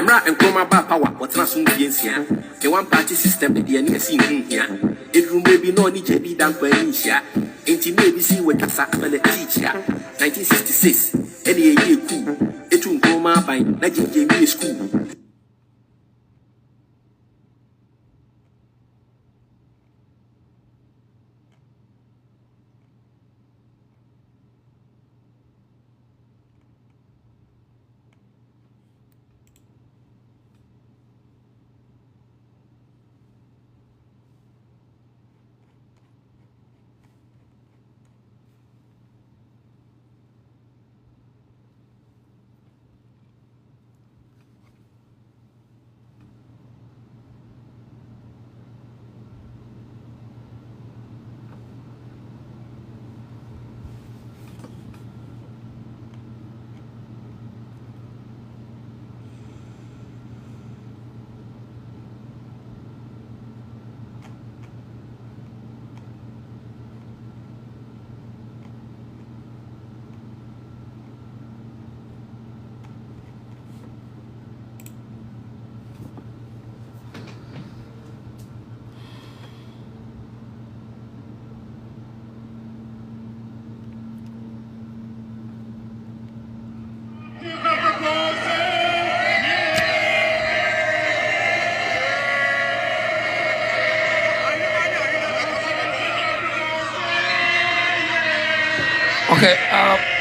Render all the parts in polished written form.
Emra and Chroma power, what's not soon here. The one party system, the DNA scene here. It room may be no need to be done for Anisha. Ain't you maybe see what that's happened the teacher? 1966, any year cool. It won't go my by Nigeria school.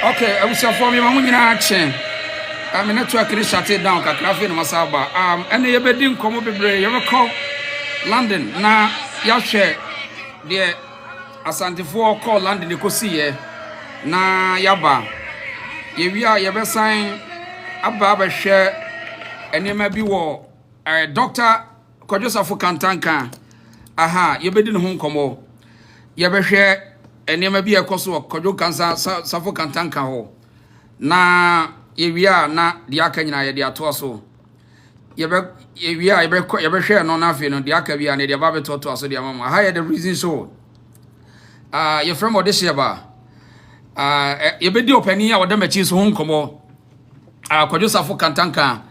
Okay, I will say for me, my money in action. I mean, network is shut it down. Kakrafi no masaba. And you be doing come up with you ever call London. Now, you share the Asante for call London. You could see na yaba. You be sign ababa share and you may be war. Doctor Kojosafu Kantanka. Aha, you be doing home come. You be share. And you may be a cost of Kojo Cancer, Safo Cantanka ho. Na Evia na Diakana, the Atoso. Evia, ever share no nothing on the Akavia and the Babato to us, the Mama. Higher the reason so. Your friend of this year bar. You be the opening or the matches home come. Kojo Safo Cantanka.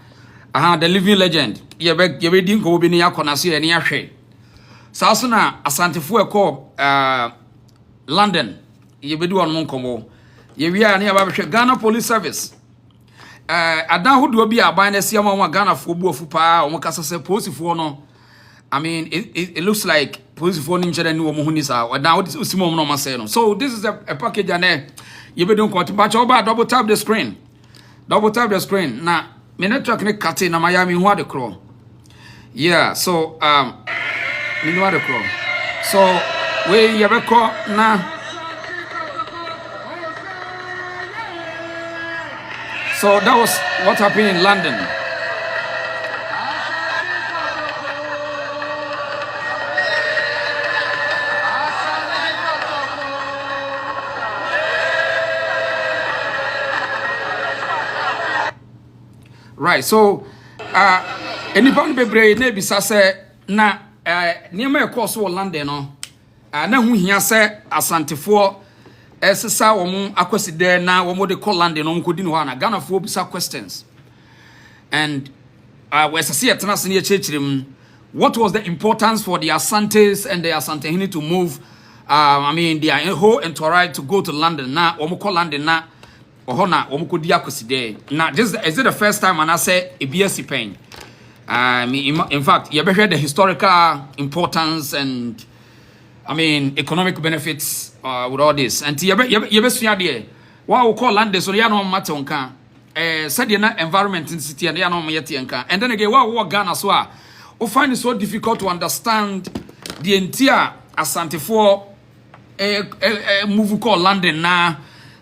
The living legend. You be didn't go be near Conasi and Yashe. Sasuna, Asante Fueko, London, you be doing one combo. You are near Ghana Police Service. I don't who be a bind a Siama Ghana for Bufupa or Mocasa Post for no. I mean, it looks like Post for Ninja and Muhunisa, or now it's Simon no Maseno. So this is a package and you be doing quite much over double tap the screen. Double tap the screen. Now, minute truck cut in Miami, what the crow. Yeah, so, you know what the crow. So, we you ever call now? So that was what happened in London. Right. So, anybody be brave? Maybe say na near my course for London, no. Na hu hia se asantefo esesa wo akwasi there na wo de call land no nkodi no na Ghana fo bisa questions and we see etna se ne chechirem what was the importance for the Asantes and the Asantehene to move I mean their whole entourage to go to London na wo call London na oho na wo kodi akwasi there na this is it the first time and I say a BSc pen I mean in fact you better the historical importance and I mean, economic benefits with all this. And you be sure there. What we call land, so you know matter on can. Said you know environment in city and you know yeti enka. And then again, what Ghana so we find it so difficult to understand the entire Asante for move called London na.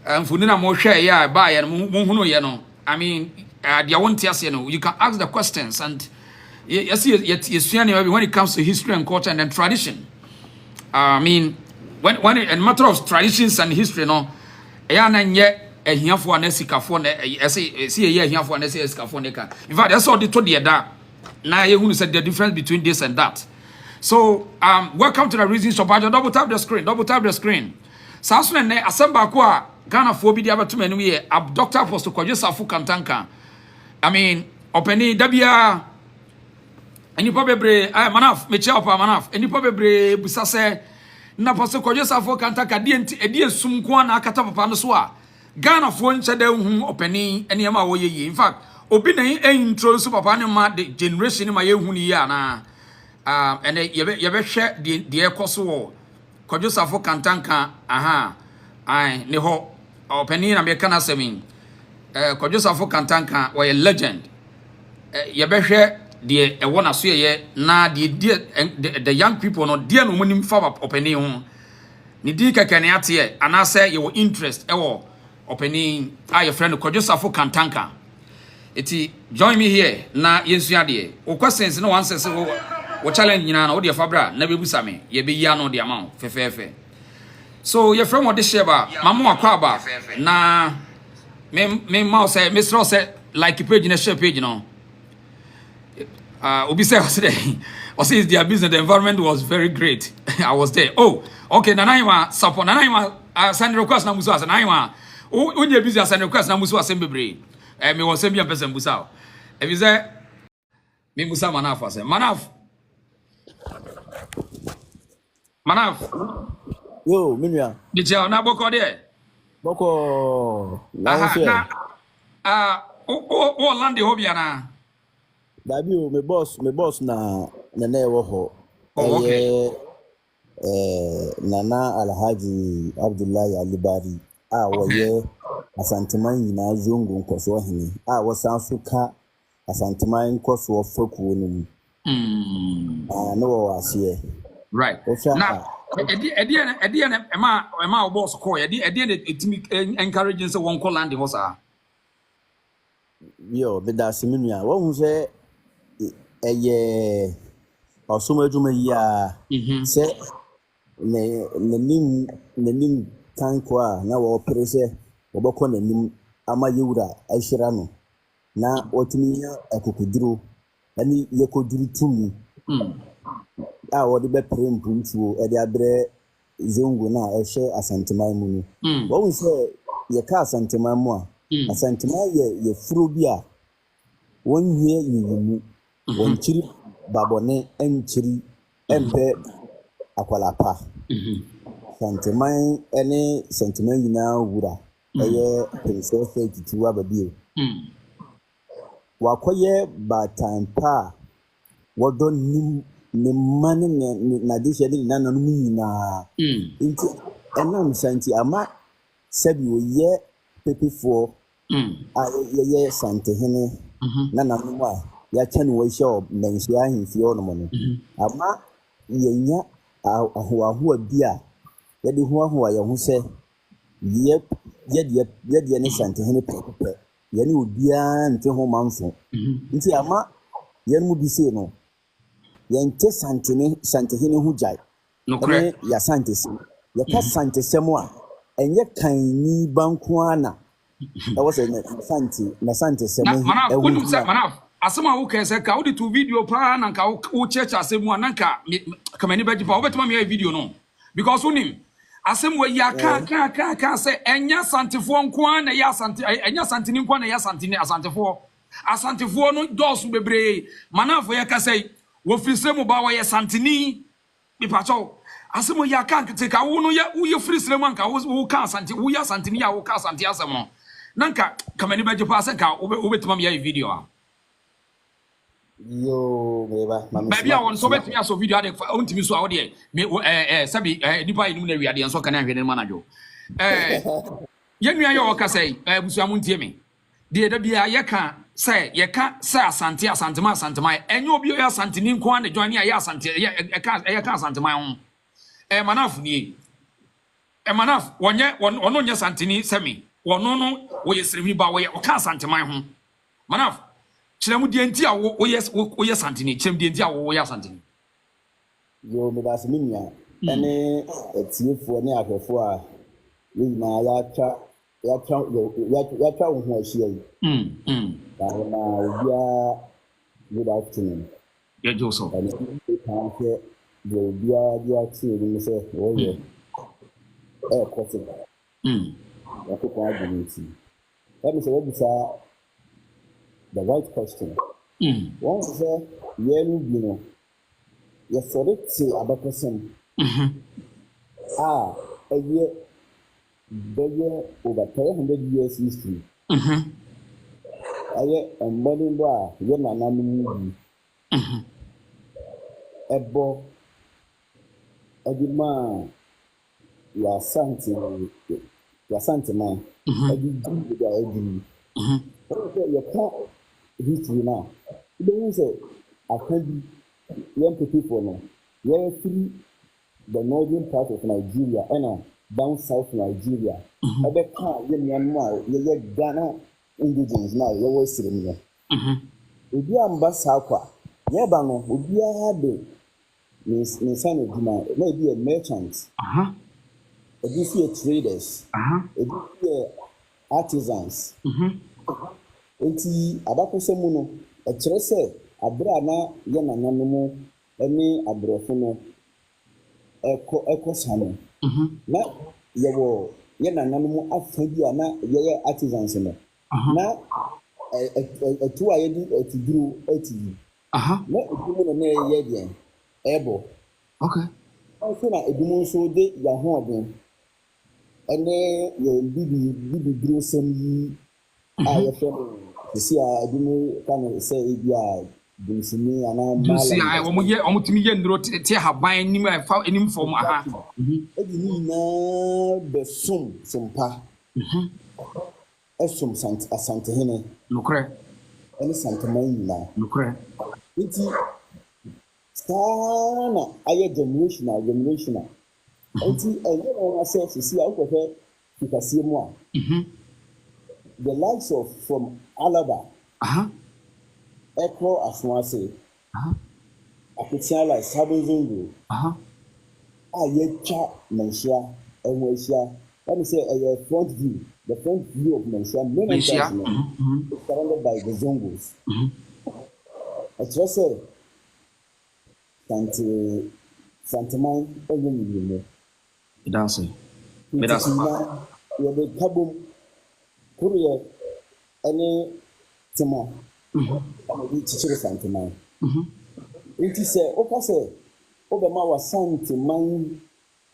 Funina mo share ya buy and mo you know. I mean, they won't yes you know. You can ask the questions and you see when it comes to history and culture and then tradition. I mean, when a matter of traditions and history, no, a here for an escafone, see a year here for an escafonica. In fact, that's all they told you that. Now you said the difference between this and that. So, welcome to the Reason Shop. Double tap the screen, double tap the screen. Samson ne asamba kwa Ghana phobia to many Dr. Apostle Kojo Safu Kantanka. I mean, openi dabia enipa bebre manaf mechi opa manaf enipa bebre busa se na pose kwadwesafo kantaka die nsum ko na akata papa no so a Ghana fo nche da hu openi ene ma wo ye in fact obi na introduce papa ne ma the generation ma ye hu ni ya na ene ye be hwe de ekoso wo kwadwesafo kantanka aha ai ne ho openi na me kana semin kwadwesafo kantanka wo ye legend ye be hwe de wona so ye na de the young people no de no munim fa openi ho ni di kakane ate anase ye wo interest ewo openi your friend kwadwesafo kantanka eti join me here na yensua de o questions no answers wo challenge nyina na wo de fabra na bebusa me ye be ya no de ama fefefe so your friend wo de sheba mamo akwa ba na me mouse me stro say like page na share page no obi say was their business the environment was very great I was there oh okay nanaima support nanaima send request na muso asa nanaima onye busy send request na muso asa bebre me won say me person busa e bi say me musa manaf asa manaf yo minua DJ na boko de boko na o lande hobia na dabi o me boss na ewo ho okay nana alhaji abdullahi alibari woye asanteman nyina zongo nkoso hene wosan so ka asanteman nkoso fakuo no no wo ase right now edi ema o boss call edi etimi encouraging say won call land ho sa yo be da seminua wo hu se eye osoma adwuma yi a se nanim tanko a na wo prese wo bokọ nanim ama yewura ahira no na otumi ya akokuduro ani yekoduru tumi wo de be prempu ntuo e de abre zongo na ehwe asanteman mu no wo hu se ye ka asanteman mu a asanteman ye furo bi a wonhie yiyimu wonchiri babone enchiri empe akwalapa sentiment ene sentiment nyina wura eye princess titu ababio wakoye batampa wodo nim ne mane na dishe de nana no nyina nti enam santi ama sabi oye pepefo ye sante hene nana no a ya chanu wo hye menhye ahemfie ono mo no ama yenya ahoahoa bi a ye de hoahoa ye ho se ye ne sante hene pepe ye ne obia nte ho manfo nti ama ye mu bi se no ye nte sante hene ho jai no correct ya sante se ye ka sante se mo a enye kan ni banko ana e wo se na sante se mo e wo manaf asema wo kan se ka wo de to video pa na ka wo church asemu ananka kamani baji pa wo betima me video no because unim asemu ya ka se enya santefo nko na ya sante enya santeni nko na ya santeni asantefo no dos bebre manafo ya ka se wo frisemu ba wo ya santeni bi pacho asemu ya ka te ka wo no ya wo ye frisemu anka wo ka sante wo ya santeni ya wo ka sante asemu nanka kamani baji pa se ka wo betima me video a yo meba baby I want so bet me aso video ade ontimi so awde me sabi nipa inu na wiade enso kan ahwede manajo yenua yo ka sei busuamu ntie me de da bia ye ka say asantema enyo obi ya asanteni nko ane join ya asante ye ka asantema ho manaf ni manaf wonno nya santeni semi wonno no wo yesremi ba wo ka asantema ho manaf chiramu die nti a wo yes santini chiram die nti a wo ya santini yo me das minya ene etiefo ne ahwefo a ni na ya twa wo ho ahia yi na obia good afternoon ya joso ene kan ke obia dia ti ni se wo ye kote ya ko kwa adinti ene se wo bisa the right question. One say yenu bino. Ye sorry say abakosen. A year over 300 years history. Aye mbani bwa ye nanamu mu. Ebo edima ya santi man. Edi da edi. You can't history now. You don't say I can be young people now. You're free the northern part of Nigeria and down south Nigeria. I bet can't you Ghana indigenous now. You're wasting me. If you are Mbasakwa, Yabano, would be a habit. Miss maybe a merchant. If you see traders, if you see artisans. Enti abakoso mu no e kire se abra na ye nananu mu eni abrofo no ekosa no na ye wo ye nananu mu afa bi ana ye artisans no na etu aye di etiduru eti na edumu no na ye bien ebo okay also na edumu so de ya ho odin ene ye bibi duru sem yi aye fo see, I didn't kind say, yeah, Dunsini and I'm. You see, I want to me and wrote have buying him from a the some pa. Some Santa Hene. No crack. Any Santa Marina. No crack. It's Sana, I generational. Until I say to see out of her, you can see more. The likes of from Alaba, Echo as one say, I could say like Sabuzungu, Ayecha Mensia, and Wesia. Let me say a front view, the front view of Mensia, many times surrounded by the Zungus. I just say, Santamine, only you dancing. That's the Kabum. Korea, any Timo, and teacher Santamine. It is a Okase, Obama was sent to mine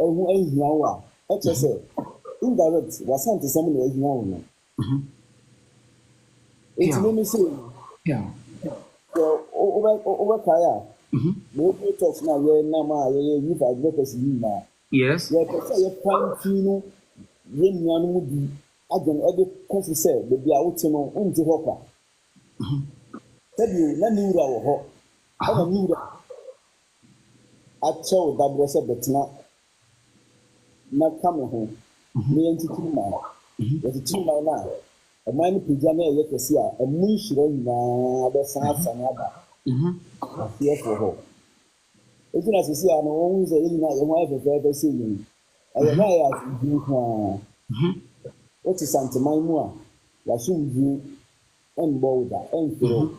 a way now. HSA, indirect was sent to someone who is now. It's let me say, yeah. Over Kaya, no talks now, Nama, you've advocacy now. Yes, you say a fine tune, Yen would be. Again, every country said, the Biautin on the Hopper. Tell you, let me know I knew that. I told that was a not coming home. Me and 2 miles. There's a 2 mile now. A man pijama yet to see a moon showing the sun and other. Here for her. It's not to see an own your wife of ever seen. I ask you. What is Santa Maimua? Yashim you and Boulder and Phil.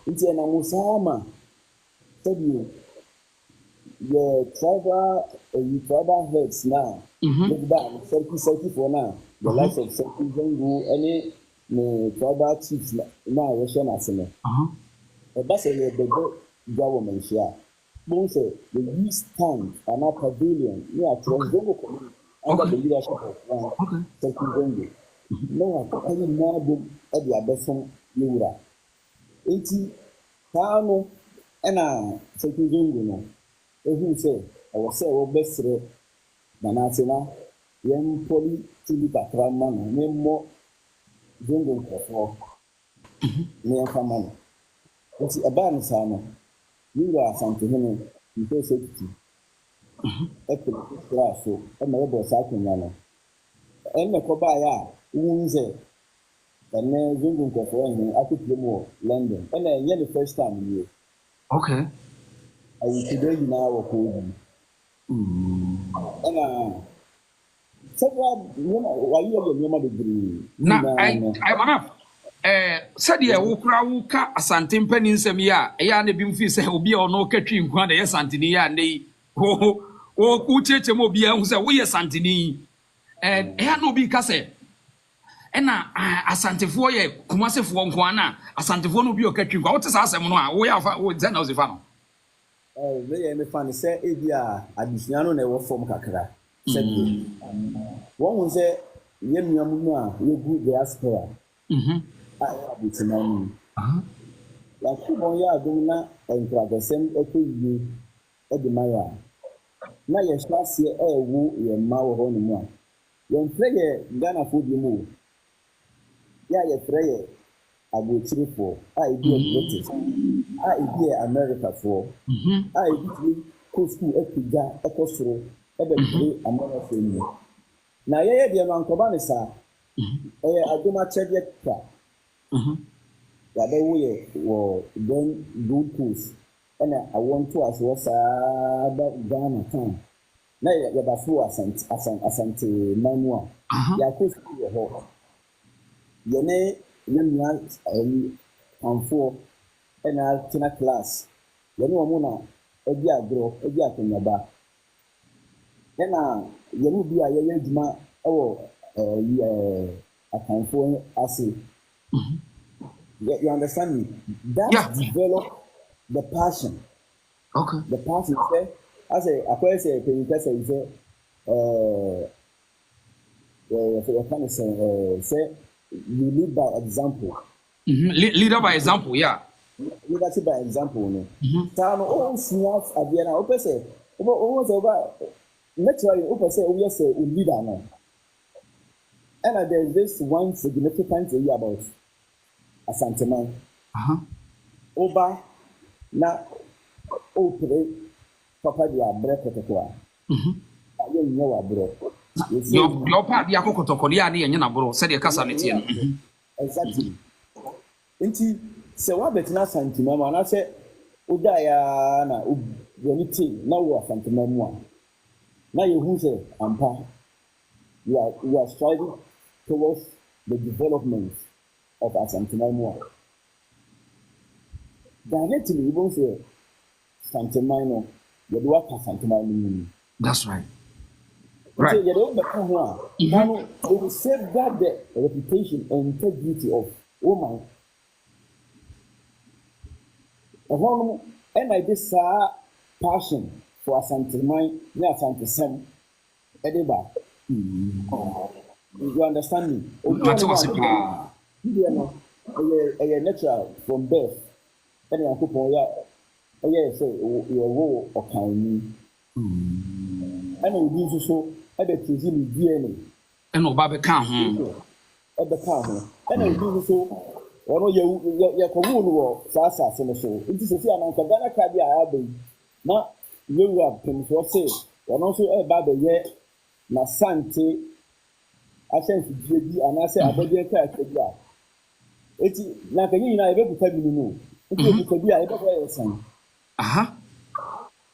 It's an Amusama. Tell you, your tribal heads now. Look back, 30 for now. The life of Saki Zangu, any tribal chiefs now, Russian Arsenal. A basket the government share. Both say the East Stand and our pavilion near Transdogo. Under the leadership of one Saki no, I didn't know at the Abbasson Yura. 80 Tano and Saki Zangu. Who say, I was say, best Nanasina, young Polly, Tilita Kraman, no more Zangu for near Famana. What's a bansano? You are something in case safety. So, and my boss, I can run. And the Kobaya, who say, and then Zungu for I could do more London. And then, the first time you. Okay. I will today now or home. And several, why you are your degree. Now, I want said ye wo ka asante mpanin nsem ya eya na bi mfi se obi a ono katwi nkwa na ye santini ya nei wo ku cheche mo bi hu se wo ye santini eya no bi ka se ena asantefo ye kumasefo nko ana asantefo no bi o katwi kwa wote sa asem no a wo ya fa wo ze na ozifa no we me fan say e bia adusua no na wo form kakra say won say ye nuamu no a ye gu diaspora abutinani la ku bon ya adum na enkragasem ekoyie e de maya na ye class ye ewu ye ma wo ho no mu a ye mfre ye Ghana fo bi mu ya ye frɛ ye agochirifo a ebi British a ebi America for a ebi ko school ekuja ekosoro ebe bi America ni na ye de no ankoba ne sa adoma chede ka ya be wo ye wo don good tools and I want to as was Ghana town na ye ba fu asante manua ya ko school ho ye ne nua amfo na tina class ye ne omo na ebi agro ebi akonyaba na ye no bi a ye adwuma ewo akanfo ase you understand me that develop the passion the passion say as a question say say you lead by example. Leader by example, yeah. Leadership by example, no. Tano all seniors adiana. Ope say, naturally, ope say we say a leader no. And there's this one significant thing about Asante man. Oba na opere papa dia breke kwa. Ayo nyo abro. Your part dia kokotokoli ya ni na bro said the kasa netie no exactly enti se wa betina santima ma na se oda ya na oboniti na wo santima mu a na ye hu se ampa you are striving towards the development of asantima mu a directly you won't say santima no you do what santima mu. That's right. Right. So you don't become they will safeguard the reputation and integrity of woman. And I this passion for Asante man, near Asante Sam, Edeba. You understand me? A natural from birth. And I say your woe or kind. And we do so. Ebe tezi ni DNA. Eno ba be kan ho. Ebe kan ho. Ena obi so ono ye kowu no wo sasa se no so. Nti se fi ananka Ghana card ya abai. Na yewu apem so se ono so e ba be ye na sante asensi bi anase abade ka akabi a. Eti na kanyi na ebe buta bi no. Nti buta bi a ebe fa yesan.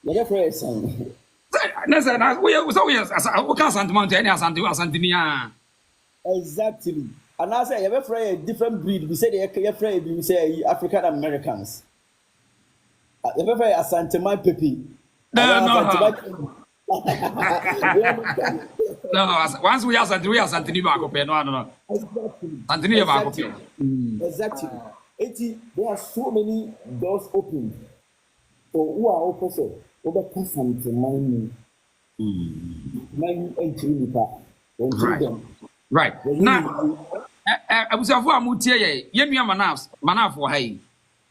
Ye fa yesan. Exactly. And I say, you have a different breed. We say they afraid. We say African Americans. You have a Asante man pepe. No. Once we are Asante no. Exactly. There are so many doors open for who are opposite. Right. Now, I was avoid Mutia, Yemia Manaf for hay.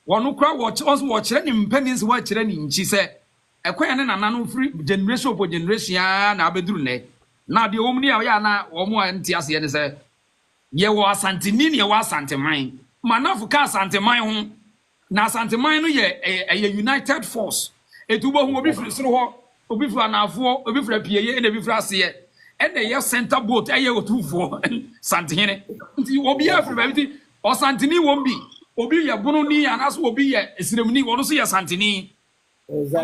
One crowd watch any pennies watch any, she said, a quain and an free generation for generation, Abedrune. Now the Omni Ayana or more Antiasi and said, Ye was Santinini was Santa Mine. Manaf cast Santa Mine. Now Santa Mine, a united force. Etubo who be free so obi fra na afo obi fra pie and obi fra se and the center boat aye otufo santene nti obi afri ba biti o santini won bi obi ye bono ni anaso obi ye esiremni wono so ye santini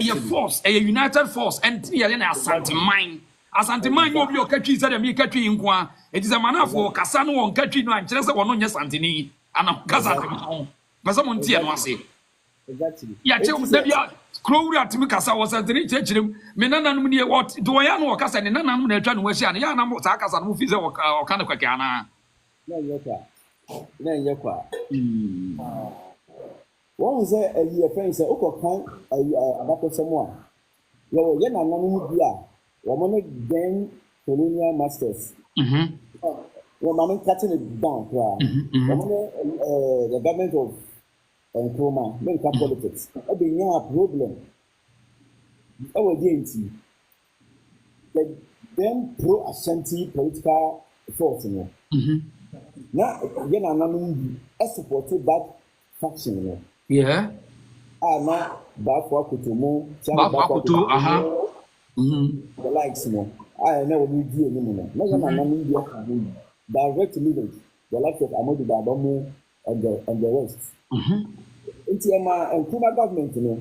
ye force a united force and ye na santiman asantiman obi o katwi se dem ye katwi nko a it is a manafo kasa no won katwi no ankere se wono nye santini ana kasa dem pesa mo ntie no ase exactly ya che da bia Crow at me Cassa was at the church. Menanum near what do I know? Cassa and none atwa no wahia. Ya na mo sa kasa no fize o kana kwakana. na nyɛ kwa wɔn sɛ ɛyi ɛfɛn sɛ okɔ kan ɛyi abakɔsɛm a yɛwɔ yɛ nananom bi a wɔn ne then colonial masters wɔn maame nkate ne down koraa wɔn ne the government of Nkrumah menka politics ɛbɛ nya a problem ɛwɔ deɛ nti the then pro-Ashanti political force no na yɛ nananom bi supported that faction no na baafo akotomo the likes no na wɔn di anim no na yɛ nananom bi aka ho direct linkage the likes of Amadu Babamu and the rest nti ɛma Nkrumah government no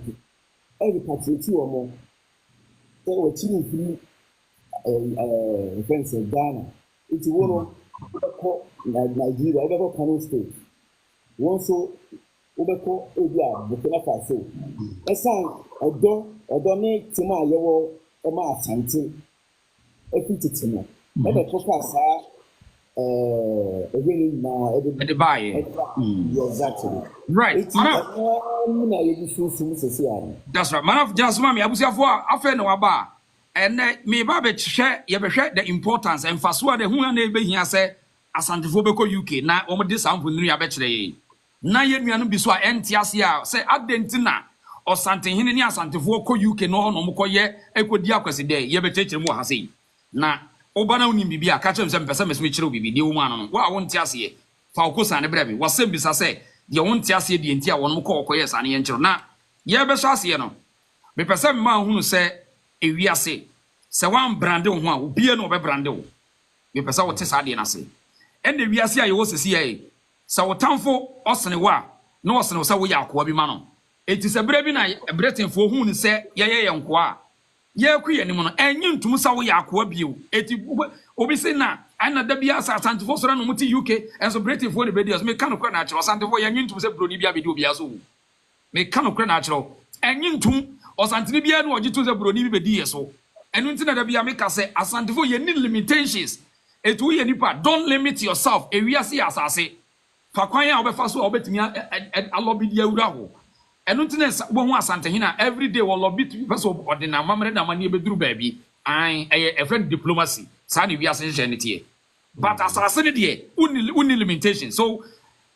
repatriate wɔn sɛ wɔkyiri mfiri friends of Ghana nti wɔn no wɔbɛkɔ Nigeria wɔbɛkɔ Kano state wɔn nso wɔbɛkɔ ebi a Burkina Faso ɛsan ɔdɔ ne tema a yɛwɔ ɛma Asante efi tete no ɛbɛkɔ saa ɛwɛni na ɛde baayɛ exactly right that's right man of just mami abusiafo a afɛ na waba ɛnɛ me ba bɛhwɛ yɛbɛhwɛ the importance ɛmfaso a de hu na ɛbɛhia sɛ asantefo bɛkɔ UK na wɔn de sample nuru abɛkyerɛ yɛ na yɛ nuanu bi so a ɛnte ase a sɛ adenti na ɔsantehene ne asantefo kɔ UK no hɔ na wɔn kɔyɛ ɛkɔdi akwasi dɛ yɛbɛkyerɛkyerɛ mu wɔ ha sei na obana unim bibi a kache mse mpese mesme kyerɛ bibi de wo ano wa won tiase ye fa okosa ne brɛ bi wasem bisa sɛ de won tiase de ntia won kɔ kɔ yes ane ye nkyerɛ na ye bɛ hyase ye no me pese me ma hunu sɛ ewiase sɛ wan brande ho a obie no obɛ brande wo me pese wo te sa de na se ene wiase a ye wo sesi ye sɛ wo tamfo ɔsene wa na ɔsene sɛ wo yɛ akoa bi ma no eti sɛ brɛ bi na bretenfo hunu sɛ ye ye nkoa ye ku ye nim no enyi ntum sa wo yakoa bio eti obi se na ana da bia sa asantefo soro no muti UK enso bretifo ne bedios me kan kra na akiro asantefo ye enyi ntum se broni bia bedi obi aso me kan kra na akiro enyi ntum osantene bia no ogitu se broni bi bedi yeso enu ntina da bia me ka se asantefo ye need limitations etu ye nipa don't limit yourself ewiase asase fa kwan ya obefa so obetimi alobi dia wura ho enu ntina wo hu asantehina every day wo lobby to person ordinary mamre na mani ebeduru baabi an a friend diplomacy sa ne wiase hye ne tie but asase ne de uni limitation so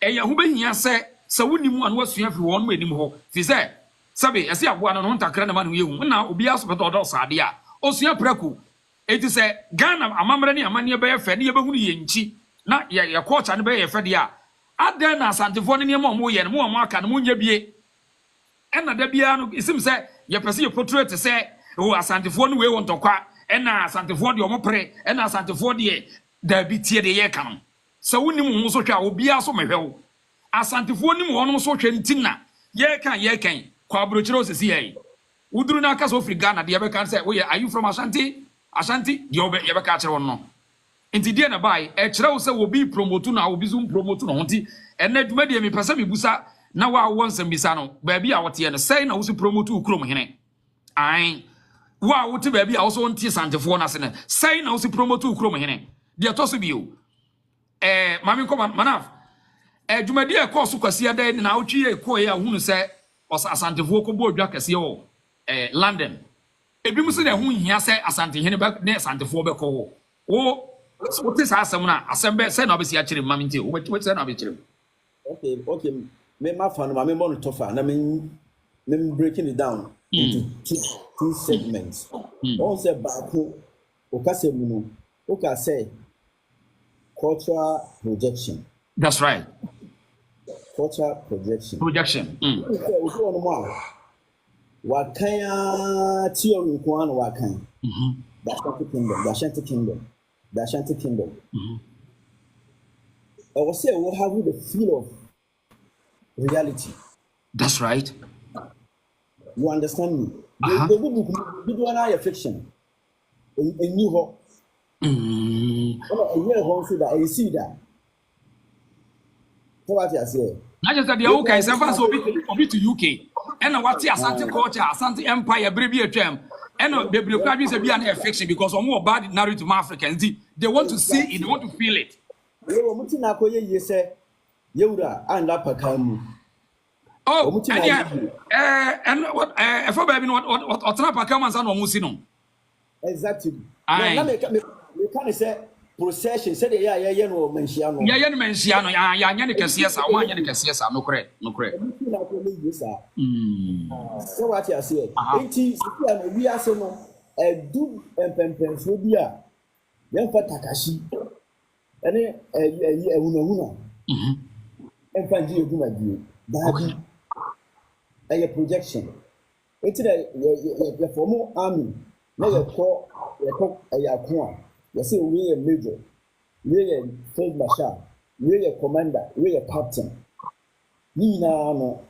hu behia se wonimu anu asua fi won ma enim ho fi se sabe ese aboa no ntakra na ma no yehu na obi aso beto odo sade a osua praku eti se Ghana amamre ne amane be ye fe ne ye behunu ye nchi na ye culture ne be ye fe de a adan na asantefo ne ma mo ye ne mo aka ne mo nya bie ena da bia no isim se ye pese ye portrait se o asantefo no we won tokwa ena asantefo de omopre ena asantefo de da bi tie de ye kan se wonim ho so hwa obi aso mehwew asantefo nim ho no so hwa ntina ye kan kwa abrochiro osisi ye uduru na aka so fri Ghana de ye be kan se we are you from Ashanti de ye be ka kire won no enti de na bai e kire wo se obi promote na obi zum promote no honti ena dwuma de me pese me busa na wa wonsam bisa no baabi a wote no sei na wo se promote ukrom hene ai wa wote baabi a wo so nti santefo na se ne sei na wo se promote ukrom hene de to so bio mami ko manaf dwumadi e course kwasi ada na wotwe e ko ye hunu se asantefo ko bo odwa kase wo London ebi mu se na hu hia se asantehene ba ne asantefo be ko wo wote sa asem na asem be se na obesi a kire mami nti wo se na obesi okay me ma fan me mo to fa na me breaking it down into two segments. One say baako o ka say mu no o ka say cultural projection. That's right. Cultural projection. O so no mo wa kan theory ko an wa kan. The Ashanti kingdom. I was say we have the feel of reality. That's right. You understand me? The video na fiction. A new hope. A year home so that I see that. So what you say? Not just that the okay is ever so bit to UK. And what Asante culture, Asante empire, baby a term. And the Bible be an fiction because more bad narrative Africans. They want to see it, they want to feel it. Yo muti na ko ye se yewura anda pakamu. Oh, and what for baby what trap come and no musi no. Exactly. No, na me can say procession say ya no menhia no. Ya no menhia no ya nya ne kese sa, o anya ne kese sa no kre. Muti na ko ye sa. So what you say? Enti sikia no wi ase no edu empempenso bi a yan fa takashi. Ene ehunahuna. Emfa ji eduma die. Dabi. A projection. It's the formal army. Now you talk a yakua. You say we a major, we a field marshal, we a commander, we a captain. Ni na no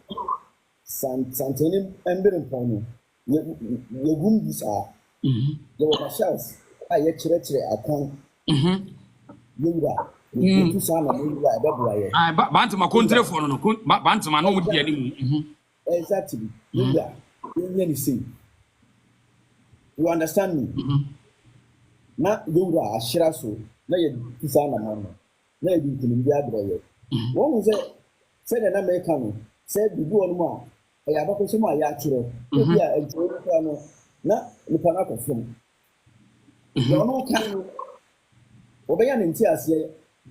Santanim Emberin Pony. You whom these are. There were marshals. I yet a con. You son of you. Bantama country for no Bantama no would be any. Exactly. You see. You understand me? Not you are Shirasu, no, you design a man. No, you can be a one was it? Said an American, said the one more. I have a question my yachiro. Not the Panaka film. You know, can Obayan in tears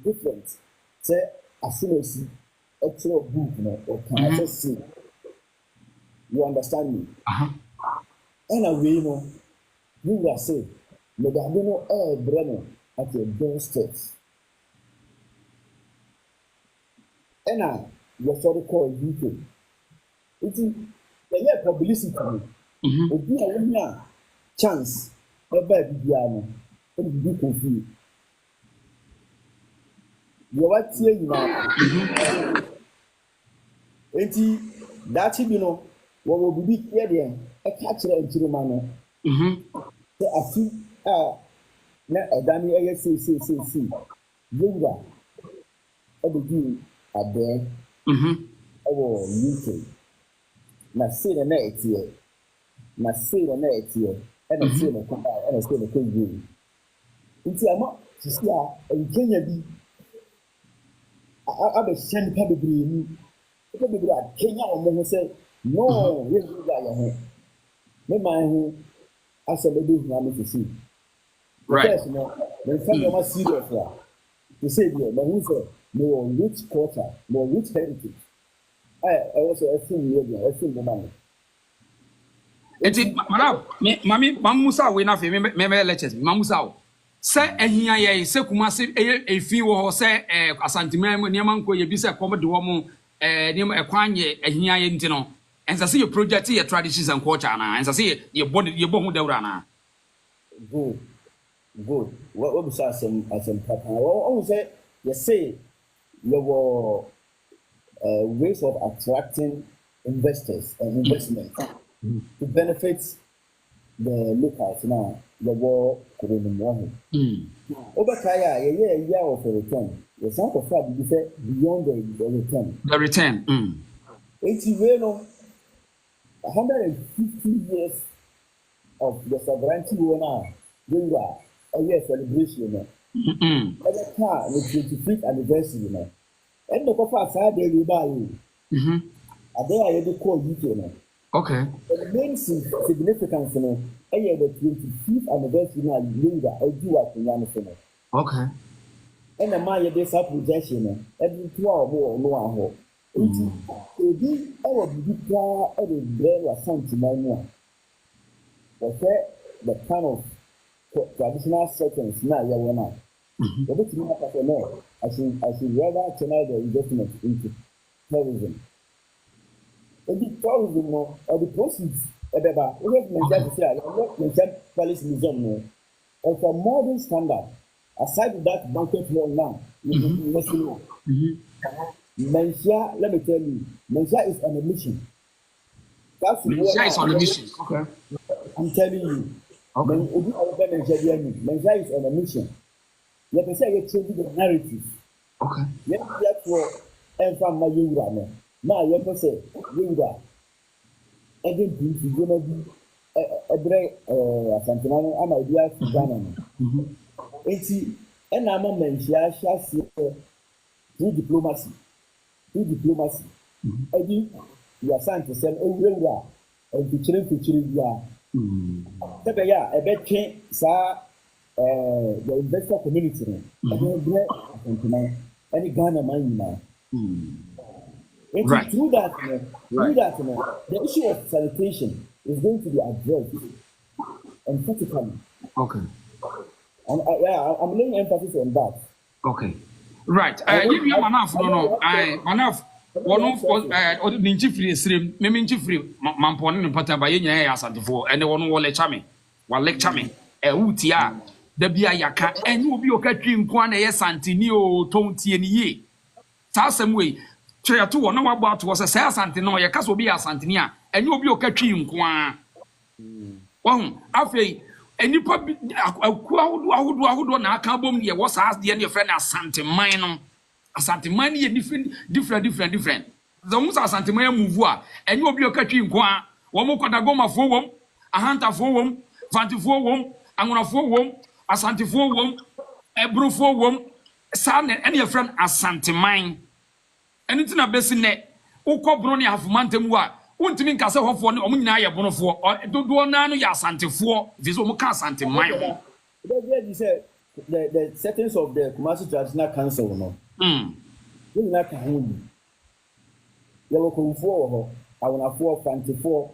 different. Say, as soon as a book or can I see. You understand me? And a way, you will say, Medabino air Brenner at your doorsteps. And I, your sort of call UK. It is the publicity. If you have a chance, a bad piano, and be confused. You are here now. That you know. What will be here then? A catcher into the manner. I see, a Danny ASC, Yoga, I will do a day. Oh, UK. Now say the night here. Now say the night here. And I say the company, and I say the cold. It's a month to see a Kenya be. I will send public green. Kenya or say. No, we do that. Me man, I said, "Baby, I'm to see." Right. Yes, no. When someone was serious, to say, "No, who said no rich culture, no rich heritage." I also assume you, assume the money. Eti madam, mami mamusa we na fe me lectures mamusa. Say ehia ye say kumase efi wo ho say asantima mu niam nko ye bi say kom de wo mu niam ekwanye ehia ye ntino. And so see your project, your traditions and culture, and so see your body, your bone down. Good. What was as papa? What say? You say your ways of attracting investors and investment to benefit the locals now. The war could be more. Over Kaya, a year of a return. The sound of fact you say beyond the return. The return. 150 years of the sovereignty we now. We are a year celebration. Every car with 25th anniversary. And the papa side they will buy you. And they are able to call UK. Okay. The main significance the 25th anniversary now. You are a do at the Okay. And the man they sub projection every 2 or more. Ebi ewo bibi kwa e dey bread asante manu the kind of traditional settings na ya wona obi tiri na ka no I should rather channel the investment into tourism. Ebi tourism no the proceeds ebeba we have mentioned say I mention Palace Museum no of a modern standard aside that banquet hall now Mensia, let me tell you, Mensia is on a mission. Mensia is on a mission. Okay. I'm telling you. Okay. Mensia is on a mission. You can say you're changing the narrative. Okay. Therefore, and from my Yura, now you can say, Yura, again, you're going to be a break, something, I'm a dear Ghana. And I'm a man, through diplomacy. I think you are saying to send over and featuring ya. I bet the investor community, any Ghana money now. Right. Through that, the issue of sanitation is going to be addressed emphatically. Okay. And I'm laying emphasis on that. Okay. Right. You mean Manaf? No. Manaf. One of the free stream, maybe free Mampon and Pata by Asante for, and the one will lecture me. While lecture me, a Utia, the Bia Yaka, and you will be okay in Kwana Santinio, Tonti and Ye. Some way. Try to know about was a Santino, your cast will be a Santinia, and you will be okay in Kwan. One, after any public, I would want a carbon here was asked the end of friend as Santa Mino. Asante mani different. The ones asante mani move and you will be a catching qua. One more Kodagoma for wom, a hunter for wom, Fanti for wom, Angona for wom, Asante for wom, Ebro for wom, San and any friend Asante mine. Anything a best in net, Oko Brony have Mantemua, won't mean Castle of one Omunaya Bonofor, or do Nano Yasante for this Omoka Sante mine. You said the settings of the Kumasi Traditional Council, no. You like a home. You will come for I want 424,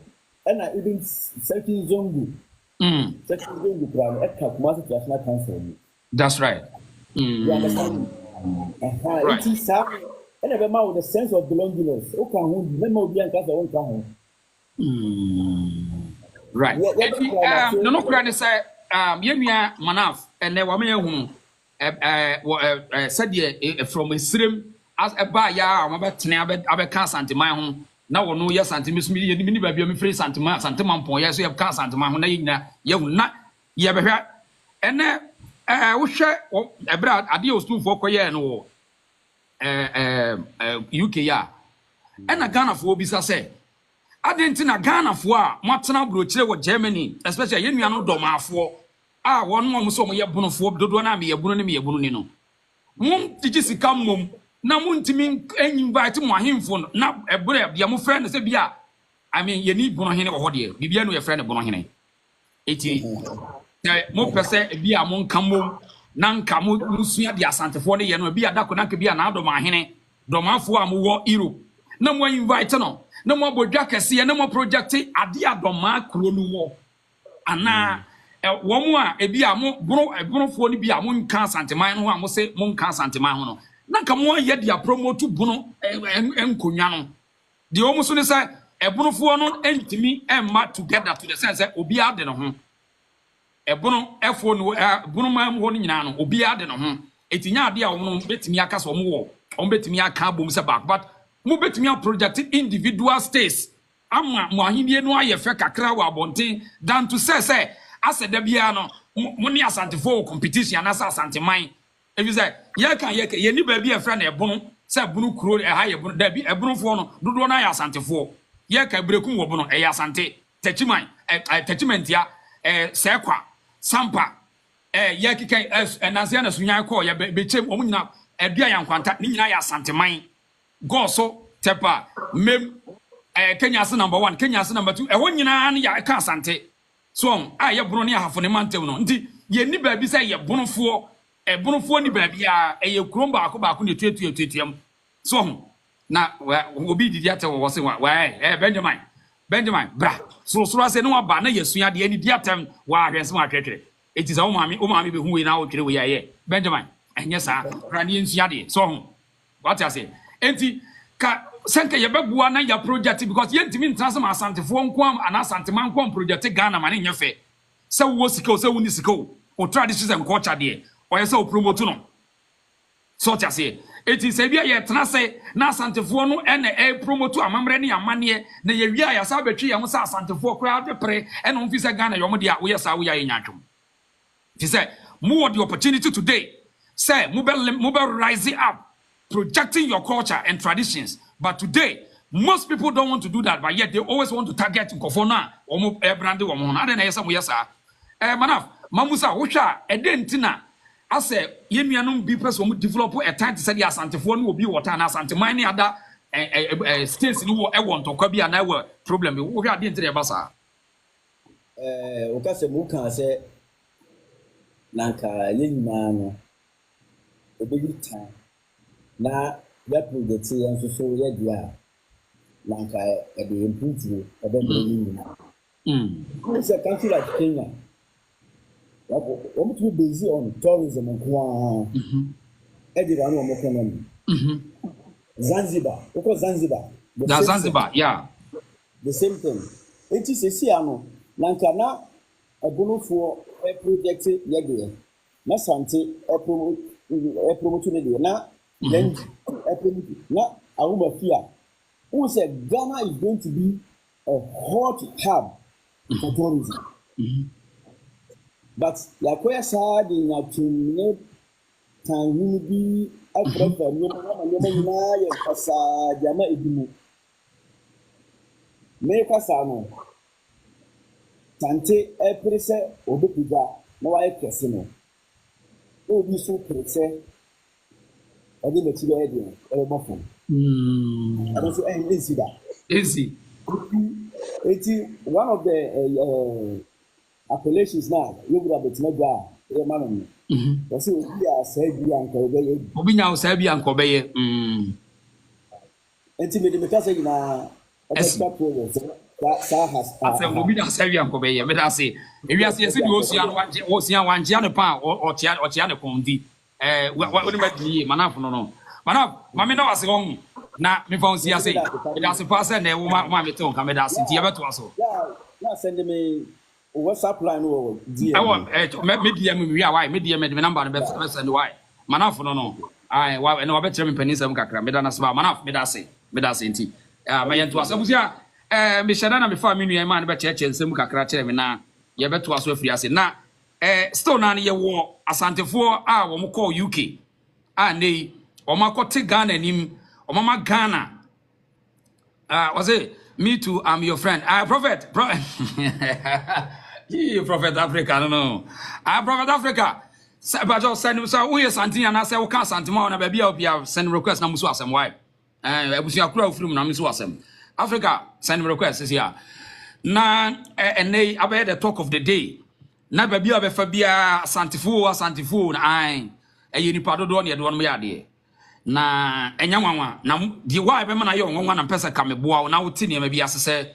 and I even certain Zongu. Certain Zongu plan at Kumasi Traditional Council. That's right. You understand? It is happening. And every man with a sense of belongingness. Okay, remember being cast on home. Right. No, Granny said, Yemia Manaf, and there were me said ye from a stream as a bar ya about Tnabet Abaca Santima home. Now no yes Santimus mini baby free Santiman point, yes, you have cast Santima, you not ye ever heard. And we share abroad adios to for Koya no UK ya. And a Ghana for Bisa say. I didn't in a Ghana for Martina Bruce with Germany, especially Yemiano Doma for. One more so my bono for Dodona me a bunino. Mum did you come mum? Now won't mean any invite to my him for now a brave, your friend said, yeah. I mean, you need Bonohine or dear, Bibiano, your friend of Bonohine. 80 more per se, be among Camu, Nan Camu, Lucia, the Asante for the and be a Dakonaka be an Adomahine, Doma for Amu Europe. No more invite, no more Bojaca see, no more projected at the Adoma Kulu. And now. One more, a be a bono for be a moon can santiman who I must say moon can santiman. Nanka yet the promo to Bono and Cunyano. The almost soon say a bono for no end to me and mat together to the sense that Obi Aden home. A bono F1 bono man warning nano, Obi Aden home. 18 dia on bet me a cast or more, on bet me a carbon sabak, but move bet me a projected individual states. I'm Mohini no I effect a crowd bonte down to say. As a Debiano, money asante for competition, as a Sante mine. If you say, ye need baby a friend a bon, say Bunu Crow a higher Debbie, a Bruno, do not asante for. Yaka Brecum Wobono, a Yasante, Techimine, a Techimentia, a Sequa, Sampa, a Yaki, and Naziana Sunya call ya became Omina, a Bian Quanta, Nina Sante mine. Goso, Tepa, Mem, Kenya's number 1, Kenya's number 2, a 1 yana ya Casante. So, I have Bronia half on the mountain. Ye ni baby say ye bonofo, a bonofo ni baby, a crumba back on the 20. So, now, will be the theatre was why, Benjamin, bra. So, I say no banner, yes, we had the any theatre, why against my cricket. It is our mammy, who we now kill we Benjamin, and yes, sir, Randy and Siadi. So, what I say, empty. Sanka Yababuana ya project because yet mean transform Asante phone quam and Asante man quam project Ghana man in your face. So was go so unisiko or traditions and culture dear or so promotuno. So to say, it is a year transe na Sante Fono and a promoto a mamreni a mania, na ye ya sabetri and Musa Sante for crowd the prey and on Visa Ghana Yomodia, we are in Yatum. He said, more the opportunity today. Say, mobile rising up, projecting your culture and traditions. But today, most people don't want to do that, but yet they always want to target Kofona or Brandi or Monada. Yes, sir. Manaf, Mamusa, Usha, Edentina, I say, Yemianum be person develop a time to say the Asante phone will be water and Asante mine other states in war. I want to be an hour problem. We are into the basa. Okase muka say, Nanka, yin man, a big time. Now, that project and so yet, yeah. Nanka, at the improvement, I don't believe in. It's a country like Kenya. What we busy on tourism and Zanzibar, because Zanzibar, Zanzibar, yeah, the same thing. It is a Siano, Nankana, a bono for a project Yagia, Nasante, a promotion, now, then now, a woman here who said Ghana is going to be a hot hub for tourism. But like where sad in a team, can you be a brother? No, Passa, Yama Idimu. Make us ano. Tante, a prese, or Bupiga, no, I casino. Oh, be so prese. I didn't let you idea, or a muffin. I don't say any easy that. Easy. One of the appellations now, you would have it mega, a man. You see, we are Serbian and Kobe. We now Serbian Kobe. Intimate because in a stop I said, we are Serbian Kobe. But I say, if you are saying one Gianna Pan or Tiana Condi, what would you make Manaf? No. Manaf, Mamma was wrong. Now, me found see, I say, that's a person that woman to come at us in Tiabat also. Yeah, send me. WhatsApp line or I want medium we are why medium number and best and why manaf no I and I better me penisa kakra me dana sba manaf me da say nti me yento asabusia me shadana me fa me nua man be cheche nsem kakra kire me na ye beto aso afiri ase na still na ye wo asantefo a wo mo call UK a nei o makote Ghana nim o mama Ghana was it me too I'm your friend prophet you Prophet Africa, no. Prophet Africa. But just send so we something and I say we can't send more na baby up here send request na musu asem why. Ebusia kura ofrum na musu asem. Africa send request is here. Na they about the talk of the day. Na baby obefa bia santifo na ai. Yeni pado do na do no me ade. Na enyanwanwa na di why be na ye onwanwa na pesa ka meboa na wuti ne ma bia sese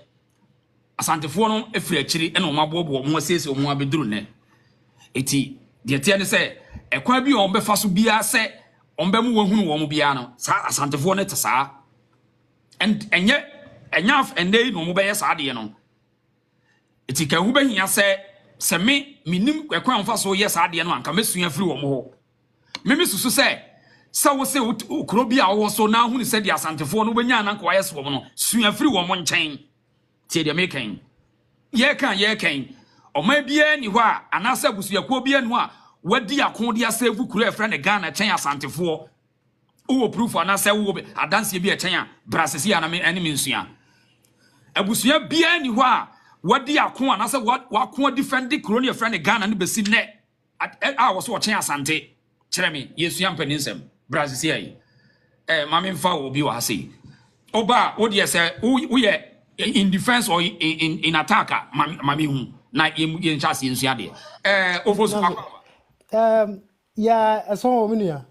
asantefo no efiri akiri ena o mabobo mo asese o mo abeduru ne eti de tie ne se ekwa bi o befa so bia se o mba mu wahunu wo mo bia no sa asantefo ne tesa and enya ende no mo be yesa de no eti ka hu be hia se me minim ekwa mfa so yesa de no anka mesua afiri wo mo ho me susu se wo se ukro bia wo so na hu ne se de asantefo no benya na nka wa yesa wo no sua afiri wo mo nchen tie de meken ye kan o ma bia ni ho a anasa busuakuo bia no a wadi akon de asevu kuro efra ne Ghana chen asantefo wo proof anasa wo adanse bia chen a brasesi ana me enemy nsua abusua bia ni ho a wadi akon anasa wakon defend kuro ne efra ne Ghana ne besi ne a wo so chen asante kire me yesu ampaninsem brasesi ai mame mfa wo bi wa sei oba wo de se wo ye in defense or in attack mami hu na ye nchase nsua de ofosu yeah so omunia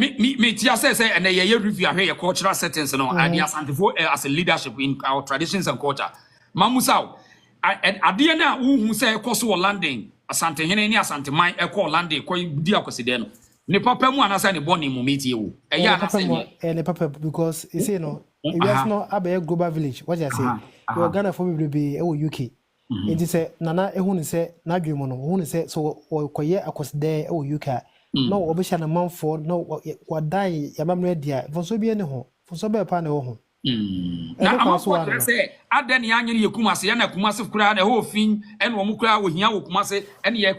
me tia say na ye review ahwe your cultural settings no and the asantefo as a leadership in our traditions and culture mamusao ade na hu say koso landing asante hene ni asante man call landing ko di akoside no ne papa mu anasa ne boni mu metie wo eya anasa ne papa because you say no if you know abe global village what you say you Ghana for people be UK it is say nana ehun ni say na dwemo no ehun ni say so koye akoside UK no obesha na manfo no wadai ya mamre dia fonso bi ne ho fonso be pa ne ho na amafo say aden ya nyere yekumase ya na kumase kura na ho fin ene wo mukura wo hia wo kumase ene ye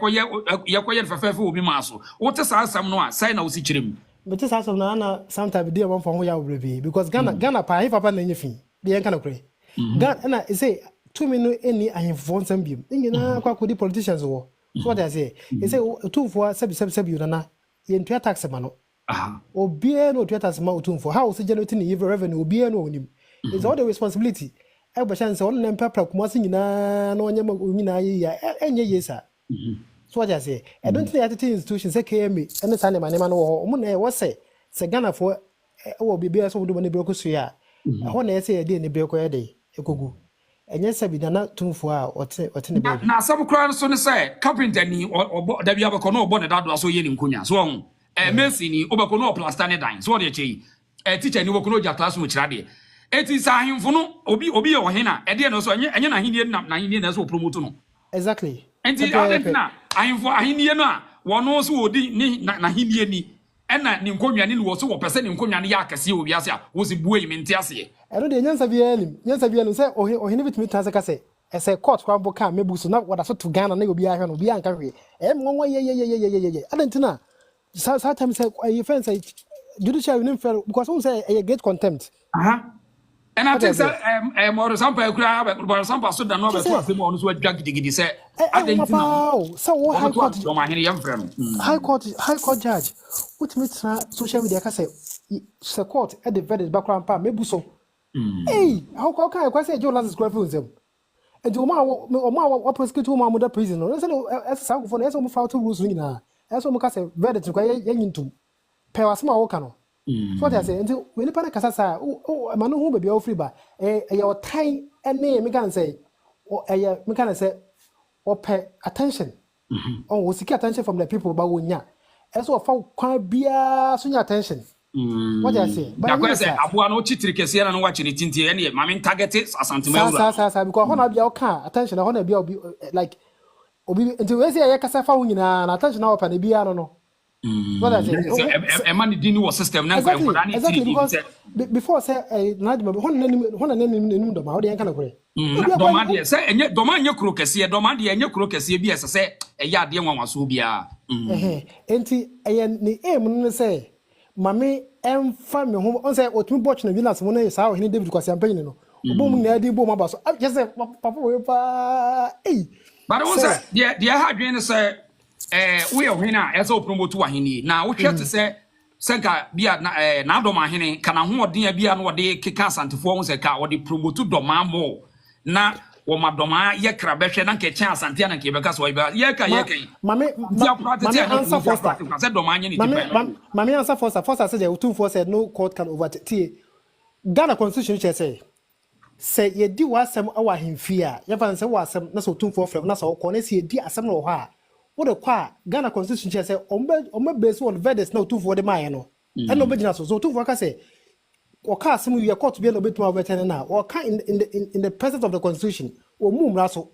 koye fafefe obi maso wote sa asam no a sai na wo si kirem but this asam na sometimes dey man for ho ya obrebe because Ghana pa he papa na nyefin be yan kana kure Ghana na say to me no any ahemfo nsam biem nyina kwa kodi politicians wo So what I say, they say 2 for 7 na yen to tax mano. Obie no to tax ma 2 for how se generating the revenue obie no onim. It's all the responsibility. Ebe chance on nem pepper kuma se nyina na onye nyina ya enye yesa. So what I say, I don't think that institutions say KMA and the Sunday man no omo na what say Ghana for will be so do money broke so ya. I want to say dey ni broke ya dey ekogu. Enye sabi na 2 for what ne be. Na some crown so ne say carpenter ni da bia be kono obo ne dado so ye ni nkonya so on Messi ni obeko no plaster ne dan so what dey chei teacher ni obeko no ja class mu kira de eti sa ahemfo no obi ye ohena e de no so enye na ahenie na ahenie na so promote no exactly enti adentina ahemfo ahenie no a wono so odi ni na ahenie ni ena ni nkonwa ni wo so wo pese ni nkonwa ni ya akase obi ase a wo se buo yi menti ase eno de nyansa bia nim say ohene bitimi tanse ka say ese court kwa mbo ka mebu so na wada so to Ghana na obi ahwe no obi anka hwe nwo ye adentina sometimes you feel say judicial you fair because who say a great contempt and I think say more example for example so that no be so afem on so adwa gidigidi say adentina so what high court dormaahene yam frem high court judge which means social media ka say court at the verdict background pa mebu so hey how can I say Joe last square for himself and the Oma prosecute Oma mother prison no say as some for so file to rules na as so ka say verdict kwa yintu pe wasema wo ka no so what I say until when pa na kasa sa ma no hu be bia free ba your time ene me can say me can say pay attention on we seek attention from the people ba wonya as so fa kwa bia so nya attention what I say but I say aboa no chitiri kese na no wa chini tintie ene ma me target asante mawura sa because hona bia ka attention hona bia like obi until we say ya kasa fa wunyina na attention na opa na bia no what I say man dini was system na kwa nkora ni exactly because before say najma hona nanim do ma wo de yanka na kore doma de say enye doma nye kuro kese doma de enye kuro kese bia say eya de nwanwaso bia enti ni aim no say mame emfa me ho on say otumi botch na Venus mo na sa ohene David kwasi ampanyin no obom na adi bom abaso just say papa we pa but on say the ha dwen say we ohena eso promote ahene na wo hwete say senka bia na dormaahene kana ho odin bia no de keka asantefo ho say ka wo de promote doma mo na wo madoma ye kra behwe na nke chen asante na nke beka so ye ka mame answer first say dormaahene ni mame answer first say the two said no court can overtake Ghana constitution say ye di wasem awa hemfi a ye fa say wasem na so two for na so ko na say di asem no ho a wo de kwa Ghana constitution say ombe base on verdict na two for the man no e no be gina so two for ka say o ka asem wi court bi na obetuma overturn na o ka in the presence of the constitution o mumra so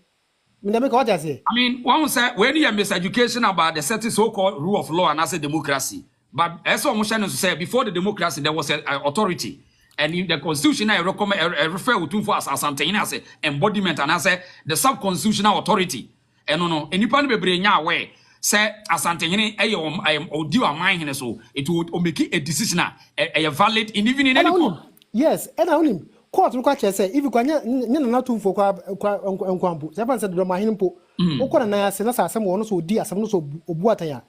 me make what I say I mean one say when you miseducation about the certain so called rule of law and as a democracy but as one to say before the democracy there was an authority and in the constitution I recommend refer to for as asante as embodiment and as the sub constitutional authority and no enipa no bebre nya aware say asante hene odi aman hene so it would make a decision a valid in even in any court yes and only court no kwa say if you kwanya na tumfo kwa nkwampo say say dormaahene mpo ukora na ase na asem wo no so odi asem no so obu atanya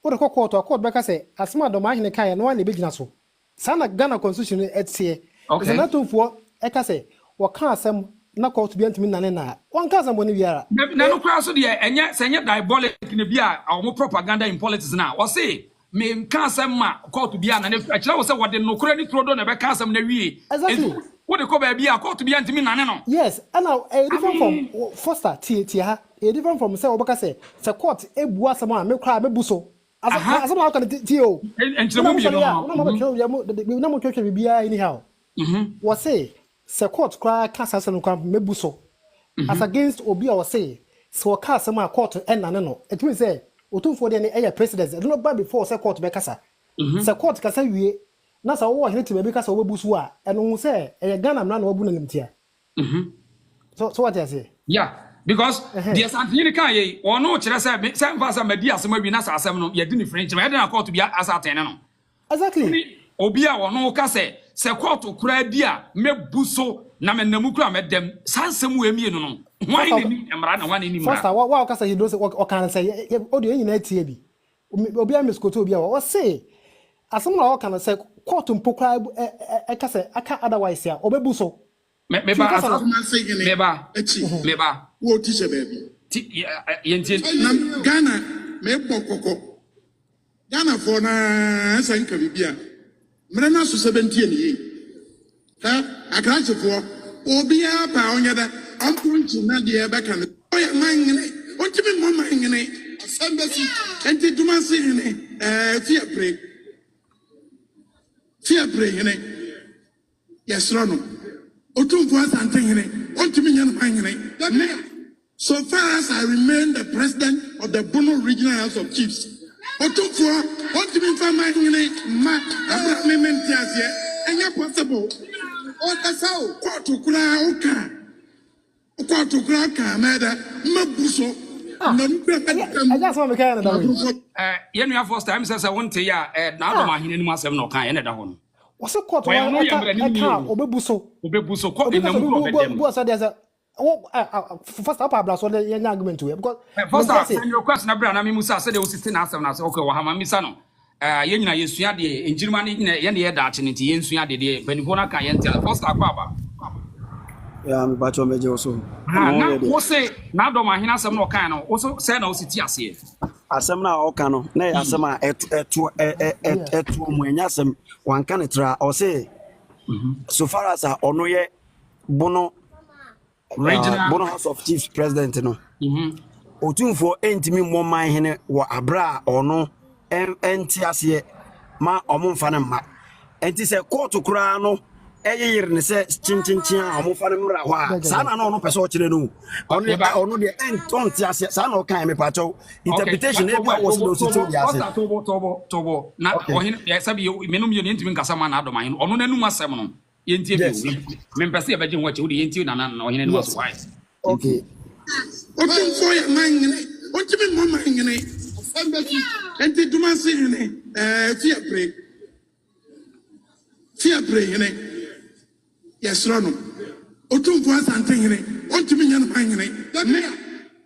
wo de court beka say asem dormaahene kan na wa na begina so sana Ghana constitution etie okay na tumfo e ka say wo kan asem na court bi antimi nane na wan ka asem boni biara na no kra so de enye diabolic ne bia awon propaganda in politics na wo say me kan asem ma court bia na a kira wo say wo de no kra ni trodo na be kan asem na wie exactly what the cover be a court to be antimi nane no yes and now a different from foster tie ha a different from say obaka say court ebu asem a me kra mebu so asem how can tie o enchiremu bi no na mo twetwe bibia anyhow wo say court kra kasa asem kwa mebu so as against obi a wo say so ka asem a court nane no it means say otumfo de na president no ba before say court be kasa court kasa wie na sa wo hene tibabi kasa wo busu a eno say Ghana mra na wo bu na limtia so what I say yeah because the asante kan ye ono kire say mfa madi asem awi na sa asem no ye di ni french ma ye na court bia asate ne no exactly obi a ono ka say court kura bia mebuso na menamu kura medem sansem we mie no Why ni emra why ni first wa ka say he do say o kan say o de yin na tie bi obi am skoto obi a o say asem na o kan say court mpokra e ka say aka otherwise ya obebu so meba wo teacher baby yentie na Ghana me pokoko Ghana for na sanka bibia mre na so 70 ni ha akrache for obi a pa onya da ampunchi na de be kan oya mangene ontimi mo mangene asambesi enti duma singene fear pray ne yesro no otumfu asante hene ontimi nya no mangene so far as I remain the president of the BONO Regional House of Chiefs otumfu ontimi fa mangene ma abra me mentiasie enya possible o kasao kwatu kula uka kwatu kula ka meda mabuso na mpe I just want to carry that. You have first time says I want to ya na dormaahene ni masem no kan ye da ho no what's a court why obebuso ko in na mu bu so there's a first up abla so the argument to because first and your question na bra na me musa say they will sit na asem na say okay wa ha ma misa no ye nyina yesua de enjirima ne nyina ye ne ye da ache ne ti yensua de panifo na kan ye ntia first akwa aba ya me bacho meje oso na wo say na dormaahene asem no kan no wo so say na wo siti ase asem na o kan no na asem a etu mu enya asem wan kan tra o say so far as ono ye BONO BONO House of Chiefs president no otumfo entimi mo man hene wo abra ono enti ase ma omumfa ne ma enti se court kura no eyeyir ne se chinchin a omumfa ne mra ho a sa na no pese o kire no ono de enti ase sa na o kan me pacho interpretation e bua was do so dia ase tobo na ohine ya sabi menum yo ntimi nkasa ma na dormaahene ono nanum asem no yentie bi me pese e beje ho ache wo de yentie na ohine no so wise okay otumfo ya mangene ontimi mo mangene asambesi enti duma singene fear pray hene yesro no otumfo asante hene ontimi nya no mangene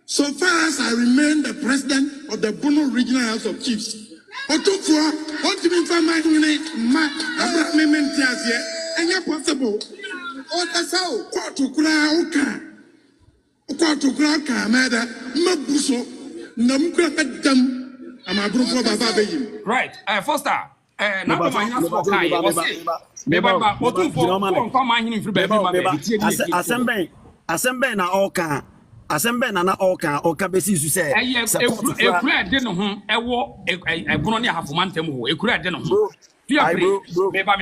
so far as I remain the president of the BONO Regional House of Chiefs otumfo ontimi fa mangene ma abra me mentiasie enya possible o kasao kwatu kula uka kwatu kula ka meda mabuso na mkura bedam amabrufo baba beyim right foster na dormaahene so kai wo say me ba otumfo ko ma hini mfiri ba ma ba tie ni asembe na oka asembe na oka oka besi su se ekura de no ho ewo ebono ne ahafoma ntem ho ekura de no ho fear pray me ba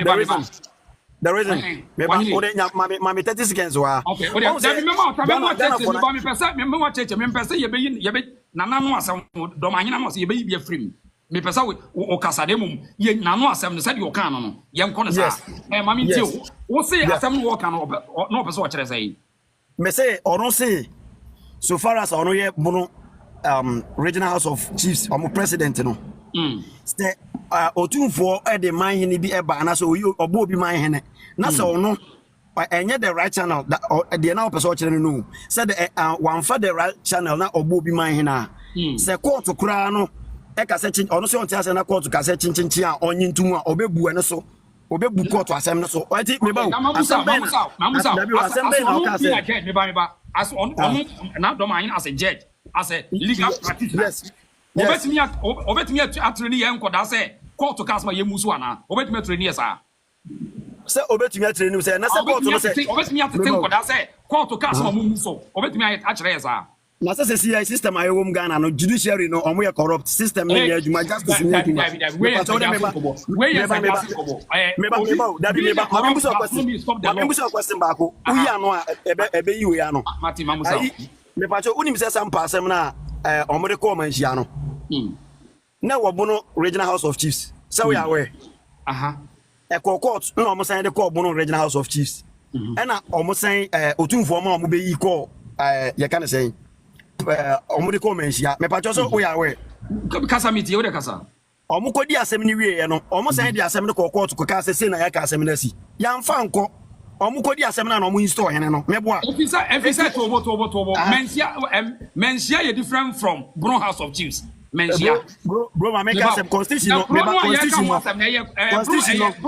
the reason me ba ode nya mami 30 seconds wa okay ode da me ma ta me mo cheche me ba me pesa me mo cheche me pesa ye be nana no asem dormaahene mo se ye be bi afrim me pesa o kasade mum ye nano asem no said you kan no ye nko no sa mami ntie wo se asem no wo kan no pesa o kire say me say ono say so far as ono ye BONO Regional House of Chiefs omo president no say otumfo e de man hene bi e ba na so obo obi man hene na so ono enye the right channel de na pesa o kire no said one for the right channel na obo obi man hene say court kura no e ka se chin ono se on tia se na court ka se chin a onyi ntum a obebu ene so obebu court asem ne so o ti me ba mamusa na ka se me ba as on na dormaahene as a judge as a legal practitioner yes obetimi atreni ye nkoda se court ka asma ye musu ana obetimi atreni ye sa se obetimi atreni se na se court no se obetimi atete nkoda se court ka asma mu muso obetimi akire ye sa na se CI system ayo wom Ghana no judiciary no omo ye corrupt system ne ye adwuma justice ne adwuma we question back uyi ano a ebe yiwe ano mati mamusa me pacho unim se sampa asem na omo de ko manhia no na wo BONO Regional House of Chiefs se we aware e court no omo san de ko BONO Regional House of Chiefs e na omo san otumfo ma omo be yi ko ye kan say omo de ko manhia me pacho so we aware kasa miti we de kasa omo ko di asem ni wie no omo san di asem de ko court ko ka se na ya ka asem na si ya mfa nko Omukodi asemna no mu install hene no. Meboa. Efisa tobo. Mensia ye different from Brown House of Chiefs. Mensia. Bro, ma make asem constitution no. Brown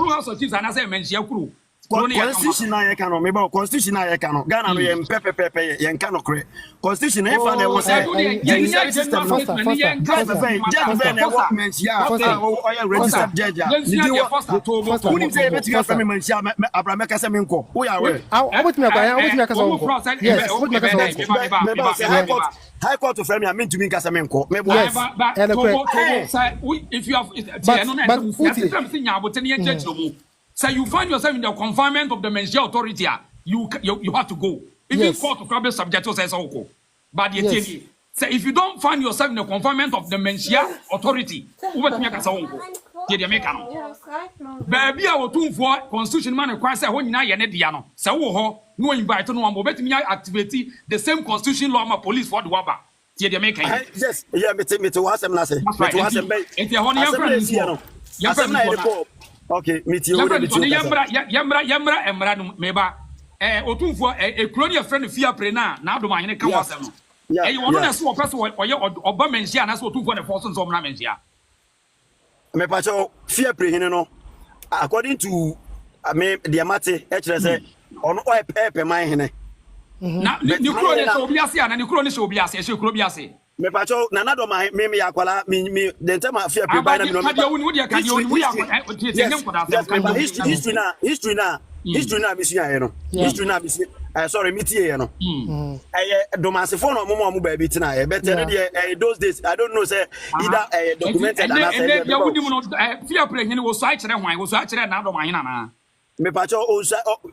House of Chiefs ana say mensia kuru. Constitution na ye kano meba constitution na ye kano Ghana no ye pepe ye nkano kre constitution e fa na wo say ye system no judge na work mensia o ye registered judge ni di wo ni say beti ka fami mensia Abraham ka say menko wo ya we obotimi aka so yes obotimi aka so High court to frame me, I mean to me, Casamenko. Yes, so you find yourself in the confinement of the Mensia authority, you have to go. Even court of probably subject to says okay. But so if you don't find yourself in the confinement of the Mensia authority, what make us uncle? Did you make baby, I will tune for constitution man and say when you are Diano. So no invite no one, but me activity the same constitution law, my police for the Waba. Did you make yes, yeah, me to ask them last. If you're on okay, meet you. Yambra, Emrano, Meba, Otun for a colonial friend Fia Prena, now do my Kamasam. You want to see a person or Obamensia, and that's what 2 for the forces of Namensia. Me pacho Fia Prehino, according to the Amate, HSA, on oil pepper, my hene. Now, you Obiasia and you cronish Obiasia, she could be me pacho nanado ma me akwala me the time Fia Prehino history na misia no history na misia sorry metie no domase phone mo mo ba bi tina e better those days I don't know say either documented and say ya wudi mo Fia Prehino wo so a kire hwan wo so a kire na do man na me pacho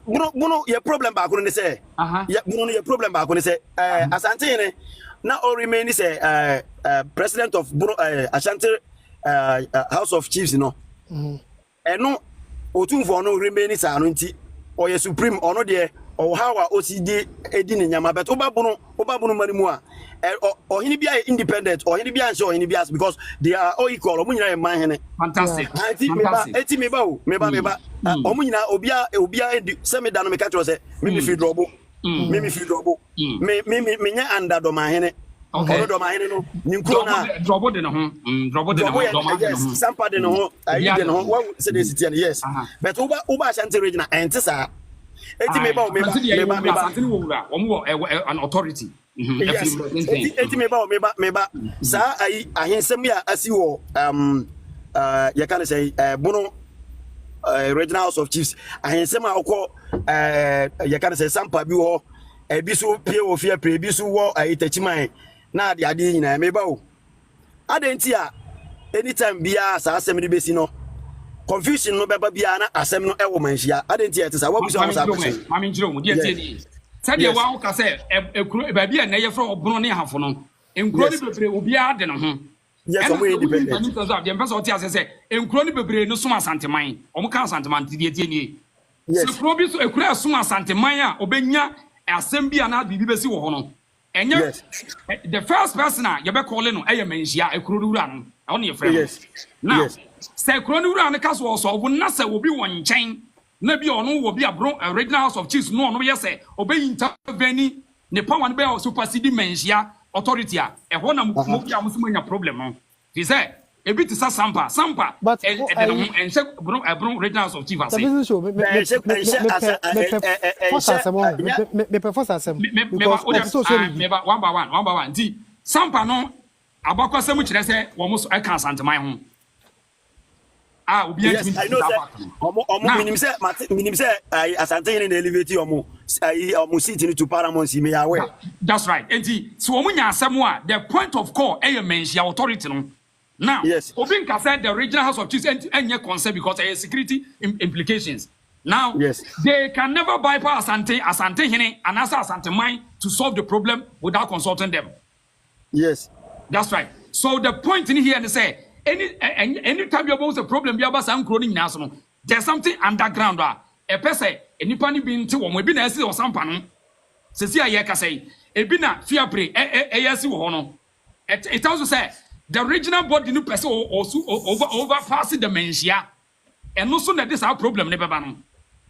buno ye problem ba ko ne say ya buno ye problem ba ko ne say asante ne na all remain say president of Ashanti House of Chiefs no eno Otunfo no remain sa no nti o ye supreme ono de o how OCD edi ne nyama bet oba bunu manimu a ohini bia independent ohini bia nse ohini bia because they are all equal omu nyina man hene fantastic eti meba omu nyina obia se me da no me ka tro se me fi drobo me nya under do man hene okay do man hene no ninkro na drobo de no yes sampa de no ayi de no one say the city yes but uba Ashanti region entisa eti meba Ashanti wo wura omo an authority eti meba sa ayi ahensem ya asi wo ya kan say bono regional House of Chiefs ahensem akọ ya kan say sampa bi wo ebiso pie wo Fia Pre ebiso wo ayi tachiman na de ade nyina meba o adenti a anytime bia sa asem de besi no confusion no beba bia na asem no ewo manhia adenti a tesa wabuso am sa person mami njiro mu die tie ni sade wa wo ka se ekuro ba bia na ye fro obono ne hafo no enkuro ni bebre obi ade no ho yes omo independent so so dem person tie se enkuro ni bebre no sum asanteman omo ka asanteman tie tie ni so ekuro bi so ekuro sum asanteman a obenya asem bia na bibi besi wo ho no yes. The first person you be calling no e menhia ekurowura no on your friend yes. Now yes. Say ekurowura no kaso so obo na se obi won nchen na bi ono wo bi abro original House of Chiefs no yes say obey intervene ne power no be supersede menhia authority a e ho na mo bia mo so manya problem no he say e bit sa sampa but and say bro original House of Chiefs say me one by one di sampa no abakwasem kire say wo mo so e kan santeman ho obi yes, I know that minim say asante in the elevator omo seat to paramount me aware that's right enti so omo nya asem a the point of call e menhia authority no now yes Obinka said the regional House of Chiefs any concern because there are security implications now yes they can never bypass asante hene and asante mine to solve the problem without consulting them yes that's right so the point in here is say any time you have a problem you have some cloning national there's something underground a person any pani being to one be or some pan se see a say e bi na Fia Pre yes wo no it also say the regional body no person overpassing the menhia and also that this our problem ne beba no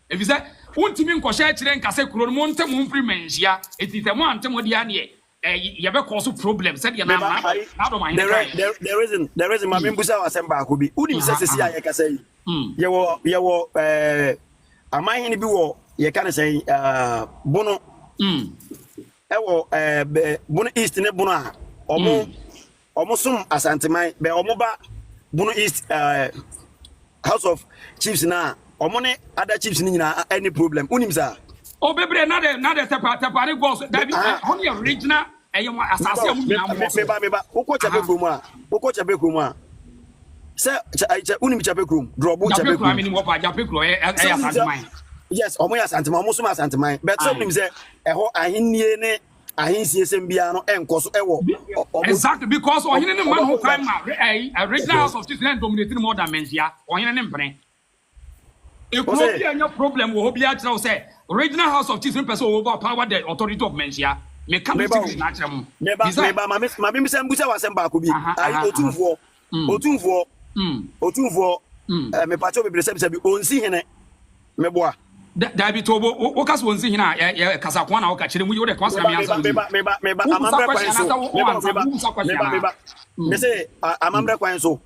If you say, won't mean Kosha and Kase Kuro, Monte Mumprimensia, it is a one Temodiani. You have a cause of problems. Said you're not mind. There isn't. My membusa was sent back. Udim says, I can say, you were a mine be you can say, Bono, Bono East in Bona, almost Asante, be Omoba, Bono East House of Chiefs now, or money, other chiefs in any problem. Unimza. Oh, baby, another tapari goes. That only original. Meba, Oko Chabekuma, Oko Chabekuma. Sir, Unim Chabekrum, Drobo Chabekrum. Yes, Omoya Santama, Musuma Santamai, but some say, I hear I see Sembiano and Cos Ewo. Exactly, because or in the man who came a regular house of Chieftain dominating more than Mensia, or in an emperor. It could be no problem, will be at now say, original house of Chieftain person overpower the authority of Mensia. Me come to natural. Maybe my Mimsa was sent back. I Otunfo, me pacho be reception be on see hene. Meboa. Dabi tobo wokas won si hina ya kasakwa na woka chire mu yode kwasa mi ansa meba amambre kwan so me say amambre kwan so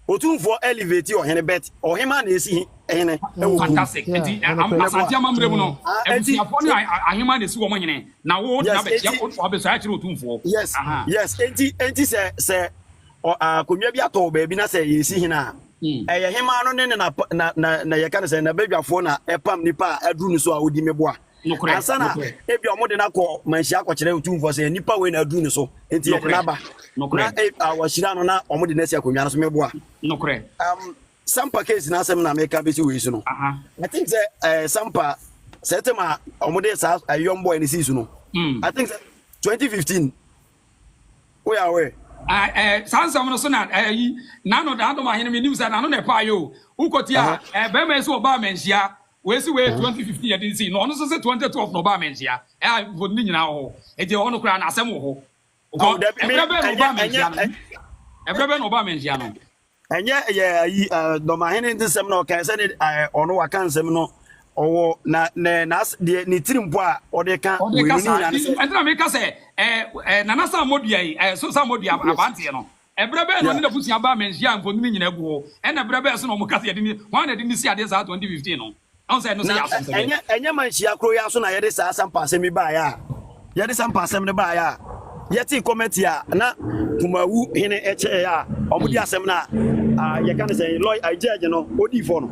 Otunfo elevate your hene bet or him na esi hene fantastic enti asanti amambre mu no enti afo ni ahema na esi wo mo hene na wo na be ya obeso ya chire Otunfo yes enti se konwa bi ato ba bi na se yesi hina eye hema no ne na ye kan se na badwafo na epam nipa aduru ni so a odi meboa ansana ebi omode na ko manhia akokere Otunfo se nipa we na aduru ni so enti ye na ba na awashira no na omode na si akonwa no so meboa nokre sampa case na asem na meka be si we so no I think say sampa setema omode sa young boy ni si so no I think 2015 we are aware Sansam no so na nano da ma hene me nim sa nano na pa yo ukotia be me so ba menhia we si we 2015 ya din si no no so se 2012 no ba menhia vo ni nyina ho e je ho no kra na asem ho ko ebrebe no ba menhia no enye ye do ma hene din sem no kan se ni ono wa kan sem no owo na de ni tirimpo a ode kan we ni na entra me ka se nana sa modua yi so sa modua abante no ebrebe no na busia ba menhia mfo ni nyina gu ho na ebrebe so no mo ka se de ni wan na de ni si ade sa 2015 no on say no say asante enye manhia kro ya so na ye de sa sampa asem ba ya ye de sampa asem ne ba ya ye ti comment ya na tumawu hene eche ya omudi asem na ye kan say lawyer I judge no odi for no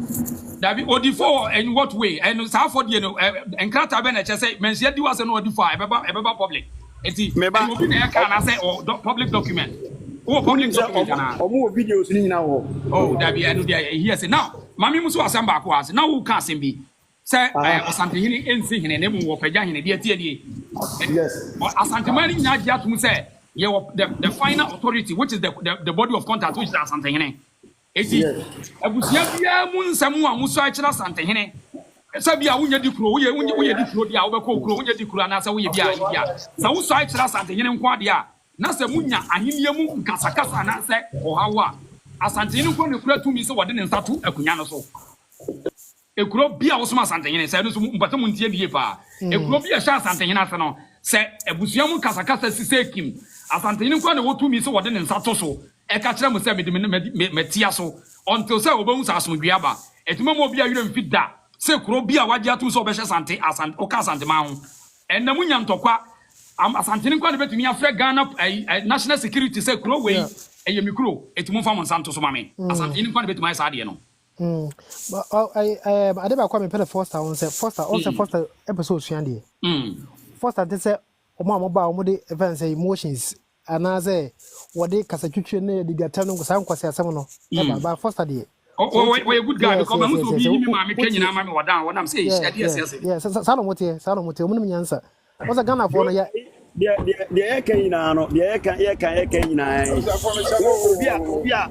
Dabi odi for in what way and sa for the no enkrata be na che say menhia di was no odi for ebeba public eti meba obi na ka na say public document public document na omo videos ni nyina ho dabi anu dia here say now mami muso asem ba ko ase now who can asem bi say asante hini ensi hini ne mu wo pagya hini dia tie die yes asante mani nya dia tum say the final authority which is the body of contact which is asante hini eti abusia bia mu nsam a muso a kira asante hini sabia wunya di kuro wuye di kuro dia wo be ko kuro wunya di kuro na sa wuye bia sa wo so a kira asante hini nko ade a na sa munya ahenie mu nkasakasa na se ohawa asante hini nko ne kura tumi se wode ne nsatu akunya no so ekuro bia wo so asante hini se no so mpata mu ntie die pa ekuro bia sha asante hini ase no se abusia mu nkasakasa sisekim asante hini nko ne wo tumi se wode ne nsatu so e ka kira mu se metia so until se obahu sa asomdua ba etuma mo bia yure mfida se kuro bia waje atu so be asante o ka asante ma ho enna munya ntokwa asante ni kwa de betumi afre Ghana national security se kuro we eye mikro etumu fa mo nsanto so ma me asante ni kwa de betumi ai sa de no I ade ba kwa me pele Foster on se Foster episode suande Foster te se o ba o de events emotions anaze wode kasatwitwe ne de gata no sa nkwase asem no ba Foster de we good guy because I'm so be me ma me kenyina ma me wadan wonam say yes sano motie omunum nyansa wasa Ghana for no ya de kenyina no de kenyina obia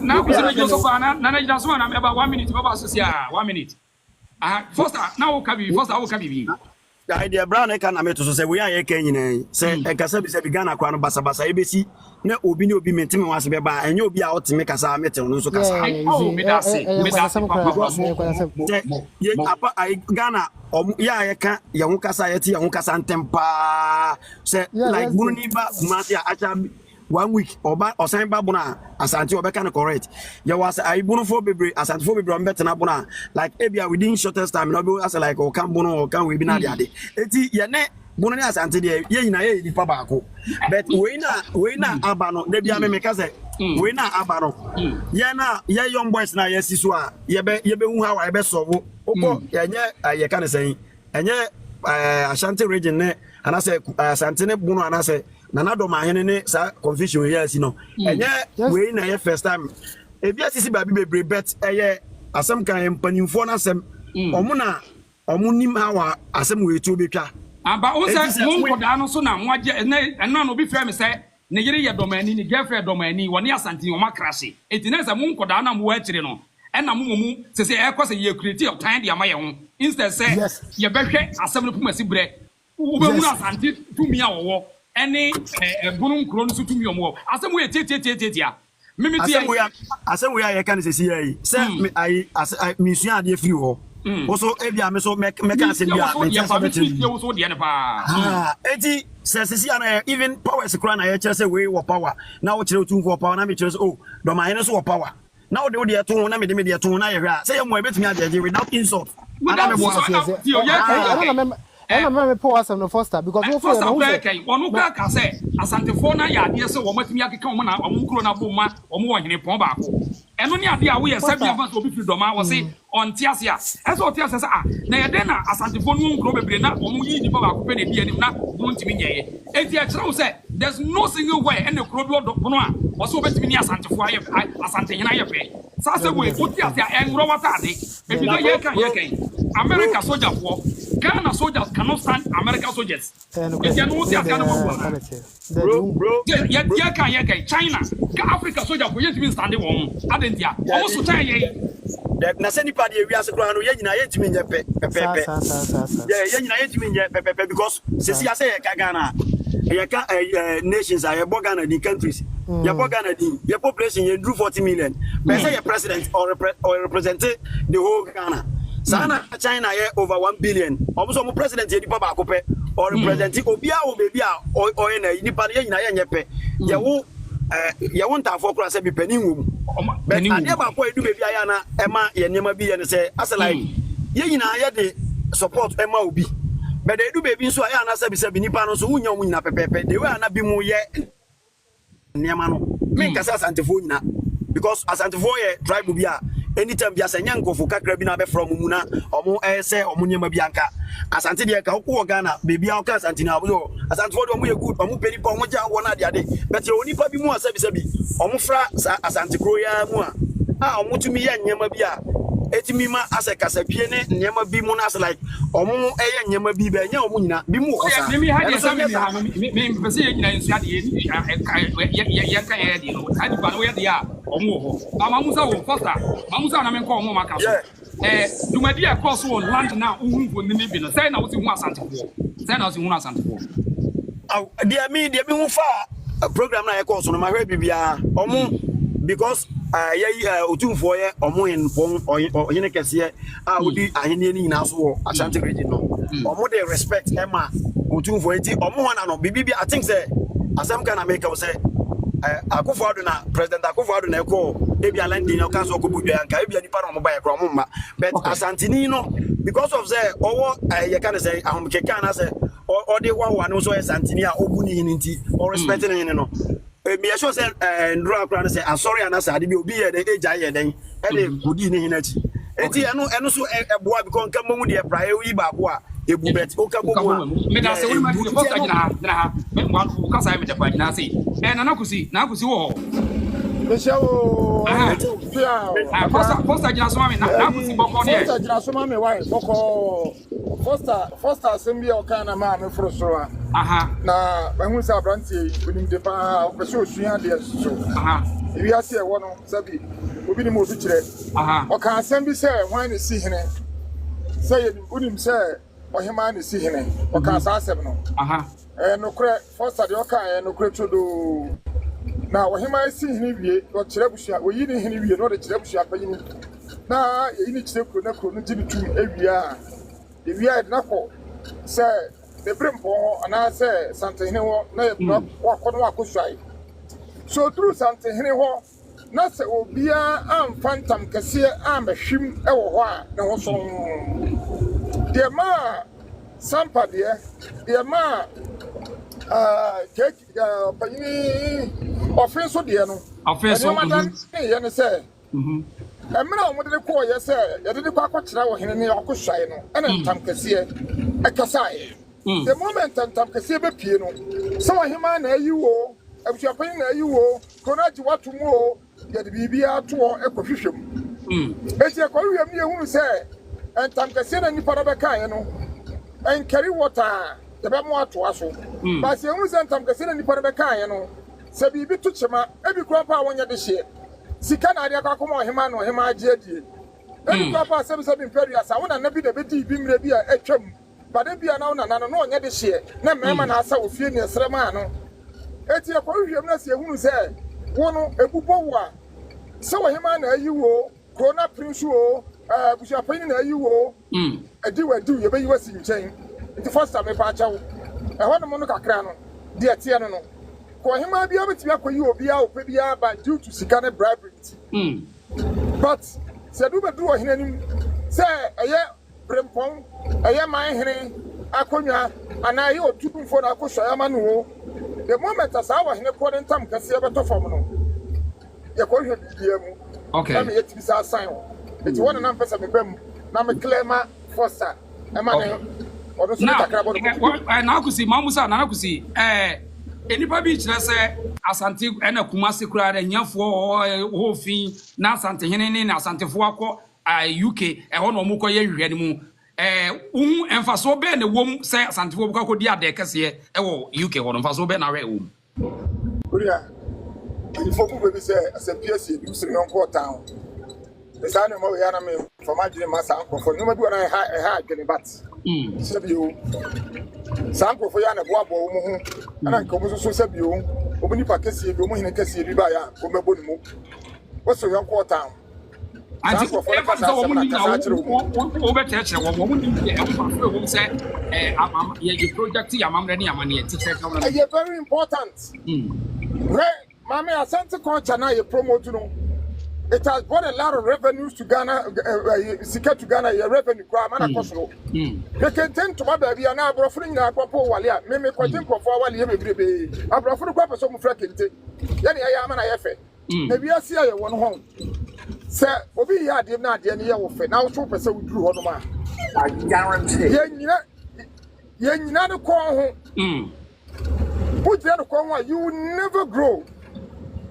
na ko se Joseph na jina so na me ba 1 minute ba so sia 1 minute Foster na wo ka bi Foster wo ka bi idea brown can I to say we are Kenyan say a Casabi Gana Kwan Basabasa ABC no obi obi maintain was be ba and you be out to make us a metal no so kasa I Ghana ya ka ya hu kasa yeti ya hu kasa ntempa say like bunni ba kumasi acha 1 week oba osan ba bona asante obeka no correct ya was I bunu for bebre asante for bebre mbete na bona like ebia within shortest time no be as like o kan bunu o kan we bi na de ade eti ye ne bunu ne asante de ye nyina ye di pa baako but we na aba no de bia me ka say we na aba no ye na ye young boys na ye siso a ye be hu ha wa ye be sowo oko ye nye ye kan say enye asante region ne anase asante ne bunu anase Nana dormaahene ne sa confusion here si no enye we na ye first time ebi asisi ba bi bebre bet eye asem kan empanimfo na asem omu nim ha wa asem we tu betwa aba o se mo nkoda no so na mo age eno no bi frɛ me sɛ ne yere ye dormaahene ni girlfriend dormaahene woni asante o makrase etine se mo nkoda na mo wa akire no ɛna mo se se e kwase ye create of time dia ma ye ho instead say ye behwɛ asem no pumasi brɛ wo be mu asante tumi a wo any bunum kron so tumi omo asem we tietietia mimiti asem we ya kan se si yi se I misuan ade free ho also ebia me so me kan se bia me tia sabeti yo so de ne pa eti se na even power se kra na ya kire se we wo power na wo kire otu for power na me kire se oh dormaahene so wo power na wo de to na me de to na ye hwa se ye mo ebetumi ade without insult ana me I remember Paul no Foster because we for no one ka say asante fo na ya ade se wo matimi akeka wo na wo kro na boma wo mo hene pon baako eno ne ade a wo ye sabi afa so obi fi doma wo se onti ase a eso oti ase a na ye de na asante fo no nkro bebre na wo mo yi ni baako pe na bi anim na wo ntimi nyeye enti a kire wo say there's no single way any kro bi bono a wo se obetimi ni asante fo aye asante hena ye pe sa se we oti ase a enro wata ade e bi na ye kan America soldier for Ghana soldiers cannot stand American soldiers. If you know bro, yeah, can China, Africa soldier for you to be standing one. Adentia, almost China. Na send party we as a crown, ye na ye timi nye pe. Yeah, ye na ye timi nye pe because se si ase Ghana. Ye ka nations are Ghana the countries. Ye Ghana the your population ye drew 40 million. But say your president or represent the whole Ghana. Sana China ye over 1 billion. Almost mo president ye di pa ba ko pe or represent obia o baby a o ye na ni pa ye nyina ye nyepe. Ye won ta for kura se bi panin wo. But ade ba ko edu baby aya na e ma ye nema bi ye ne se as like ye nyina ye de support e ma obi. But edu baby so aya na se bi nipa no so wunya mu nyina pepepe. De we ana bi mu ye nema no. Me nkasa asantefo nyina because asantefo ye tribe bi a anytime bi asanya nkofo kakra bi na be from mu na omo say omo nyema bi anka asante de ka ko Ghana baby a ka asante na obo asante for omo ye good omo peni pa omo ja wona de ade but ye oni pa bi mu asabi omo fra asante kro ya mu a omo tumi ya nyema bi a etimi ma aseka pie ne nyema bi mu na as like omo eye nyema bi ba nya omo nyina bi mu osa me ha de sa me pese ye nyina nsu ade ye ka ye de no adi ba no ye de a omo ho ba mamusa wo foster mamusa na me ko omo maka so dumadi e cross on land na uhunfo ni bi no say na wo si hu asante fo dia mi hu fa program na ye course no ma hwe bibia omo because otumfo ye omo en pon oyene kese a odi ahene ni nyina so wo Ashanti region no omo dey respect ema otumfo enti omo wana no bibi I think say asem kana make we say Akufo-Addo na President Akufo-Addo na eko ebi alandi na ka so ko budwa anka ebi nipa no mo ba ekro mo ma but Asantini no because of say owo ye can say ahomke kan na say o de wa no so Asantini a obu ni nti o respect ni no me sure say ndro akra na say sorry na say ade bi obi ye den eja ye den e de gudi ni hinachi enti eno so eboa because nka mo mu de praye yi ba bo a ebu bet o ka bo me da se woni ma de posta gina ha me mo ka sai me de pa gina sei na kusi wo Beshawo posta gina so ma me na kusi boko ne posta gina so ma me why boko posta assembly o kana ma me frosoro na ba hu sa branti onim de pa o pese osuan de so ebi ase e wo no sabi obi ni mo bi kire o kan assembly say wan ni si hene say onim say ohima ne si hene o ka sa asem no no kure first ade o ka no kure todo na ohima si hene wie o kire busia o yi ne hene wie no de kire busia pa yini na yi ne kire kuro na kuro no jibi tu ewia ewia na ko se the brimpo ana se sante hene ho na ye bro wa ko no akosai so through sante hene ho na se obia amfantam kese ambehwim ewo ho a ne ho so de ma sampa de ma payini offense de no offense ye ne se emra o modele ko ye se ye de kwa kwakira wo hene ne akosai no ene ntam kese ekasai the moment ntam kese be pie no so hima na ayi wo abusuapan na ayi wo konaji watu mu o ye de bibia to ekohwehwem eti ekohwehwem ne ehunu se entam kese na nipa da be kan no en carry water the be mo ato aso ba se ehunu se entam kese na nipa da be kan no se bibi to chema ebi kura pa wonya de hye sika na ade akakoma ohima na ohima age adie ebi kura pa se bi imperial sa wona na bi de be di bi mre bi a etwam ba de bia na wona na no onya de hye na mema na asa ofie ne esrema no eti ekohwehwem na se ehunu se wono ebubo wo a se ohima na ayi wo corona prince wo busuapan na ayi wo edi wadu ye be yi wasi nchen nti first time pa achawo ho no mo no kakra no de etie no no ko hima bia betimi akoyi obi a ope bia ba due to sika ne bribery but se do be do ohinanim se eye brempon eye man hene akonwa ana ye otumfo na akosho ya manu the moment asa wa hene ko ntam kase beto fom no ye ko hwe bia mu okay na me yetimi sa sign eti wona na mpesa me bam na me claima foster e ma ne odo so takra bo na akusi mamusa na akusi enipa bi kire se asante ena kumase kura da nyafo ho fin na asante hene ne na asantefo akọ UK ho no mukọ ye hwe ne mu uhu emfaso be ne wom se asantefo buka kọ di ade kese wo UK ho no emfaso be na we wom kuria ni foku be bi se ase PSC bi usiri no town esa no mo ya na me for magine masa ankofo no ma bi na ha adwene bat sebio sanko fo ya na boabo wo mu hu ana nka mo so sebio obi ni pakesi bi mo hine kesi bi ba ya ko mebo ni mu wo so yan ko town anti ko fa sa wo mu ni na wo be tere kire wo mu ni e wo fa so wo se ye project ya mamre ni amane ye teacher ka wona ye very important mama asante culture na ye promote no. It has brought a lot of revenues to Ghana, Sika to Ghana, your revenue, Gramana Kosovo. You can tend to my baby and now offering a couple Walia, maybe quite for Wally every day. I've offered a couple of some freaking Yanni, I am an IFA. Maybe I see you one home. Sir, Obi had not the year of now, so person would do on my. I guarantee. You're not a call home. Put the other corner, you will never grow.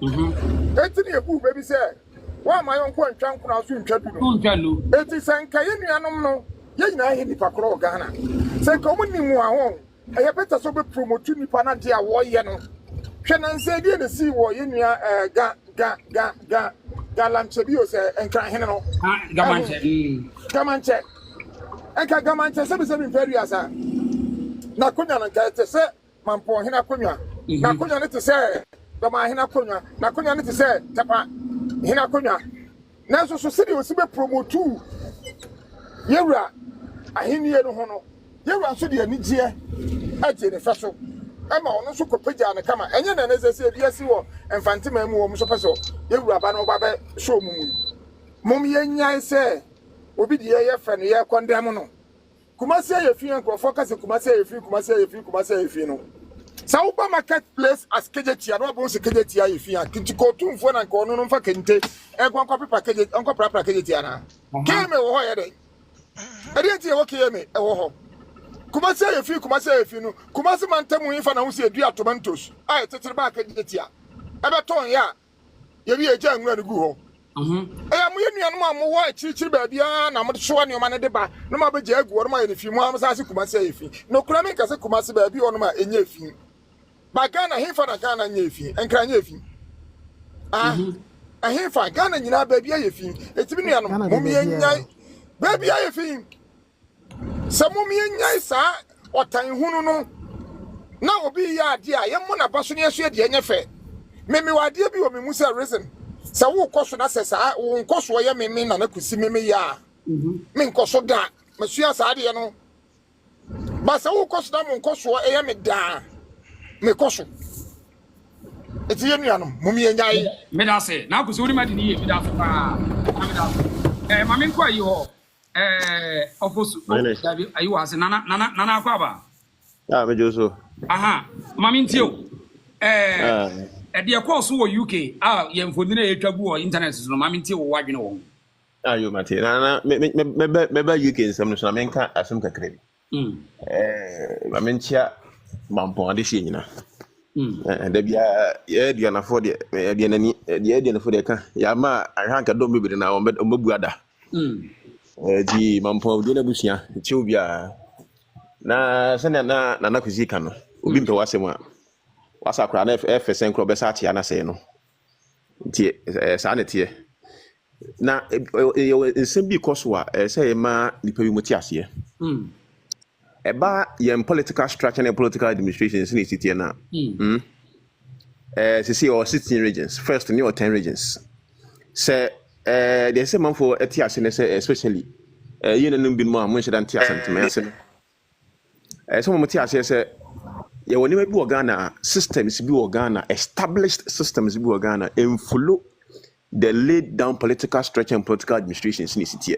Anthony, a boo, baby said. Why my uncle and Chan could also introduce? It is an Kayan no, ye na he nipa kro Ghana. Say come ni mu ahon. E ye better so be promote nipa na dia wo ye no. Hwe na nse die na si wo ye nua galanche bi o se enkan hene no. Gamanche. Enka gamanche se be se imperial sa. Na konya na nka te se mampo hene akonya. Na konya ne te se dormaahene akonya. Na konya ne te se tapa hina konya na so sidi o sibe promote yewra ahenie no ho no yewra so de anigye aje ne faso ama ono so kopagya ne kama enye na nezese bia si wo emfantima mu wo so peso yewra ba no ba be show mum yenya se obi de ye fe no ye condemn no kumase ye fi enkrofo kase kumase ye fi no Sauba marketplace as kejetia no abo se kejetia yefia kitiko tumfo na nka ono no mfa kente egwa nkwa paper keje nkwa prapra kejetia na keme wo ho ye de ade tie wo keme e wo ho kumase yefi no kumase mantamu infa na wo se dua tomatoes ai tetere ba kejetia ebe ton ya ye bi eja nwura ne gu ho mu ye nuanom am wo akirikiri ba bia na mo hyewa ne o ma ne de ba no ma be je agu wo no ma ye fi mu am sa se kumase yefi no kura me nkase kumase ba bi wo no ma enye fi Bagana hefa na Ghana nyefi enkra nyefi hefa Ghana nyina ba bia yefi etimi nua no mum ye nyai ba bia yefi Samumi nyai sa otan hunu no na obi ya ade a yemmo na baso ne aso ade enyefe meme wade bi wo me musa reason sa wo koso na sesa wo nkoso ye meme na kusi meme ya me nkoso da masua sa ade no ba sa wo koso da mo nkoso ye me da me koso eti ye nuanom mumi nyai me da se na kusi woni ma de ni ye me da so pa me da mame nko ayi ho ofosu dabi ayi wa se nana akwa ba me joso aha mame ntio de course wo UK ye mfoni na etwabu wo internet so mame ntio wo wadwene wo ayo mate na me ba UK nsam no so na menka asem kakra bi mame ntia mampon ade hye nyina da bia ye dia na fo de dia nani dia na fo de ka ya ma ahwanka dom bibiri na o mabu ada di mampon de na busia ti obia na sene na kuzi ka no obi mpe wasem a wasa kra na efesen kro besa atia na se no nti sa na tie na nsem bi koso a se ma nipa bi moti ase eba yem political structure and political administration sin tie na se see or 16 regions first new or 10 regions se they say man for atia se especially yin num bi mo a mo nhyeda ntia sentiment se so mo tia se ye woni ma bi Ghana systems bi Ghana established systems bi Ghana and follow the laid down political structure and political administration sin tie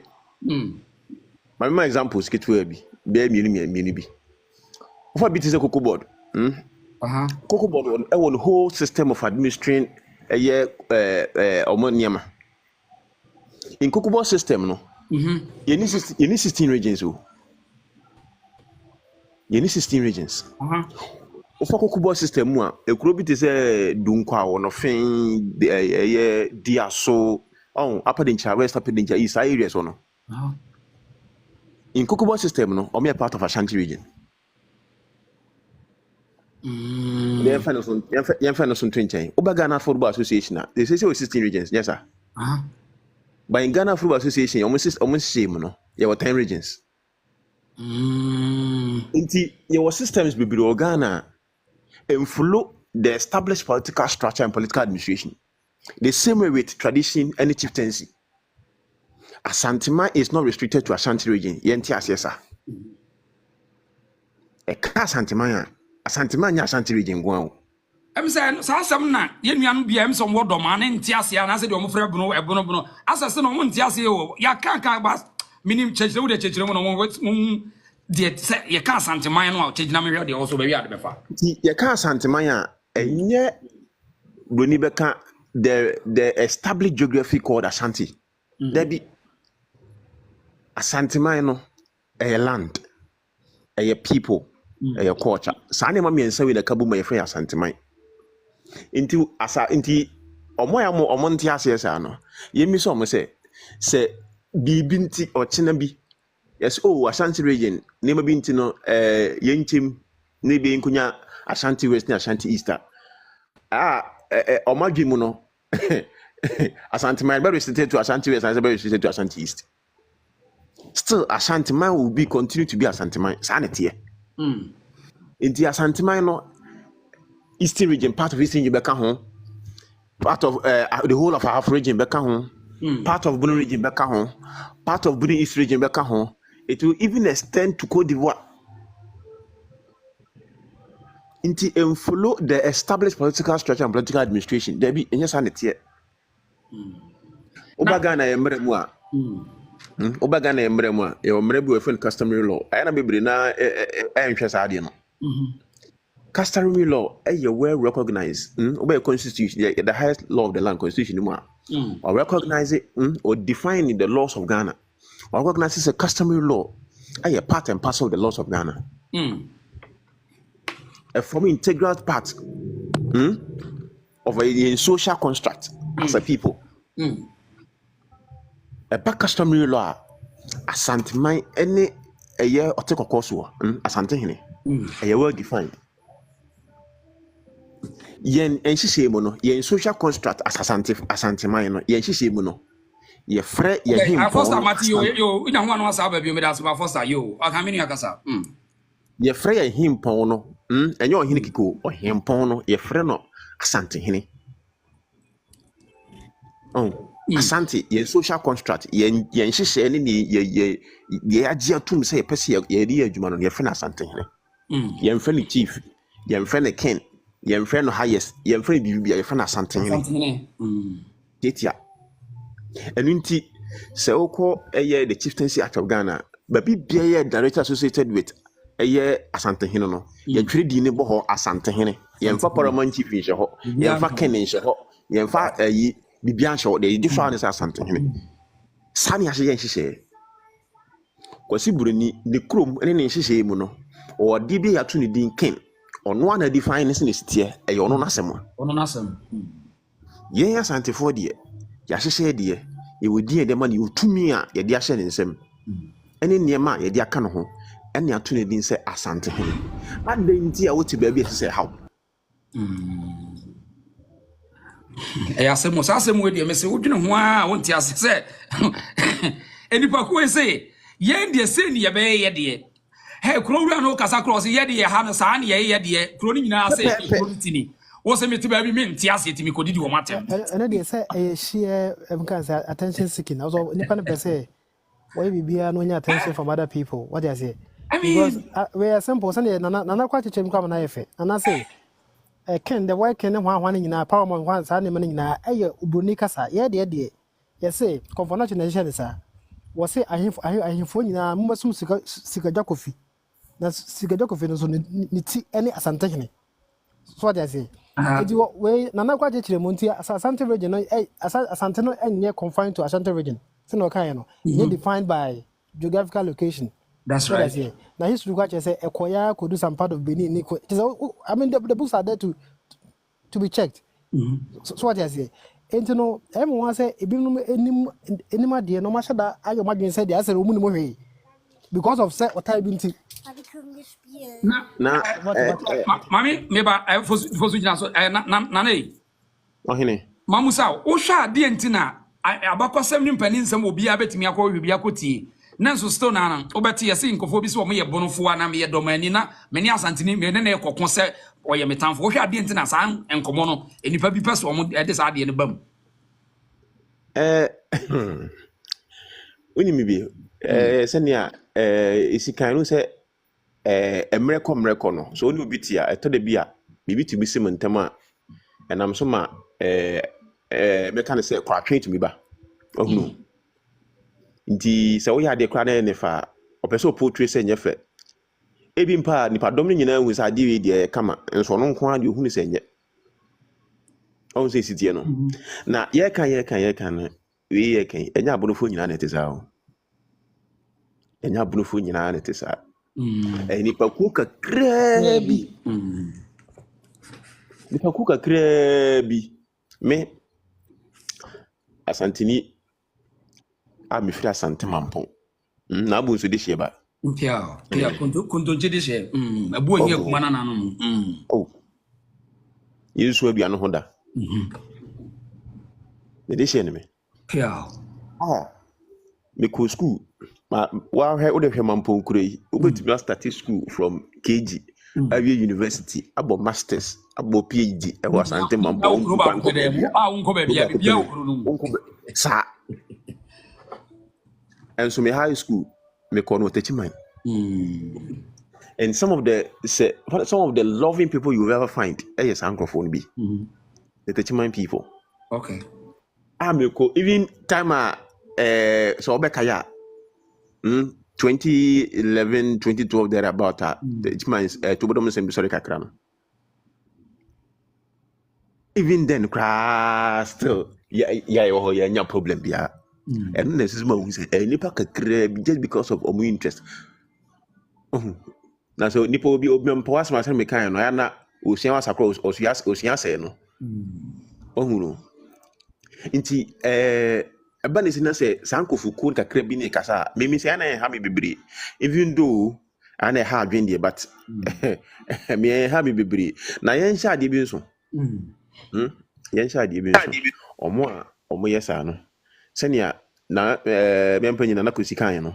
my examples kitwe bi be mi bi for bit is a cocoa board cocoa board on whole system of administering omoniama in cocoa board system no you need 16 regions you need 16 regions for cocoa board system mu a ekuro bi te say dunkwa wono fen dia so upper Dencha west upper Dencha east areas no in cocoa board system no or part of Ashanti region they find us on Ghana Football Association they say 16 regions yes sir but in Ghana Football Association almost same no there were 10 regions your systems be below Ghana and follow the established political structure and political administration the same way with tradition and chieftaincy. Asantema is not restricted to Ashanti region yenti asesa Asantema nya Ashanti region gwan em say sa asem na ye nuanu bia em som wo domane ntiase ya na se de omfra ebono asase no mo ntiase wo ya kan ba minim chechire wo de chechire mo no mo de se ye kan Asantema no chechina me hwe de also ba wi ade befa ye kan Asantema ya enye broni beka the established geography called Ashanti there be Asantema no a land a people a culture sane ma miensa we da kabu ma yefre Asantema inti omo nti asese no yemi so omo se bibinti ochina bi yes Ashanti region ne ma binti no yentim ne be nkunya Ashanti west ne Ashanti east omadwimu no Asantema be restricted to Ashanti west and be restricted to Ashanti east. Still Asantema will be continue to be Asantema sanity inti Asantema no eastern region part of eastern region beka ho part of the whole of half region beka ho part of Bono region beka ho part of Bono east region beka ho it will even extend to Cote d'Ivoire inti follow the established political structure and political administration there be enya sanity Ghana emre mu a Ghana emre mu a your emre bi we customary law ayana bebre na enhwe saade no customary law well recognized constitution the highest law of the land constitution mu a or recognize it or define the laws of Ghana or recognize a customary law part and parcel of the laws of Ghana a form integral part of a social construct as a people a back customary law Asantema any a year or take a course Asantehene a well defined yen enhyehyɛ mu no yen social construct as Asantema no yen hyehyɛ mu no ye frɛ ye okay, him Foster pon Mati, yo, ina ho anwa sa ba bi me da so ba Foster yo. Aka me ni akasa. ye frɛ ye him pon no enye ohene kiko ohim pon no ye frɛ no asante hene asante ye social construct ye nhyehyɛ ne ye agye atum sɛ ye pɛsɛ ye di adwuma no ye frɛ no asante hene ye mfrɛ no chief ye mfrɛ no king ye mfrɛ no highest ye mfrɛ no bibia ye frɛ no asante hene tetia enu nti sɛ wokɔ ɛyɛ the chieftaincy act of Ghana babi bia yɛ director associated with ɛyɛ asante hene no ye twere di ne bɔ hɔ asante hene ye mfa paramount chief nhyɛ hɔ ye mfa king nhyɛ hɔ ye mfa ayi bibia nhyɛ hɔ de di so ne sɛ asante hene sani ahye yɛ nhyehyɛ kwasi burani ne krom ne ne nhyehyɛ mu no ɔde bi ato ne din king ɔno ana define ne sɛ ne sitie ɛyɛ ɔno nasɛm yɛn asantefoɔ deɛ yɛahyehyɛ deɛ yɛwɔdi ɛdɛma ne yɛtumi a yɛde ahyɛ ne nsɛm ɛne nneɛma a yɛde aka no ho ɛne ato ne din sɛ asante hene adɛn nti a wote baabi ɛsɛ sɛ haw asɛm sa asɛm we de me se wodwene ho a wonti ase sɛ enipa ko se yɛn de se ne yɛbɛyɛ yɛ de he kuro wura no kasa cross yɛ de yɛ ha no saa ne yɛ de kuro ni nyinaa sɛ kuro tini wo se meti baabi me nti ase timi kodidi wo matem ɛna de sɛ share can attention seeking also nipa ne pɛsɛ why bibia no nya attention from other people what they say because we are simple sɛ nana kwa chechem kwa na yefe nana say ken the work ken hwan nyina power man hwan saa ne man nyina ɛyɛ obroni kasa yɛ de yɛ say confrontation na hyɛ de saa wo say ahemfo nyina mmasum sika jakofi na sika jakofi no so ne ti ɛne asante hene so what they say we nana kwa chechere mo nti asante region no asante no ɛnyɛ confined to asante region so no kan no it defined by geographical location. That's right. Now history watch say Ekoya could do some part of Benin. I mean the books are there to be checked. So what I say. And you know, everyone say any my dear no matter that I imagine said the answer woman because of set what I been to. Mami, maybe I was so nane. Ohene. Mamusa, o sha di entina abakosem ni mpanin nsem obi abetimi akọ hwebi akotie. Nanso still na obeti yesi nkofo bi se wo ye bonofo ana me ye domani na me ne asantini me ne na ekokon se oye metamfo wo hwa de ntina sa enkomo no enipa bi pese wo de sa de ne bam Oni mi bi senia isikan no se emreko no so oni obi tia etode bi a bibi ti bi sim ntem a enam so ma meka ne se kwatwe tumi ba ohunu nti sɛ woyɛ ade kra na ne fa ɔpɛsɛ portrait sɛ nyɛ fɛ ebi mpa nipa dɔm no nyinaa hu sɛ ade we deɛ kama nso no nko ade ohunu sɛ nyɛ ɔn sɛ sitie no na yɛka no we yɛka ɛnya abonofo nyinaa na ɛte saa o ɛnya abonofo nyinaa na ɛte saa nipa ku kakraa bi me asantini a me fira asante mampon na abu so de hye ba mpia kunto je de hye abu onye kuma na no yesu aduano ho da ne de hye ne me pia me ko school ma wa hwe o de hwe mampon kuro yi obetumi start school from KG awie university abo masters abo PhD e wa asante mampon unko ba bia okuru no sa and so me high school me kono techiman and some of the loving people you will ever find yes ankrofo be the techiman people okay me ko even time so obekaya 2011 2012 there about the techiman to bodom sem sorry kakra no even then still yeah problem bia and this is what we say nipa kakra just because of omu interest na so nipa obi mpo asma say me kan no ya na osia wasakro osia say no ohunu nti eba ne sina say sankofu ku kakra bi ne kasa me say na ha me bebre even though ana ha adwen de but me ha me bebre na yen sha de bi nso yen sha de bi nso omo yesa no senia na mempanyin na kosi kan no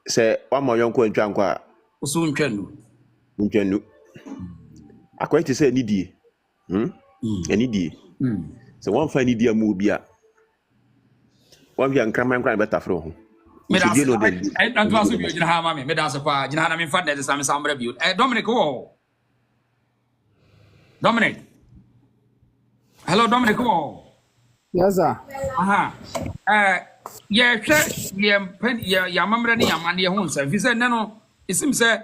se wa mo yonko antwa nko a so ntwanu akwai se nidie anidie se wan fa nidie amu obi a wan bia nkraman kran beta fro ho me da I do aso bi gina ha ma me da so pa gina na me fa de sam samra bi Dominic wo Dominic hello Dominic wo Yes, sir. Aha. Yeah, ya mamre ni amane ho nsa. Fi say no, isim say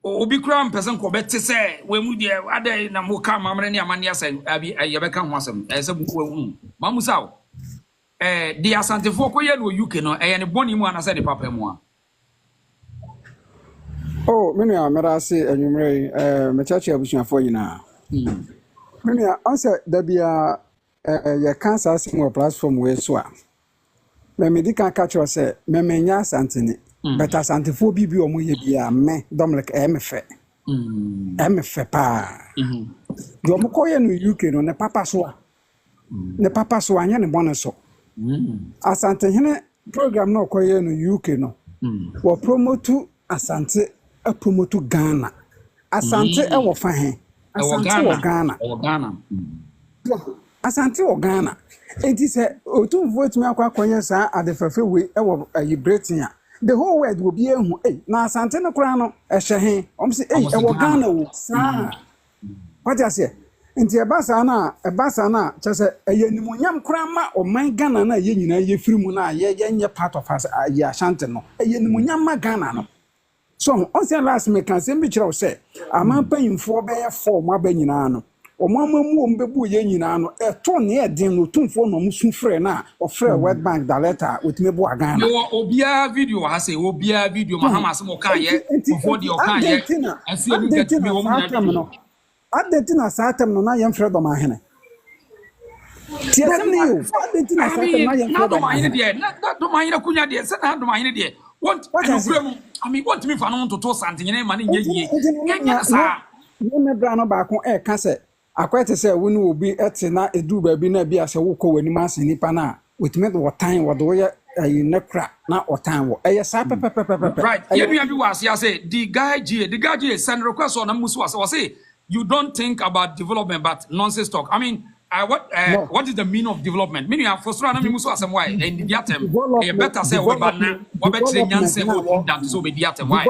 obi kura person ko beti say we mu de ade na mo ka mamre ni amane asa abi ye beka ho asem. Say bu hu. Mamusa o. The asantefo ko ye no UK no, ne boni mu ana say de papa mu a. Oh, me nua mera se anwumre me chachi abusuafo nyina. Me nua onse da bia ya cancer asimo platform we so a. Me medical catch say me menya asantene. But asantefo bi omo ye bia me Dominic me fe. Me fe pa. Do mo ko ye no UK no ne papa so a. Ne papa so anya ne bono so. Asantehene program no ko ye no UK no. Wo promote asante a promote Ghana. Asante e wo fa he. Asante wo Ghana. Asante wo Ghana. Enti se otum vote me akwa kwanya sa adefefe we e wo Britain a. The whole world will be ehu na asante no kra no e hye he. Om se e wo Ghana wo. Sa. What you say? Enti e basa na chese eye nimunyam kra ma o man Ghana na ye nyina ye firi mu na ye nye part of us ye Asante no. Eye nimunyam ma Ghana no. So on say last me kan se bi kira o say amampa yimfo be ye for mo aba nyina no. Omamamu ombebu ye nyina no eto ne edin no tumfo no musu frɛ na ofrɛ World Bank da letter otimebo agana no obia video ha say obia video mahama se mo kan ye ofo de o kan ye ase edu get me wo mu na adentina satem no na ye mfrɛ dormaahene tiasem ne yo adentina satem na ye mfrɛ dormaahene de na dormaahene kunya de se na dormaahene de want I mean want me fa no to santenyene ma ne ye nya sa me bra no ba ko e ka se akwete se wo ni obi ete na edu ba bi na bi ase wo ko wani ma se nipa na wetime do time wo do ye nekra na otan wo eye sa pepepepepe right ye nua bi was ya say the guy send request on musu was say you don't think about development but nonsense talk. I mean what is the meaning of development? Meaning for sure na musu asem why and the atem e better say we ba na we better nyanse go than so be the atem why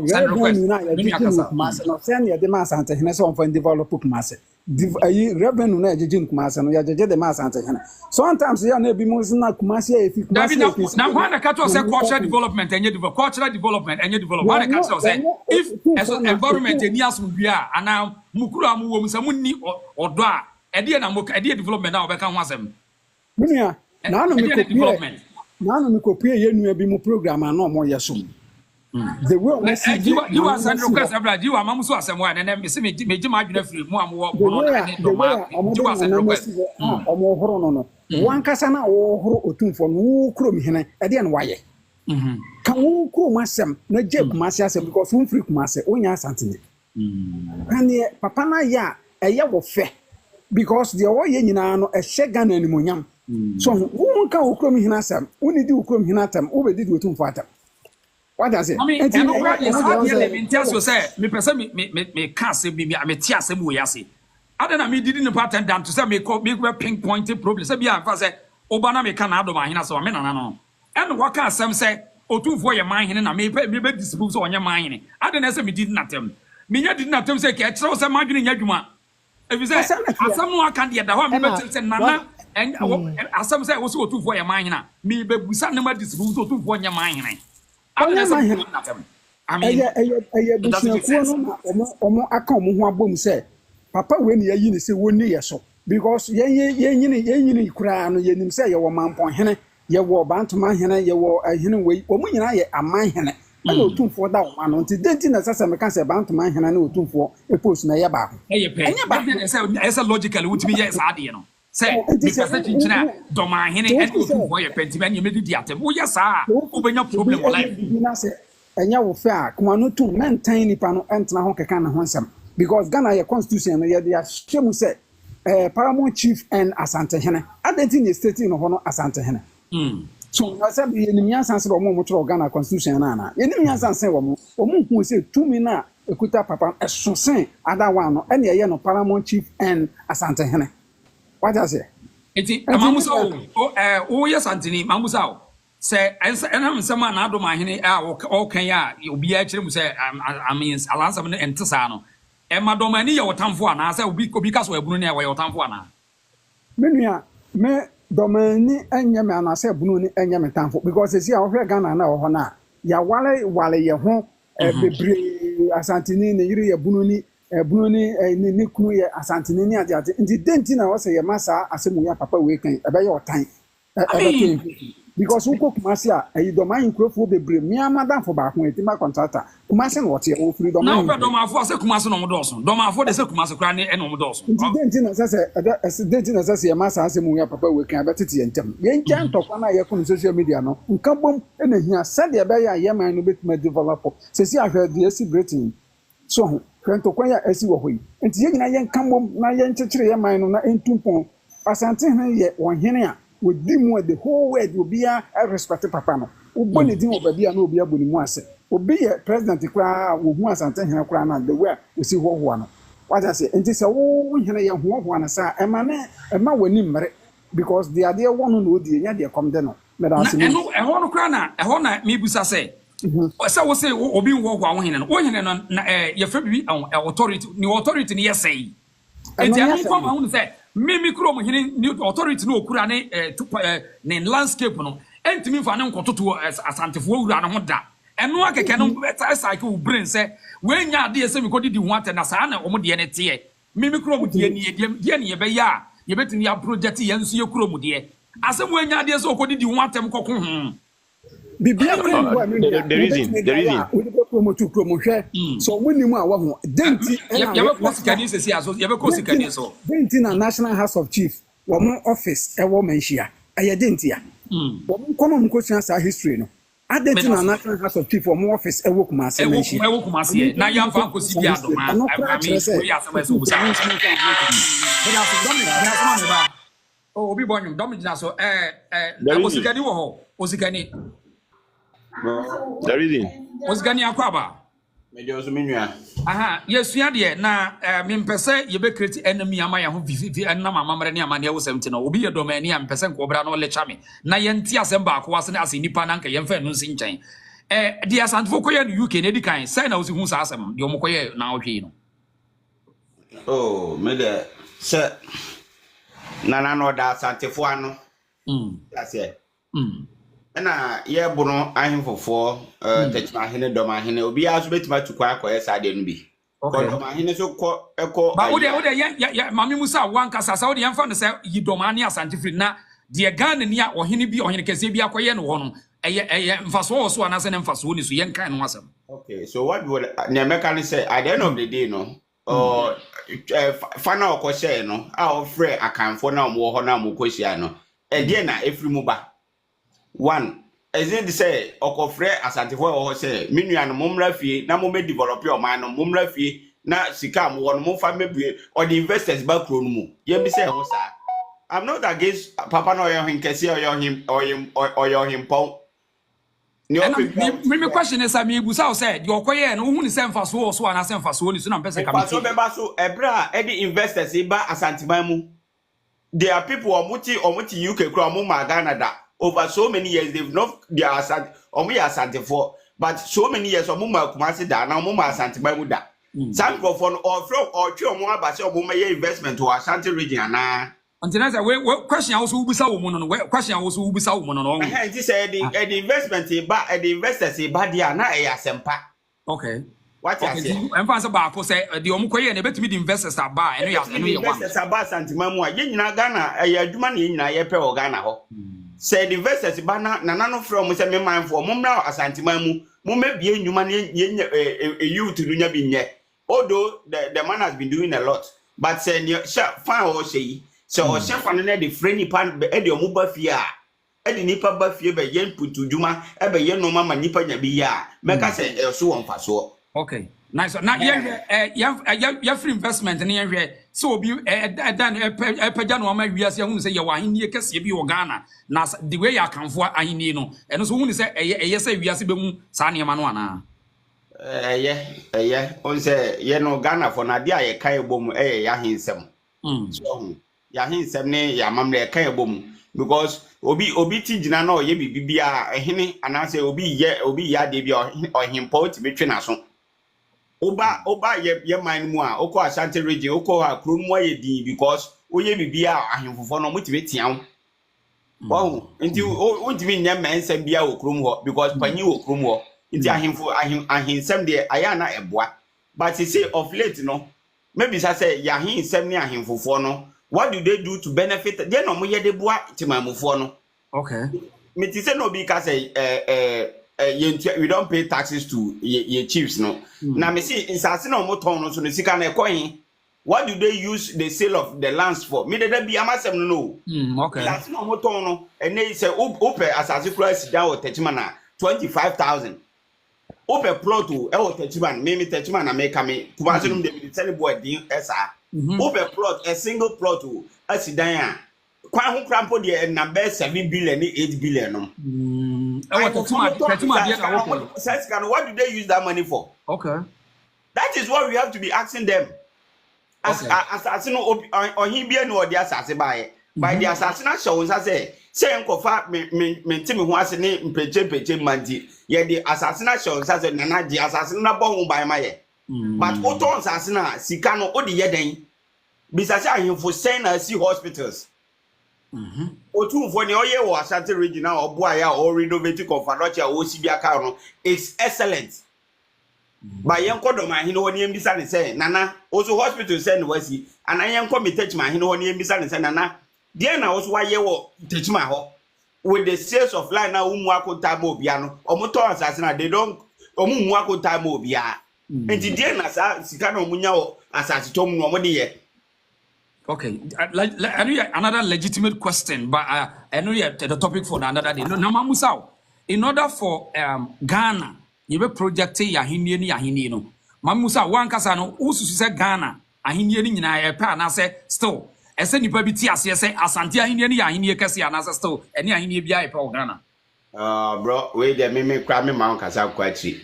send request me akasa no send ye de ma Asante hene so on for develop kumase revenue na jeje kumase no ya jeje de ma Asante hene sometimes ya na bi mo na kumase e fi kumase na why na catch say cultural development and develop why na catch say if environment any asumdua ana mukuru amu wo msa munni odo a ede na mo ede development na obeka ho asem munia na no me kopie ye nua bi mo program na mo ye so the way you are send request abroad you are mamuso asem wa na me se me jima adwena free mu amu wo you are send request omo horo no wan kasa na wo horo otumfo no wo kuro mi hene ede na waye kan wo kuro masem na je kumase asem because wo free kumase onya Asante ne kane papa na ya eye wo fe because the wo ye nyina no ehye Ghana animonyam so wo nka wo kuro mi hene asem wo ni di wo kuro mi hene atam wo be di otumfo atam. What does it? I mean, me person me can't say me tia se mu yase. Ada na me didn't pattern down to say me pinpoint problem. Say bia fa say obana me kana dormaahene so me nana no. And what can some say otumfo ye manhene na me be dispose onye manhene. Ada na say me didn't atem. Me nya didn't atem say ke kire say madwene nya dwuma. If say asam no aka de da ho me be say nana and asam say wo so otumfo ye manhene me be busa na ma dispose otumfo onye manhene. I mean, omo aka omo ho abom say papa we na yi ni say woni ye so because ye kura no ye nim say ye wo mampon hene ye wo bantoma hene ye wo hene we omo nyina ye aman hene na otumfo da wo no nti denti na sasa me kan say bantoma hene na otumfo e post na ye ba ho enya ba say logical with me yes ade no say because chinchina dormaahene and otumfo ye penti ba nyeme di atem wo yes a obenya problem life enya wo fe a kuma no tu maintain nipa no entna ho keka na ho nsem because Ghana ye constitution no ye dey ashemu say paramount chief and asantehene identity state no ho no asantehene so na say be enimia sanse do mo tro Ghana constitution na enimia sanse wo mo hu say tumi na ekuta papa esosen ada one no ene ye no paramount chief and asantehene what I say eti amamusa o yes antini mamusa o say enam nsema na dormaahene o kan ya obi a kire mu say amins alansam ne entesa no ma dormaahene ye wotamfo ana say obi kaso ebunu ne ye wotamfo ana menua me dormaahene anya me ana say ebunu ne anya me tamfo because esi a wo hwe Ghana na wo ho na ya wale ye ho bebre asantini ne yiri ye bunu ni ni kunu ye asantini ni ade nti denti na wo say ye masa asemu ya papa we kan ebe ye otan because who cook Masia, a domain crofo be bring me a madam for back when my contractor. Kumasan what you all freedom. Now, Doma for Sekumasan on Dawson. Doma for the Sekumas Cranny and on Dawson. Dentin as a massa as a movie papa we can better and tell. Yen can't talk on your social media no. Come and here said the Abaya Yaman a bit my developer. Says I heard the SC Britain. So, when to acquire SC Wahui. And Yen come na yen chitria mine on in Tumpon. Asante yet one here. With them where the whole world will be a respected papa no. Uboni din obabi na obi aboni mu ase. Obi president kra wo hu asante hena kra na the way we see ho no. What I say, enti se wo hena ye ho na sa ema wani mmere because the idea one no odi nya de come de no. Me da se. No no kra na me busa say. Se wo say obi ho hena no. Wo hena no na ye fa bi authority ni ye say. Enti anu kwa ma hu say Mimi kuro hini new authority no okura ne landscape no entimi fa ne nkototo asantefo wura no ho da eno akeke no better cycle brain say we nya ade ese mi kodidi ho atena sa na omo de ne tie mimi kuro mu die ne ye be ya ye betimi ya project ye nso ye kuro mu de asem we nya ade ese okodidi ho atem kokko ho bibia the reason we go promote so when mu awa ho denti ye be kosikani sesi aso ye be kosikani so denti na National House of Chief wo mo office e wo manhia aye denti ya wo mo kono mo kosia sa history no adenti na National House of Chief wo mo office e wo kumase manhia e wo kumase na ya mfa kosi bia do ma we ya sama so busa obi bonyum dom gina so osikani wo ho osikani the reason osikani akwaba me je osuminua aha yesua de na me mpese ye be create enemy ama ya ho vivi na mamamre ne amane wo semti no obi ye dormaahene am mpese nko bra na lecha me na ye nti asem ba akwa se na ase nipa na nka ye mfa no nsi nchen de asantefo koye no UK na di kan sai na wo si hu sa asem de omokoye na ohwe no oh me de se na no da asantefo ano ase na ye bono ahemfofo techmahene dormaahene obi aso betima tukwa akoye sade no bi dormaahene so ko eko ba ode ya mami musa wanka sasa ode yamfa no se yi dormaahene asantefri na de Ghana ni a ohene bi ohene kese bi akoye no ho no eye mfaso so anase ne mfaso ni so yen kan no asem okay so what would Nemeka ni say at the end of the day no fana okose no a ofre akanfo na omo ho na mo kosia no de na efri mu ba one as in the say okofre asantefo ho say menua no momra fie na mo me develop your man no momra fie na sika mo won mo fa mebue or the investors back kro no mu ye bi say ho sa I'm not against papa no your hinkesi or your him pon me question is me busa say your koye no hu ni say mfaso so ana say mfaso ni so na mpese ka so be ba so ebra e the investors e ba asanteman mu there are people omuti UK kro omu ma Ghana da over so many years they've not their asante for but so many years omu ma kumase da na omu ma asanteman mu da some go for or from or twa omu abase omu ma investment to Ashanti region na until I we question also ubisa wo no question also ubisa wo no it say the investment the investors ba dia na e asempa okay what you say em fa say ba ko say the omukoye na betimi the investors aba eno ya one investors aba santiman mu a ye nyina Ghana e adwuma na ye nyina ye pe o Ghana ho say the investors ba na no from say me man for mumra asantiman mu mu mebie nyuma na ye youth nya bi nye although the man has been doing a lot but say fan o say so chef and the friendly pan e de omuba fie a e de nipa ba fie be yen putu djuma e be yen no mama nipa nya bi ya meka say so won faso okay nice now ya free investment na ya so obi dan epagya no ma wiase hu say ye wa ahenie kese bi wo Ghana na the way ya kanfo ahenie no eno so hu say eye say wiase be mu sa ne ma no ana on say ye no Ghana for na dia ye kan ebom ya hensem so ya hensem ne ya mamle kan ebom because obi ti gina na ye bibia ehene anase obi ya de bi ohimpo ti betwe na so oba ye man mu a okọ Ashanti region okọ akro mu aye din because oye bibia ahemfofo no mutibe tian wow nti o ntimi nya mensem bia okrom ho because panyi okrom ho nti ahensem de aya na eboa but say of late no maybe say ya ahensem ne ahemfofo no what do they do to benefit they no mo ye de boa timamufo no okay me ti say no be ka say we don't pay taxes to ye chiefs no na me see insase na mo ton no so no sika na ekoyin what do they use the sale of the lands for me dey be amasem no okay insase na mo ton no and they say ope asase price down o techima na 25,000 ope plot o e o techima me techima na me ka me kubase no dey tell boy din esa ope plot a single plot o asidan a kwan ho krampo de na be 7 billion ni 8 billion no what do they use that money for? Okay. That is what we have to be asking them. As assassin or he be no the assassin by the assassin shows us say uncle fat me Timmy who has a name peche manti. Yet the assassin shows us and the assassin born by my but Oton assassin Sicano or the yedden. Besides, I am for saying I see hospitals. Otu for the oye or Ashanti regional or boya or renovating of Fanocha or Sibia Carno is excellent. By Yanko Domahino when you miss say Nana also hospital send Wesi and I am come touch my hino when you miss and say Nana. Dear now was why you touch my ho with the sales of line now umwako tamo piano or motor assassin they don't umwako tamo bia. And the dear Nasa Sicano Munyao assassin no money. Okay, I know another legitimate question, but I know the topic for another day. No, Mamusao. In order for Ghana, you be projecting Yahini no. Mamusa one kasano usu say Ghana ahini ni nyina e pa na say still. Ese nipa bi ti ase say asante ahini ni ahini kase na say still. Eni ahini bia e pa Ghana. Bro, we dey me kra me ma kasa kwachi.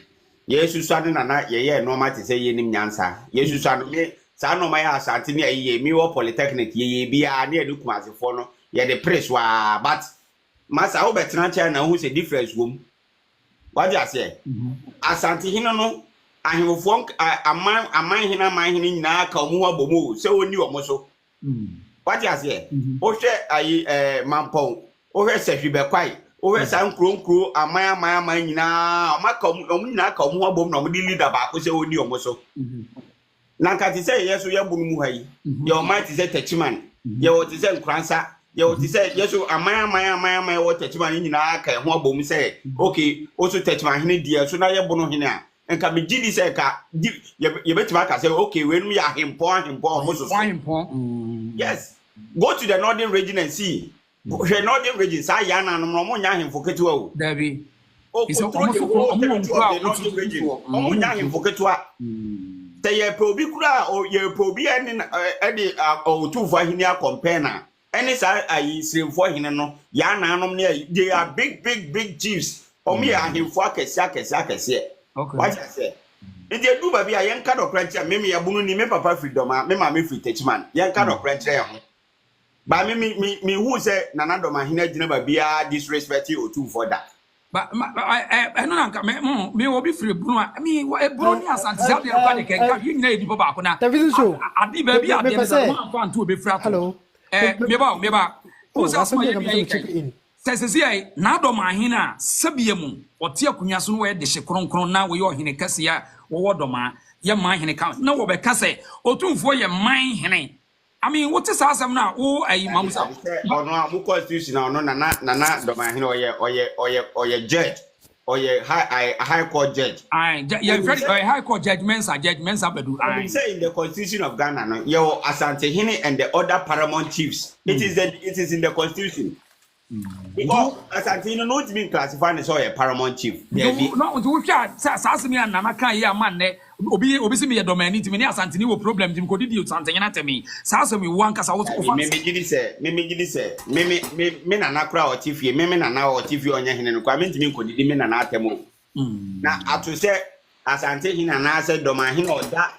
Yesu swanu na ye normal ti say ye nim nyansa. Yesu swanu me sa no my asante ni ayi mi wo polytechnic ye bia na edu kumasefo no ye the praise wa but masa wo betina cha na hu say difference wom what you say asante hino no ahemfo aman hina nyina ka omu abomu se oni omo so what you say o hwe ayi mampon o hwe sehwi bekwai o hwe san kronkro aman nyina amaka omu nyina ka omu abomu na omu di leader ba ko se oni omo so Nankati say yes, we are Bunumuhai. Your might is a Techiman. Your what is a Kransa. Your what is a yes, a my what Techiman in Aka, and what Bom say. Okay, also Techman dear, so now you're Bono Hina. And can be Giddy say, you bet Maka say, okay, when we are him most yes. Go to the northern region and see. The northern region, Sayana and Momonia him for Ketua. Debbie. It's almost the northern region. Omonia him for Ketua. They probi kura or ye probi any or two for hinia compare any side I see for him no yana no they are big chiefs or me and him for kesi what I say if they do baby I yan kind of crunch me ya bunu ni me papa freedom me ma me free techman yan kind of crunch but me who say nana do ma hina gina baby disrespect you or two for that. But I know me will be free. I mean, Brony Asante Zabia can you need to go back on that. I did baby, I did to be free. Hello, Meba, who's asking? Says here, now do my hina, Sabiamu, or Tia Kunyasun, where the Shekron now we are in a cassia or Wadoma, your mind in account. No, because or two for your mind, henny. I mean, what is awesome now? Oh, I mamma. Or no, constitution or no, nana, do my or your judge or your high court judge. High court judgments are judgments up to I say in the constitution of Ghana, no, your Asante Hine and the other paramount chiefs. It is in the constitution. Because Asante not being classified as a paramount chief. No, do we can't say me and Namaka, yeah, man, obi se me ye domani ti me ne asante ni wo problem ti me ko didi asante nyana temi sa so me wo ankasa wo so me gidi se me na na kura o tifie me na na o tifie onya hene no kwa me ntimi ko didi me na na atemo na ato se asante hina na se domahene oda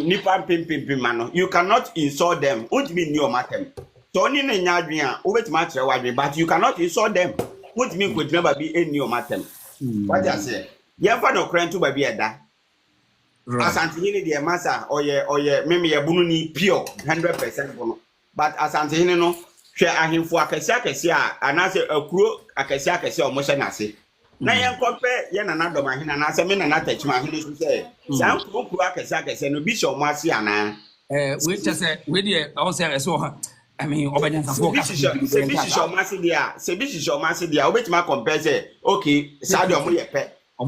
nipa pimpim mano you cannot insult them ntimi ni o matem so ni na nya adwen a obetima akere wadwen but you cannot insult them ntimi ko dina ba bi eni o matem what you say ye fa no kran to ba bi eda asante hine de masa oye meme ye bunu ni pure 100% bono but asante hine no hwe ahemfo akese a anase akuro akese o mo hye na ase na yen kope ye na domahene na ase me na tachima hene so say san kuro akese no bi so mo ase ana we just say we dey I say so I mean obedience and focus se bi shisho masi dia obetima compare say okay sadio mo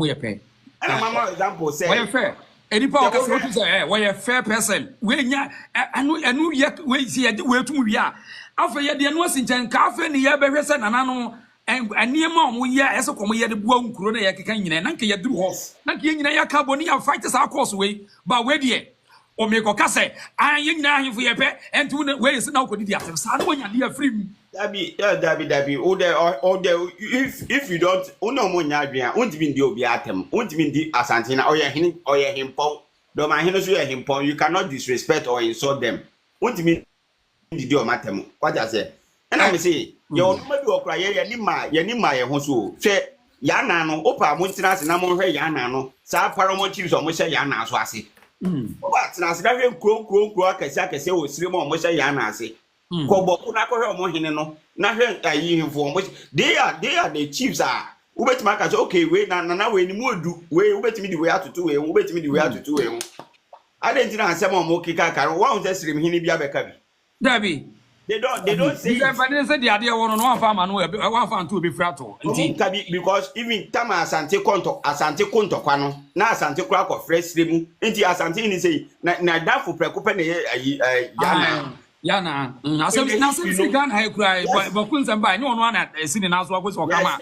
ye pe and mama example say we fair enipa o ka so to say we fair person we nya anu ye we see we tum wi a afa ye de no asinchen ka afa ni ye behwe se nana no aniema o mo ye ese ko mo ye de bua nkuro na ye keka nyina na nke ye duru ho na nke ye nyina ya ka boni ya fight sa course we ba we de o me ko ka say ye nyina ahemfo ye pe entu we se na ko didi atem sa na wonya de afrim Dabi o de if you don't uno mo nya adwen untimi ndi obi atem untimi ndi asante na oye himpon do ma hene so ye himpon you cannot disrespect or insult them untimi ndi o matem what I say and I say you no do okra ye ni ma ye ho so hwe ya na no opa mo ntina ase na mo hwe ya na no sa paramount chiefs o mo hye ya na so ase oba tina ase da hwe nkro akese o sire mo mo hye ya na ase kobo kuna ko hwe omo hene no na hwe ayi hemfo omo they are the chiefs are ubetima ka say okay we na we ni mu odu we ubetimi di we atutu we ubetimi di we atutu we adentina asem omo kika karo wa unse sire hene bia beka bi dabi they don't say they say the idea one no afa ma no one fan to be frato nti because even tama asante konto kwa no na asante kura ko fresh sire mu nti asante ni say na dafu prekupe ne yana asem na se gan ha kura ba kunzan ba ni ono na sini na so akoso kama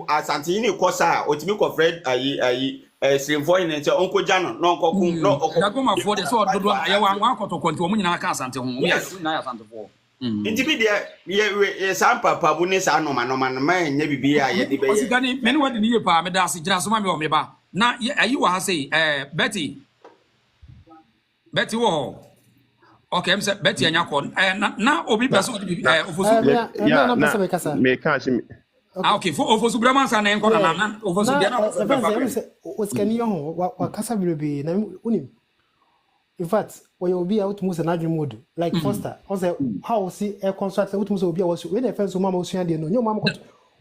asante ni kosa otimi ko fred ayi srimfo ni nti onko jano no onko kun no onko da goma for the so dodo ya wa akoto konti o munyina ka asante ho na ya asante fo nti bi de ye sampa pabu ni sa no ma ma nya bibi a ye de be o sigani me ni wadi ni ye pa me da ase jira so ma me o me ba na ayi wa ha sei Betty wo okay, I'm saying Betty and Yakon. Now, Obi person ofosu me can't see me. Okay, for ofosu Brahmans and Enkona, ofosu Diana. What's can you what Casa will be unim? In fact, when you be out most an mode, like Foster, also how see a constructor will be also when a friend so mamma was no, your mamma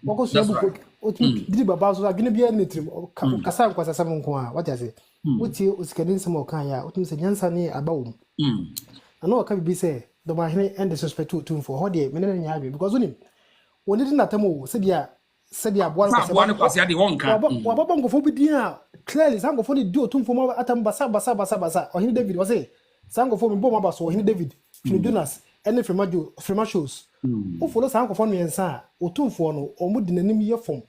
what goes did about so I'm going to be anything or Casa was a 7 what does it? What you was getting some more kaya, what you say, Yansani about. I know I can be say the mahine and the suspect to for holiday, many because when it didn't tell said ya one was the one car. Wabongo for Bidia clearly Sango for the do to for atam basa or he David was a Sango for Bomba so he David Jonas any from shows. Who follows Sango for me and sa or 2 for no or mood in an year form.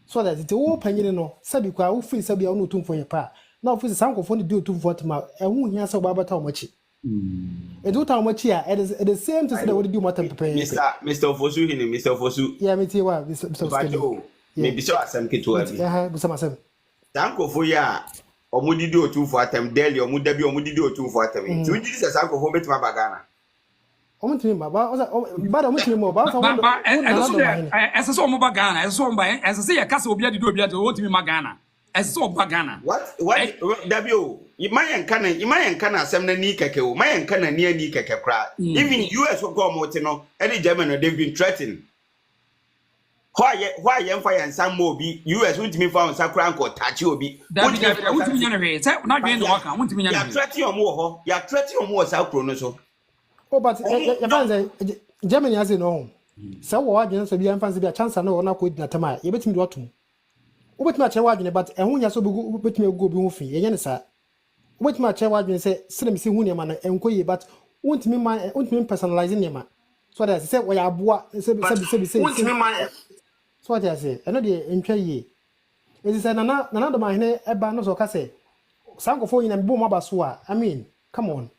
So that it's all penny no Sabika who feels Sabia no tomb for your pa. Now for the Sango for the do to for tomorrow and won't hear so about how much. E do how much here? It is the same to say what do matter prepare. Mr. Fosu hini Mr. Fosu. Yeah, me too. Mr. Fosu. Maybe so asem ketu abi. Yeah, Mr. Sanko fo ya omudidi otu fo atem daily omudabi omudidi otu fo atem. Ti ujidi se sanko fo betima bagana. Omutimi baba, ba omutimi mo ba fa won. Ese so omo bagana, ese so mba, ese se ya kasa obi adi do obi adi otimi magana. Ese so bagana. What dabio Imayen kana asem na ni keke o mayen kana ni ani keke kra even US go go no any German they've been threatening why yen fa yen sam mo bi US won't me fa on sakra anko touch obi won't me nya na say na dwen no waka won't me nya na ya threaten omo ho ya threaten omo sakro no so oh but ya fanze Germany has no say wo wadwen so bi yan fanze bi a chance na na ko di atama ye betimi do atum wo betimi a che wadwen but ehun nya so bi betimi go bi hu fi ye ne sa what my chair was say, Slim see who man and quay, but won't me personalizing him. So that I said, why I bought, say, so what I say, I know the entry ye. It is another man Ebanos or Casse. Sanko in and boom abasua. I mean, come on.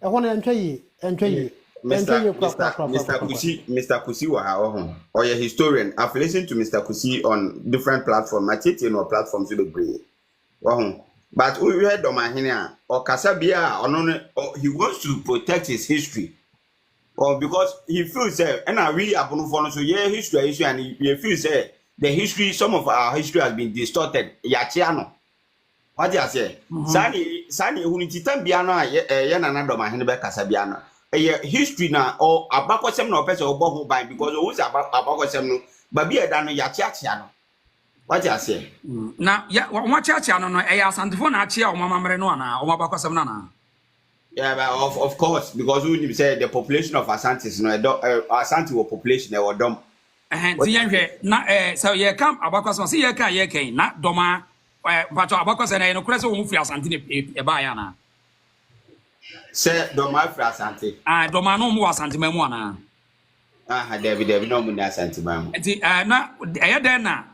I want to enjoy you. Mr. Kusi wa or a historian. I've listened to Mr. Kusi on different platforms. I think no platforms will be but we heard dormaahene or Kasabia or he wants to protect his history. Or because he feels and I really happen for so history and he feels the history, some of our history has been distorted. Yachiano. What do you say? Sani Hunititan Biana, Yanana dormaahene be Kasabiana. History na or abakosem na opese obo ban because o about abakosem no babia da no yachiachiano. What you say? Na ya wa chiachiano no asantefo na achia o mamamre no ana o abakosem na na. Yeah, but of course, because we say the population of Asantes, Asante population, they were dumb. So you come about see you can not doma, but about and I know Cress won't feel something a bayana. Say doma for Asante. I doma no more Santimana. David, no more Santimam. Not a dena,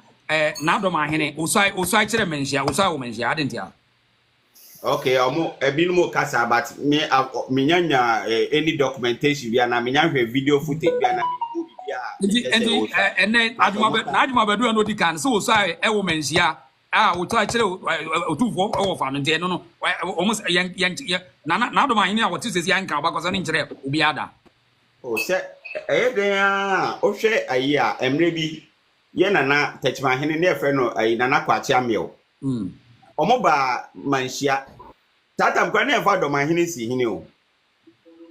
now dormaahene, Usai Cheremensia, Usa Womensia, didn't you? Okay, a bit more casa, but me, any documentation, we are not video footage, and then Adma do no can so say a woman's ya. We try to 2 4 over and no, almost a young now dormaahene what is young car because an interest will be other. Oh, say, a year, and maybe Yenana, touch my hand in their friend or a nana quacha meal. Omoba manshia tata mkwane efa dormaahene si hine o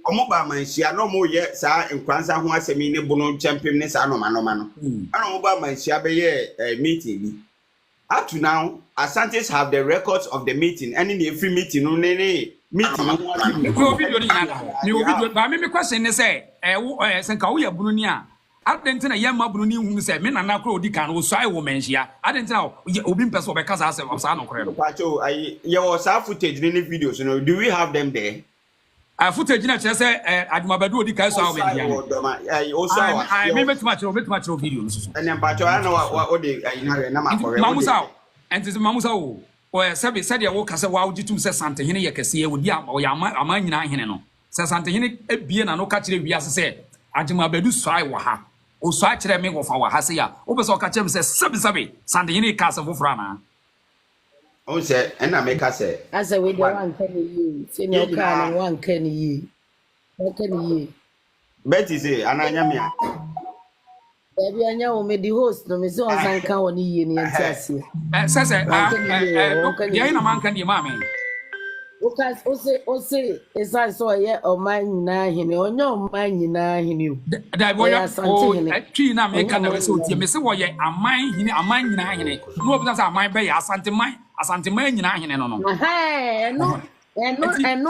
omoba manshia no mo ye sa nkwansa ho asemi ne bono champion ne sa no ana omoba manshia be ye meeting bi up to now Asantes have the records of the meeting and in every meeting no meeting no video ni video ba me question ne say senka wo ya bunu ni a adentina yemma bunu ni hu say me nana kro odi kan wo so ai wo manhia adentina obi mpese obeka sa sa no kore no pacho ai your sa footage ni videos no do we have them there footage na che say adumabadu odi kan so ai wo manhia ai o so ai me metima chiro video no so ene pacho ana wa odi ai na ma kore mamusa enti mamusa wo o sabe said ya wo kase wa ugitum se santehene ye kase ye wodi o ya ama nyina hene no se santehene ebie na no ka kire wiase se adumabadu so ai wo ha o so a kire me wo fa wa ha se ya o be so ka kire me se sabe santehene ka se fofora na o se ena me ka se asa we dey wan kan yi se no ka na wan kan yi Betty say ananya me Baby anya o me di host no me se on san kan woni yi ni entiase se ya ina man kan di ma me o se esa so ye o man nyina hene onyo man nyina hene da boy o twi na me kan na we se otie me se wo ye aman nyina hene no obi say aman be ya asante man nyina hene no no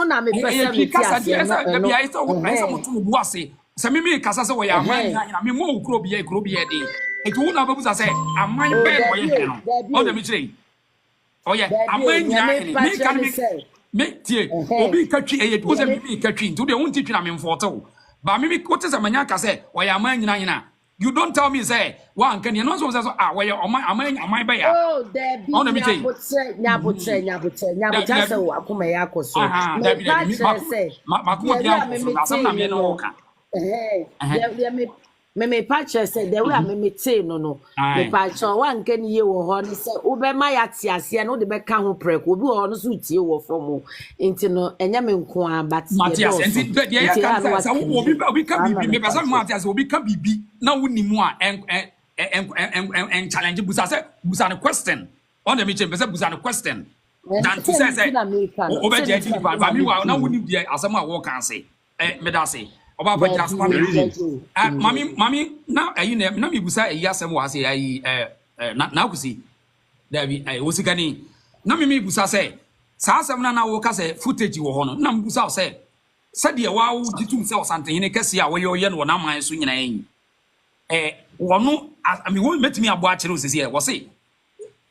na me pese me tiase da bia ito wo pese mutu bu ase se me kasa se wo ya aman nyina hene me mo ukro bia de etu na babu say aman be wo ye hene no o da mi chire o ye aman nyina hene me kan me tie obi katwi eye wo se me katwi ntu de won titwi na me mfoto ba me ko te se manya ka se wo ya aman nyina you don't tell me say wa anka ne no so say so wo ya aman be ya oh there be nyabotre se wo akoma ya koso makoma bia asam na me no ka me patch say the way me tey no me patch wan kan ye wo ho ni say wo be ma ya tiase no de be ka ho preko obi ho no so tie wo from enti no enya me nko a but Matias enti de ya kan say obi ka bibi me pesa Matias obi ka bibi na wonimu a en challenge busa say busa no question on the meeting pesa busa no question dan to say obi je ba mi wa na woni dia asem a wo kan say me da say oba ba just mami na ayi na mi busa ayi asem wa say ayi na kusi dabi ayi wosikani na mi busa say sa asem na wo ka say footage wo ho no na mi busa say sade wa wo ditum say osantehene kase a wo ye no na man so nyina yin wono ami wo metimi abo a kire osisi e wo say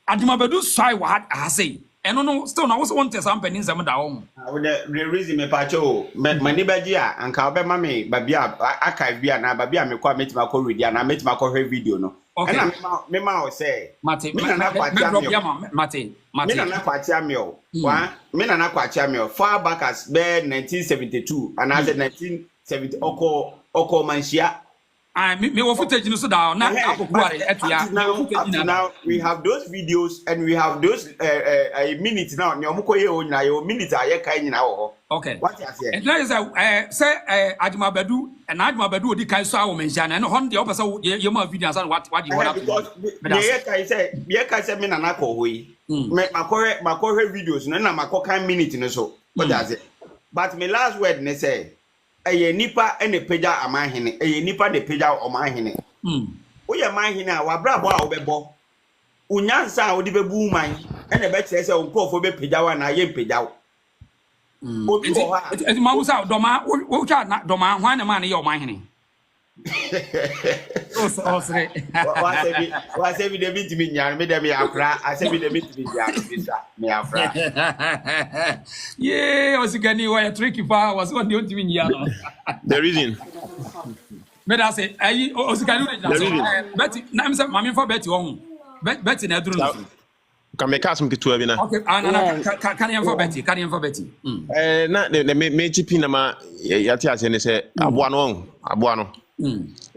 adumabadu sai wa ha say eno no still na wo so won tesa mpani nsem da wo the reason me pacho mani baji a anka obe mame babia archive bia na babia me kwa metima ko read na metima ko hwe video no And I'm Mema say, Mate, Mina Quatiamio, one, Mina Quatiamio, far back as bed 1972, and as 1970, Oko Mansia. Me will footage no so down. Now we have those videos and we have those a minute now. Your minutes are kind now. Okay. What you say? And there is say Adjuma Bedu and Adjuma Bedu the kind so mention and on the opposite you more videos and what you want to do. Because say me na na ko we. My correct videos na my kind minute no so. What does it? But my last word ne say eye nipa ene peja amahene eye nipa de peja omahene wo ye mahene a wabra bo a wo bebo unyansa a wo de bebu man ene be kire se nkofo be peja wa na ye peja wo obi ho ha eti mamusa doma wo cha na doma hwan na man ye omahene wa se bi de bi timi nyar me de bi afra a se bi de bi timi nyar bisa me afra yeah osigani wa tricky pa was on the timi nyar the reason me da say ayi osigani Betty na me say mama for Betty won Betty na duru no can make us mkitu abi na okay can you for Betty na me chipi na ma yati ase ne say aboa no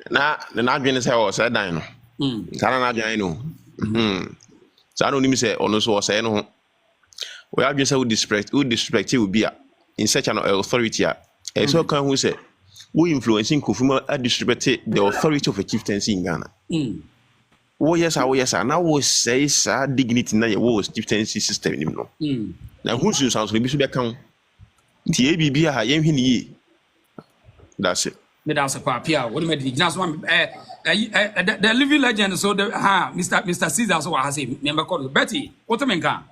na adwene say o say dan no kana na adwene no sa no nim say ono so o say no we adwene say we disrespect we be in such an authority so kan who say we influencing kofuma disrespect the authority of a chieftaincy in Ghana wo yes na wo say sa dignity na ye wo chieftaincy system nim no na who soon sounds be so be kan ti e bibia ha ye hwini yi that's it me dance kwa pia what me just one the living legend so the Mr. Caesar so ha say member call Betty what me nka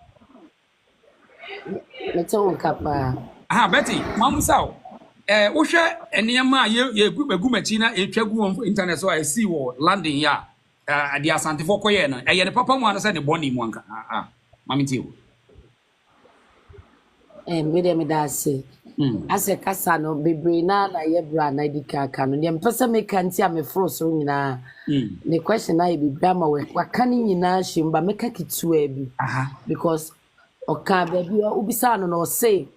let's on kapa Betty mamusa wo hwe enema ye gu machi na etwagu on internet so I see wo landing ya the asante for koye na ne papa mu anasa ne boni mu anka mami ti o me dem da say ase kasa no bebre na ye bra na dika aka no dem pese me kanti am fro so nyina the question na be bra ma we waka ni nyina shimba me ka kitu abi because oka ba bi obisa no no say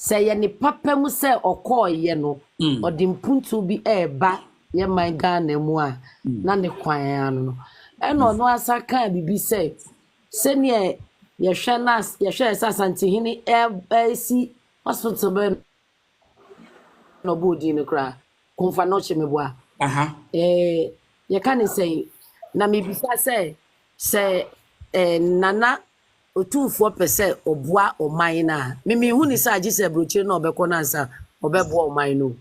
ye ne papa mu say okoye no odimpuntu bi eba ye man Ghana mu a na ne kwan ano no eno no asaka bibi say ne ye hwe na ye hwe asante hini si hospital be no body no kra konfa no che meboa ye kan say na me bisa say nana otufo pese oboa oman na me hu ni sa agise broche na obekọ na nsa obeboa oman no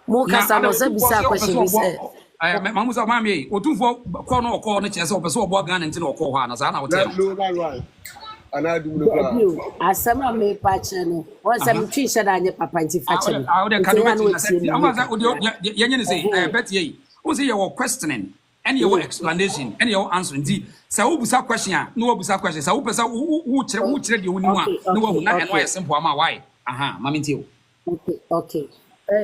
mo kasa no se bisa question bisa mamusa mami otufo ko no chese opese oboa Ghana nti na okọ ho na sa na wote and I do the asama me pache no o se mtwi sheda anye papa nti fache no I would can you say Betty ye o say your questioning and your explanation and your answer nti say wo busa question no wo busa question say wo pesa wo kire de woni wa no wo na and why simple ama why mami nti okay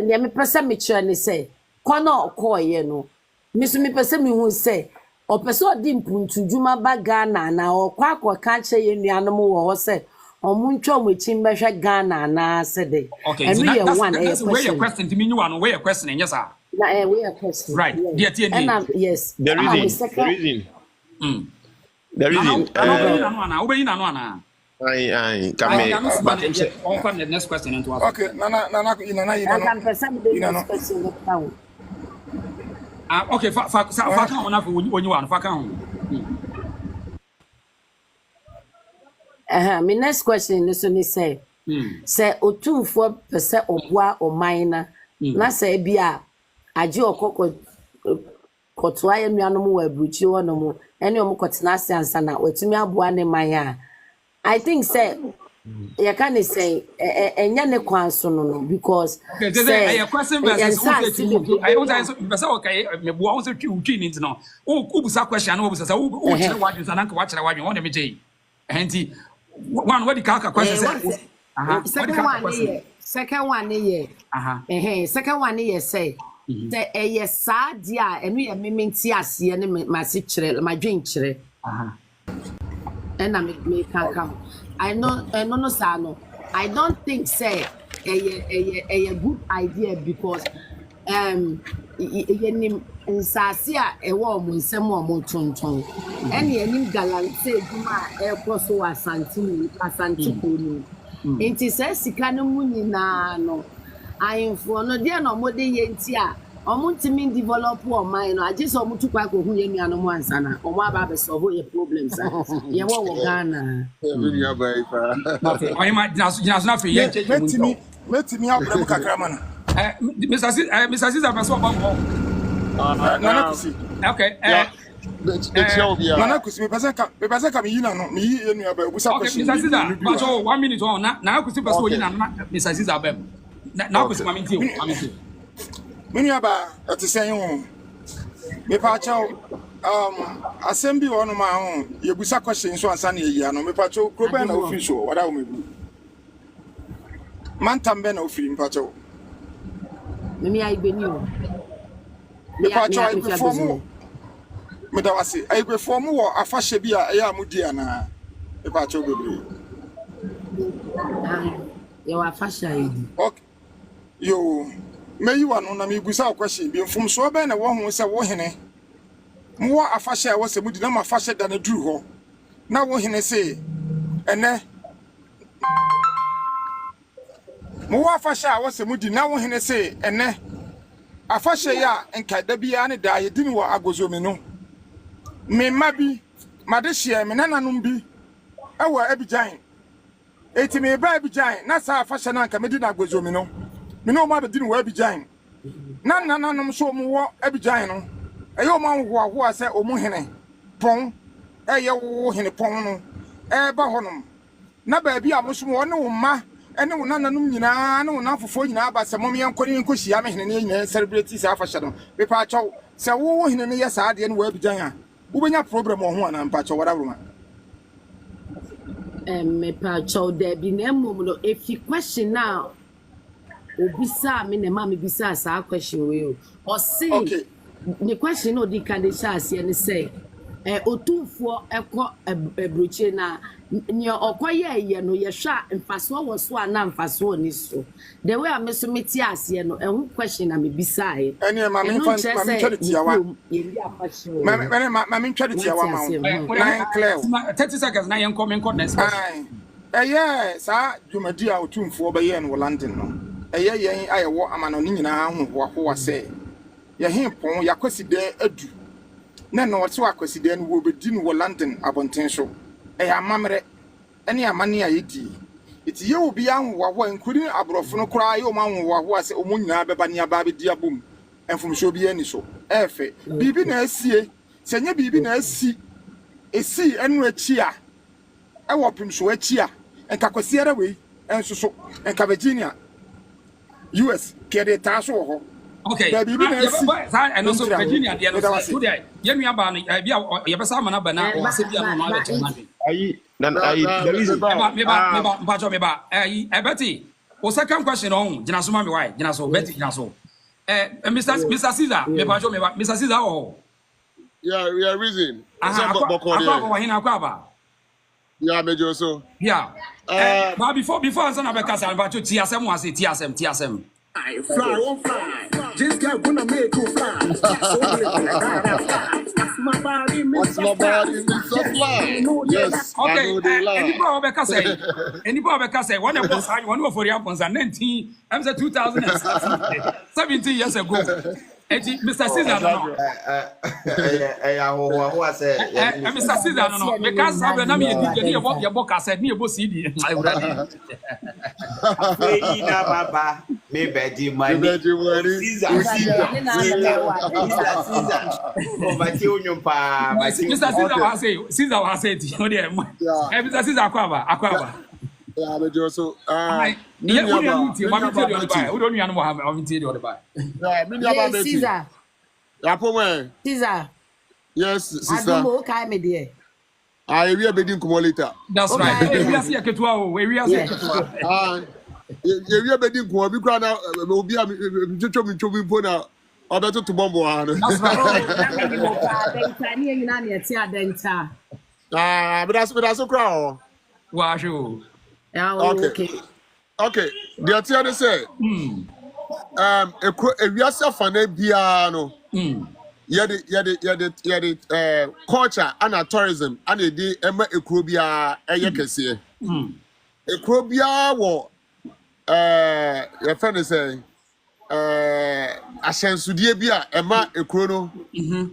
ne me pesa me kire ne say kono okoye no me so me pesa me hu say o peso di mpuntu djuma ba Ghana na o kwa ka che ye nuanom wo ho se o muntwa mo chi mbehwe Ghana na se de and we are one where your question to me you one where your question yes sir na we are question right dear TND yes the reason obey na no ana I come but on the next question into okay nana can person the next question now okay fa kan ona when you want fa kan my next question is me say otumfo pese oboa oman na say bia age okoko kotoa ye nuanom wa bruchi wonom ene omkotena asiansa na wetumi aboa ne man I think say you can say enya ne kwan so no because say a question versus I want to answer okay me bo won say twi ni no o busa question no busa say o kire wadun sana ka wa kire wadun won me jey enti one what the kaka question say second one ye second one ye say The yes, sad, yeah, and we are mimenti as ye and my sister, my drink chere. And I make come. I know, Sano. I don't think say a good idea because Sasia a warm some more tonton. Any gallant say Guma air crosso Asante. It is a Sicanumuni no. I am for no dear no more day yentia. Omuntimin develop or mine. I just want to quack who you and one sana. Or my baby solve your problems. You won't Ghana. I might just not be yet. Let me out of Cacramana. Mr. Caesar, I saw one home. Okay. Mr. Caesar, but 1 minute on now, could see Mr. Caesar. Now, because I'm in Many about at the same me pacho assembly on my own. You be questions so answer ya no me pacho global official what I will be. Man tamben of film pacho. Me I be new. Me pacho I perform. Me da wase I perform wo afahye bia ya mudia na me pacho bebre. You are fashion. Okay. Yo May you want on me without question being from so ben a one who said Wahene. More a fashion was a mutinama fashion than a drew. Now Wahene say, and then more fashion was a mudi now Wahene say, and then a fashion ya and Kadabiana die didn't want Agozomino. May maybe Madeshia, Menanumbi, our Abijane. 80 may bribe giant, not our fashion and Camedina Agozomino. Me no ma be dinu wa Abidjan na so mo wo Abidjan no eyo ma wo ase omu hene pon eye wo hene pon no ba honom na ba bi amoso mo ne wo ma ene wo nananum nyina ne wo nafofo nyina ba se mo me yankori nkohia me hene ne nyina celebrate sa afa hye no be pa chaw se wo hene ne yesa ade ne wa Abidjan a wo benya problem ho ana mpa chaw wada broma me pa chaw there be na mum no if you question now Obisa me ne ma me bisa sa question we o say okay the question no di kan dey chance and say otumfo ekọ ebroche na ne okoye ye no ye hwa mfaso wo so ana mfaso ni so the way am so meti ase no ehun question na me bisa e ene ma me twede tiawa ma me twede tiawa ma 9 clear 30 seconds na yen come next question sa dwumadi a otumfo be ye no London no yen ayewo amano ni nyina ho se ye hempon yakwaside adu na no wote wakwaside no wo bedi no London abonten so amamre ene amane ayedi iti ye obi anwo nkuri abrofo no kura ye o manwo ase omo nyina beba ne aba bedi abom enfomhyo bi ani so efe bibi na asie senye bibi na asi esi enu achi a ewo pimso achi a enkakwasiere we enso so enka Virginia US kede taso ho okay and also Virginia the other today yemi aba no bia ye besa mana bana o ase bia no ma be ayi the reason meba Betty o second question on gina so ma me why gina so Betty gina so Mr. Caesar Mr. Caesar oh yeah we are reason yeah mejo so yeah but before answer na be kasa about tiasem was tiasem I fly on fly. This guy gonna make you fly. My body makes so fly. Yes. Okay. Anybody can say when I was one for your 19 I'm 2017 years ago. Mr. Caesar no. Who say Mr. Caesar no. Because I na me dey your book said me ebo CD. I would na baba me bedi money. Caesar. Obati onyum pa. Mr. Caesar was say Mr. Caesar akwaba. Yeah, but you so Caesar. Yes, sister. I don't know me there. I will be doing later. That's right. We are here to we are here you will be doing now. Will be a Obeto to bombo ano. That's right. But that's so crowd. Wow, sure. Okay. Okay. The attorney say, if you are suffering piano, the culture and tourism and the Emma Ekrobia Ayakasi. Ekrobia wo your friend is saying asensudie bi a ema ekro no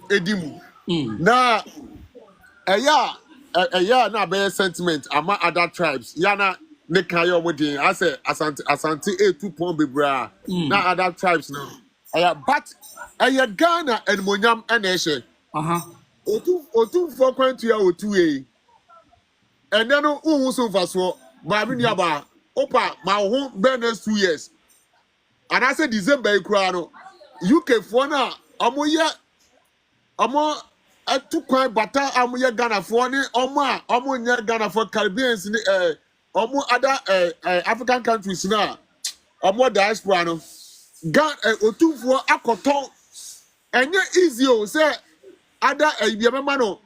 edimu na eya na be sentiment ama other tribes ya na ne kan yo modin ase asante e2 bebra na other tribes no eya but eya Ghana and monyam na ehye otu for kwantu ya otu e ene no uhu so faso ma bi nua ba opa ma ho be next 2 years. And I said December no UK for na amoye amo atu kwan bata amoye Ghana for ni omo nya Ghana for Caribbeans ni omo other African countries na omo diaspora no Ghana otufo akoton enye easy o say other biamema no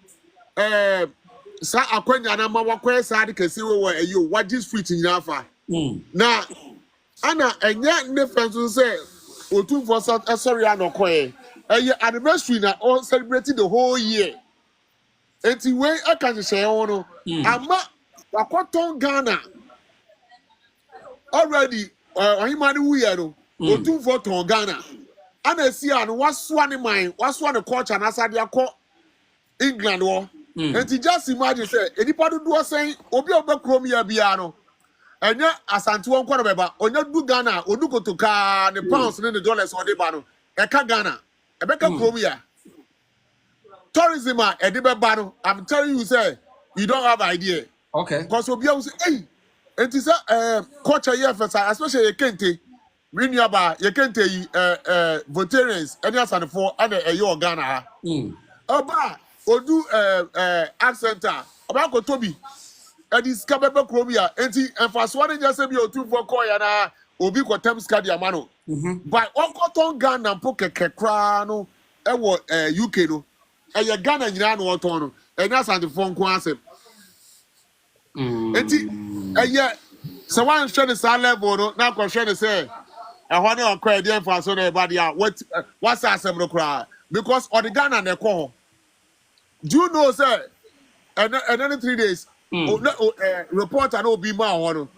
sa akwanya na ma wakwa sa de kese wo ayo waji street nyina fa na ana enya ne fenso say otu for sorry anokoye anniversary na on celebrating the whole year enti we aka hye no ama wakoton Ghana already ohimani wuye no otu for ton Ghana ana si an waswa ne man waswa ne culture na sade akọ England wo enti just imagine say enipa do say obi obekrom ya bia no enya asante won kwara beba onya du Ghana odu kotoka ne pounds ne dollars ode ba no eka Ghana ebeka krom ya tourism a ede beba no I'm telling you say you don't have idea. Okay, because obi am say hey enti say culture here first especially Kente renew ba ye Kente veterans any asante for and eyo Ghana ha oba odu accent oba ko tobi Edis kabebe kromia enti emfaso ne just be otu for call ya na obi ko terms card ya mano by okoton Ghana mpo kekekra no e wo UK no eye Ghana nyina no oton no enya sante fo nko asem enti eye se wan hwe ne sa level no na ko hwe ne se ehwo ne okra de emfaso na e ba dia what asem no kra because on the Ghana na ko do you know say and then 3 days reporter no be ma ho no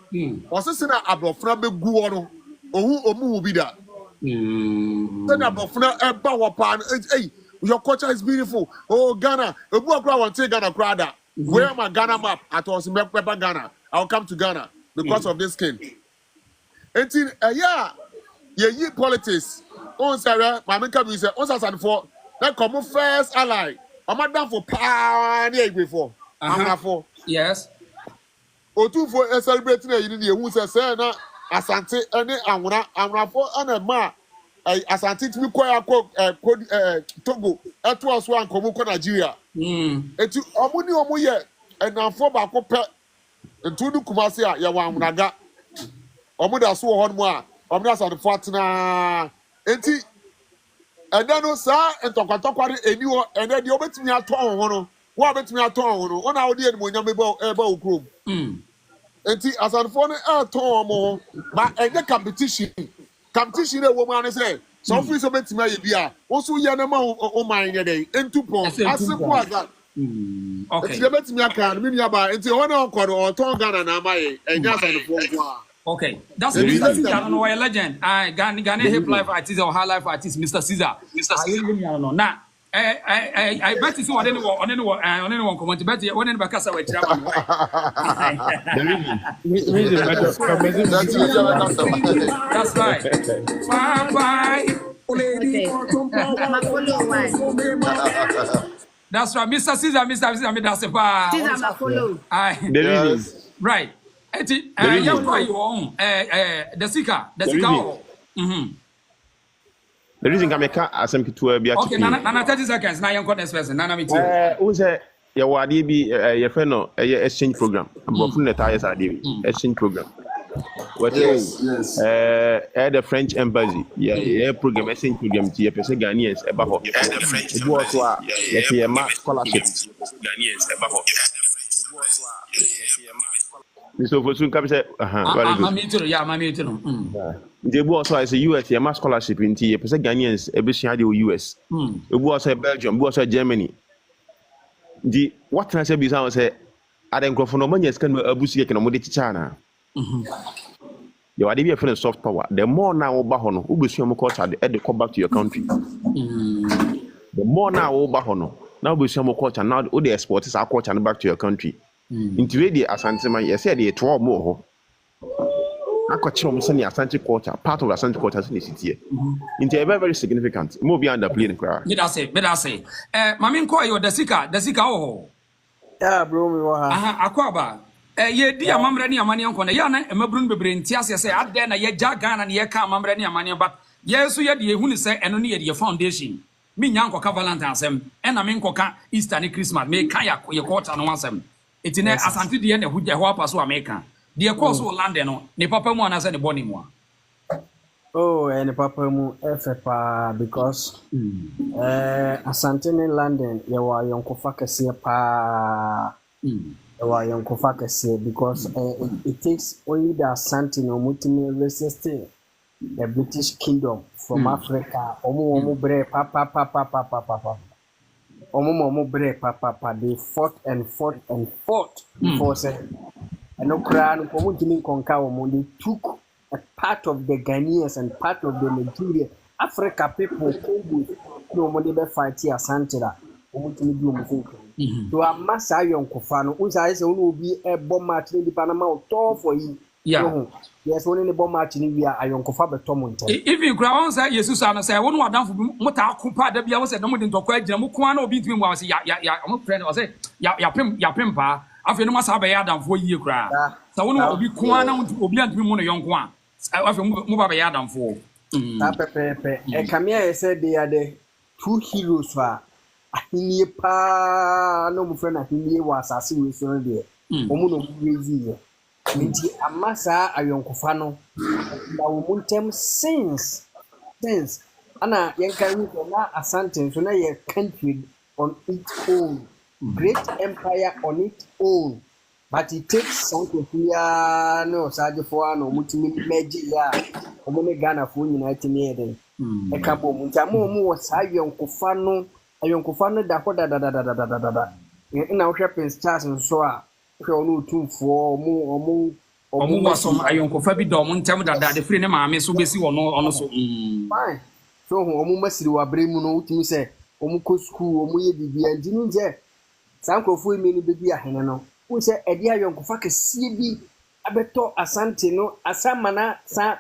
osese na abofra begu ho no ohu omu bi da then abofra eba wo pa hey your culture is beautiful oh Ghana ebu akra want Ghana crowd where my Ghana map at us Pepper Ghana I'll come to Ghana because of this skin until yeah ye politics on say my make am say on say for na come first ally Madam for power near before for yes otu for celebrating a uni who say na asante any amra for ana ma asante to be kwaya Togo eto aso an komo ko Nigeria etu omuni omoye enanfo ba ko pe ntudu kumase a ye wa amraga omuda so ho no a omuda asante for atena enti enda no sa entokwatokware eniwo enda de obetimi aton ho no wo betimi aton ho no ona odi eni monyam eba okrom enti asanfo no aton mo ba enda competition e wo ma ne say so free so betimi aye bia wo so ye na ma o man ye dey entupon asipo aga okay enti betimi aka no mi aba enti ona okodo oton Ghana na amaye enya asanfo nko a. Okay, that's Mr. Caesar. I don't know why a legend. Ghana hip life artist or high life artist, Mr. Caesar. Now, I bet you see on anyone comment. Bet you on any Bacasa with Travel. That's right. Bye. That's right, Mr. Caesar. That's a bar. Yes. Right. Eti young boy you own the seeker The reason I make asem kitu bia okay na 30 seconds na young next person na me too who say your wadi bi your friend no exchange program but from the tires are exchange program What the French embassy, yeah, program, same program, to your person Ghanaians about it was a scholarship. So for soon come say, very good. They was also a US, a scholarship in T, a person Ghanaians, a bit US. It was a Belgium, it was a Germany. The what can I say? Because say, I don't go for no money. Can we abuse can we teach China? You are the friend of soft power. The more now Bahono, who will see your culture at the come back to your country. The more now Bahono, now we see your culture. Now all the exporters are culture and back to your country. Into the Asante man, you said the 12 more. I got you send the Asante culture, part of Asante culture in the city. Into a very significant. Move beyond the plane crowd. Let us say. Mamin ko yo desika oh. Yeah, bro, me wa. Akwaba. Ye di amamre ni amane nko na ya na emabrun bebre ntiase say ade na ye jaga na ye ka amamre ni amane but yesu ye de ehunu say eno ne ye de foundation. Me nya nko ka Valentine asem e na me nko ka Easter ni Christmas me ka ya ye quarter no asem. Etine asante de na huje ho apaso America. De course wo land no ne papa mu ana say ne boni mu. Oh, and papa mu efepa because asante ni London ye wa yonkofa kese pa yonkofa kese because it takes only the asante no mutimi resist the British Kingdom from Africa omo bre pa omo bre pa they fought before say no crown ko mutimi konka omo they took a part of the Ghanaians and part of the Nigeria, Africa people, no money be fight here, Santera. To a mass iron Kofano, whose eyes will be a bomb match in the Panama for you. Yeah, yes, only the bomb match in India, Iron Kofa, Tomont. If you ground, say, Jesus, and say, I won't want down for Mota Kupa, the Bia was a nominee to quite Jamuano between was I'm friend or say, Yapimpa, after no must have a yard for you cry. So one will be Kuana to be anti young one. I feel move up a yard for. Come here, said they are the two heroes for Ahini pa no friend Ahini was as we saw there. Omuno crazy. Minti amasa ayonkofano. Na umuntem since ana yankan na asante so na ye country on its own. Great empire on its own. But it takes something here, no, Sajo no, Mutimi Meji, ya, Omone Ghana for United Nations. A couple Mutamu was Ayonkofano, da. In our shopping stars and so on, 2 4 more, some Ayonkofabi Domon, tell me that the free name I may so busy or no, also. Fine. So, Omumasi wa Bremuno, to say, Omuko school, Omuye Bibi, and Jinja. Sanko Fu many baby, I know. We say a dear young fuck a CB abeto asante no asamana sa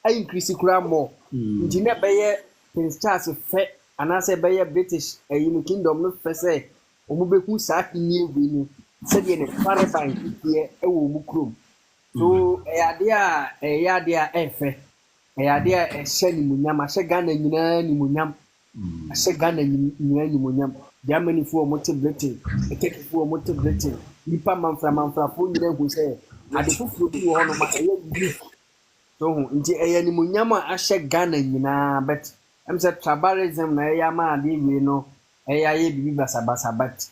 I increase more. Engineer Bayer Prince Charles fe and I say Bayer British a unique kingdom no per se Omubeku Saki near winning said in a parafine here a womukrum. So a yadia efe a yadia a shelly munyam a shagana ni munyam a shagana ni munyam. Germany for motivating, a take for motivating. Nipa manfra phone who say, I the food you on my so inti any munyama ashe Ghana yina, but I'm said tribalism na yama di we know a be basa but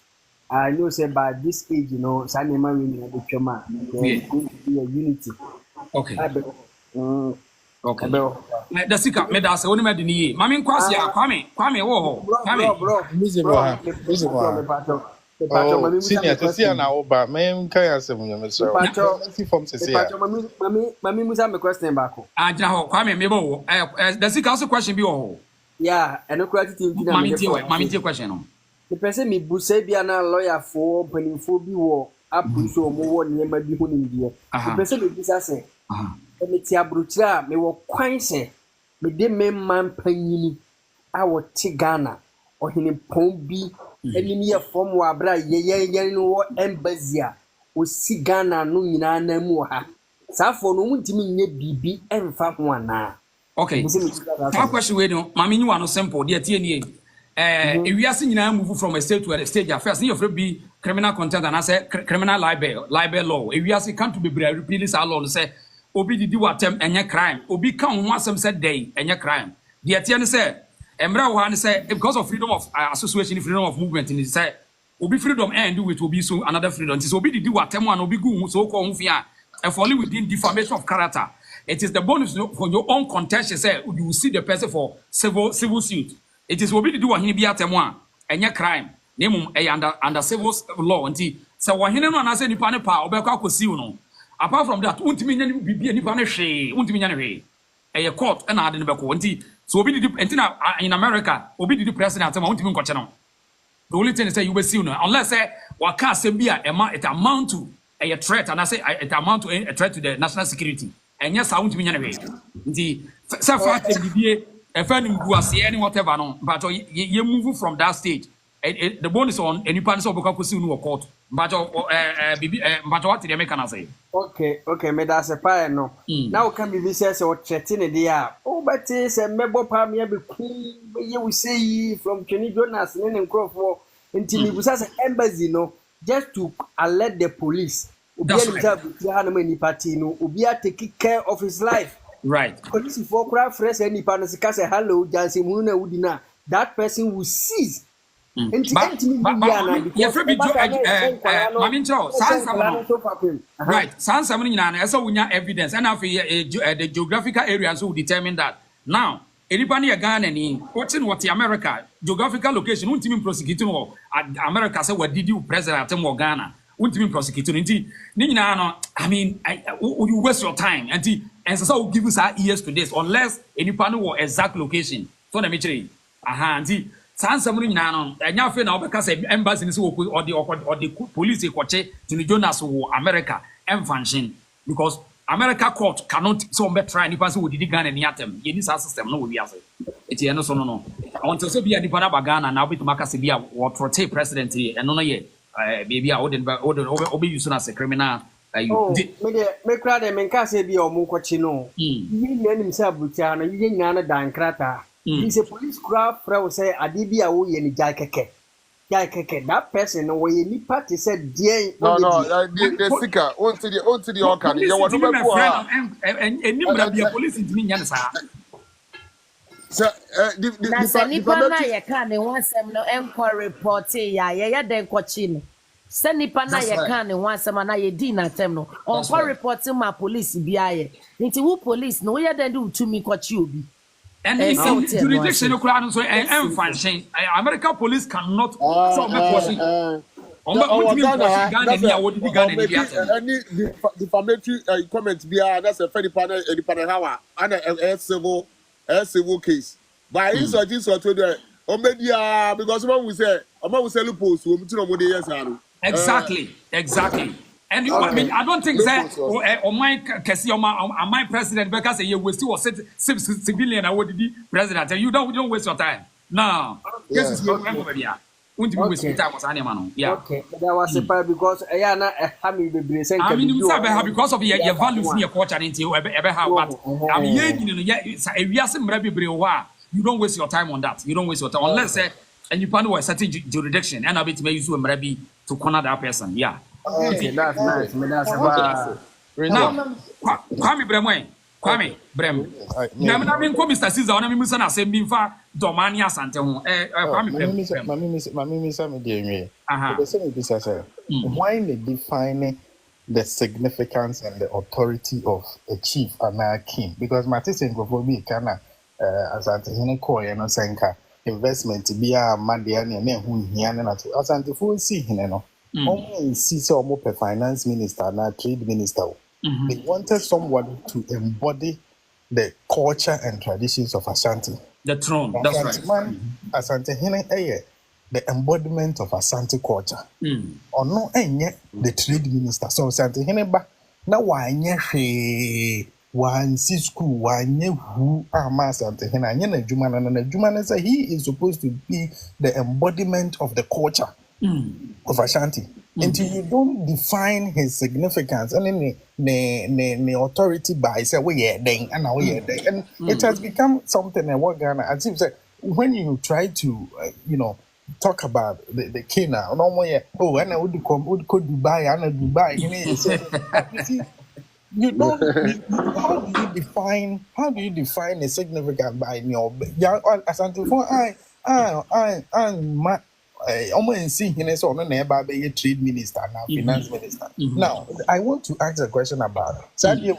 I know say by this age, you know, Sanema winning the Choma, there's going to be a unity. Okay. Okay. The sick up made us only made in ye. Mammy Kwasi, Kwame, oh, senior to see an hour, but man, can I say, from to see Mammy Musa, my question back. I know Kwame Mebo. The sick also question be all. Yeah, and no question. Mammy, question. The person me Busabiana lawyer for opening for be war up so more near my be here. The person me Busa say. Emitia brutra me wo kwan se me de memman panyini a wo te Ghana ohene pon bi enini ye fom wa bra ye no wo embassy a o si Ghana no nyina na mu ha safo no muntimi nye bibi emfa ho ana. Okay, that question we no mama nyi wa no simple de tie nie ewiase nyina move from a state to a stage first you free be criminal contempt and I say criminal libel law. If you ask can't to be repeal this law say obi didi watem enye crime. Obi kan ho asem say day enye crime. The atiane say emra wo say because of freedom of association, freedom of movement in say obi freedom end with obi so another freedom. So obi didi watem one obi gu so ko ho fia and falling within defamation of character. It is the bonus for your own contention. Say you will see the person for civil suit. It is obi didi wa hini bi atem one enye crime. Name under civil law until so when he no say nipa ne pa obekwa akosi no. Apart from that, untimi nya bibia nipa ne hwe, untimi nya ne hwe. A court and ade ne beko until so obi did in America, obi did president am untimi nkoche no. The only thing is say you will see no unless say waka asem bia it amount to a threat and I say it amount to a threat to the national security. And yes, I untimi nya ne hwe. Until so far bibia e fa nim gu ase any whatever no, but you move from that stage. The bonus on any part of Bokakusi no court. But what did they make an say? Okay, me that's a pie no. Now can be says or chatting a dia. Oh, but it's a member pamia be queen. You will see from Kenny Jonas and Crawford until he was as an embassy no, just to alert the police. That's right. Party no, Ubia take care of his life. Right. Police for craft fresh any partners say hello, Jansi Muna Udina. That person will seize. Right. Sans so we have evidence and the geographical areas will determine that. Now, anybody Ghana ni watching what the America geographical location won't even prosecute no America say what did you president of Ghana won't even prosecute I mean you waste your time and so will give us our ears to this unless anybody know exact location. So let me tell you. Sansam nyina no enya fe na obeka say embassy ni say or the police ekoche to Jonas wo America emfanction because America court cannot so be try nipa say we did Ghana ni atem ye ni system no we ase eti eno so no until so bia nipa na ba Ghana na obitu maka se bia what rotate president eno no ye baby a obi use na say criminal me kra de men ka say bia o mu kwachi no yi na nim say abucha na yi nyina na dan krata. He's a police craft, Pro say, Adibia, we any Jaikeke. That person, where any party said, dear, no, the sticker, on to the organ. You want to be a police in me, sir. The can one sem no enquiry report, ya then coaching. Send Nipana ya can one sem and I did not tell no. On reporting my police BIA. Into who police no ya then do to me what you be. And jurisdiction so function. American police cannot any defamatory comments that's a fairly panel and a civil case. By insurgents or to the media because someone will say loopholes Exactly. And I mean, I don't think that my president because you still civilian I would be president. And you don't waste your time. No. Yes, is waste time was animal. Yeah. Okay. That was a part because I mean because of your values in your culture into ever have but I mean you don't waste your time on that. You don't waste your time unless and you find a certain jurisdiction and I bet may use to corner that person. Yeah. Okay, that's nice. That's now, Kwame Brem. Na me nko Mr. Caesar ona me musa na asem bi mfa domani asante ho. Kwame Brem. Mami sa me dey nwe. The same be say why they define the significance and the authority of a chief and a king because Matisen go for be kana asante hene ko ye no senka investment bi a made na hu hia na to asante fo si hene no. See some finance minister and trade minister. They wanted someone to embody the culture and traditions of Ashanti. The throne, that's right. Asante Hene the embodiment of Ashanti culture. Or no, the trade minister. So Asante Hene ba na wanye one school wanye who Asante Hene na Jumana na Jumana say he is supposed to be the embodiment of the culture. Of Ashanti. Until you don't define his significance and the authority by say we then and now and it has become something in what Ghana as if say when you try to talk about the king now. No more, oh, and I would go Dubai, and Dubai. You see, you don't. How do you define a significant by your? Yeah, as until for my. Almost see him as on a trade minister now, finance minister. Now, I want to ask a question about Sadia.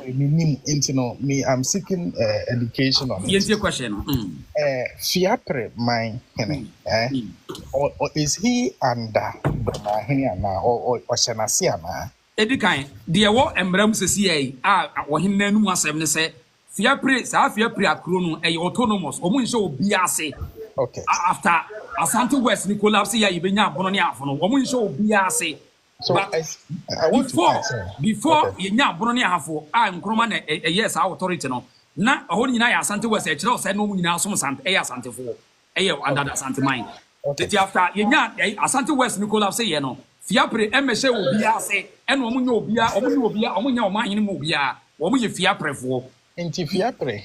Me, I'm seeking education on it. Your question. Fiapre, my or is he under dormaahene or Shanasiana? Edikan, dear what embram CCA or him then was 7 say Fiapre, Fiapre Acrono, a autonomous, or show Biase. Okay. After Asante West Nicolas, you been up on the afternoon, woman show Biase. So but I want before you now Bronia Hafo, I'm Croman a yes, our authority no. Na only na Asante West a child said no one now some Sant Asante for a under the Asante mine. Okay. After you know Asante West Nicolas say no. Fiapre MSA will be ase and woman will be a mine mobia, woman you Fiapre for. Into Fiapre,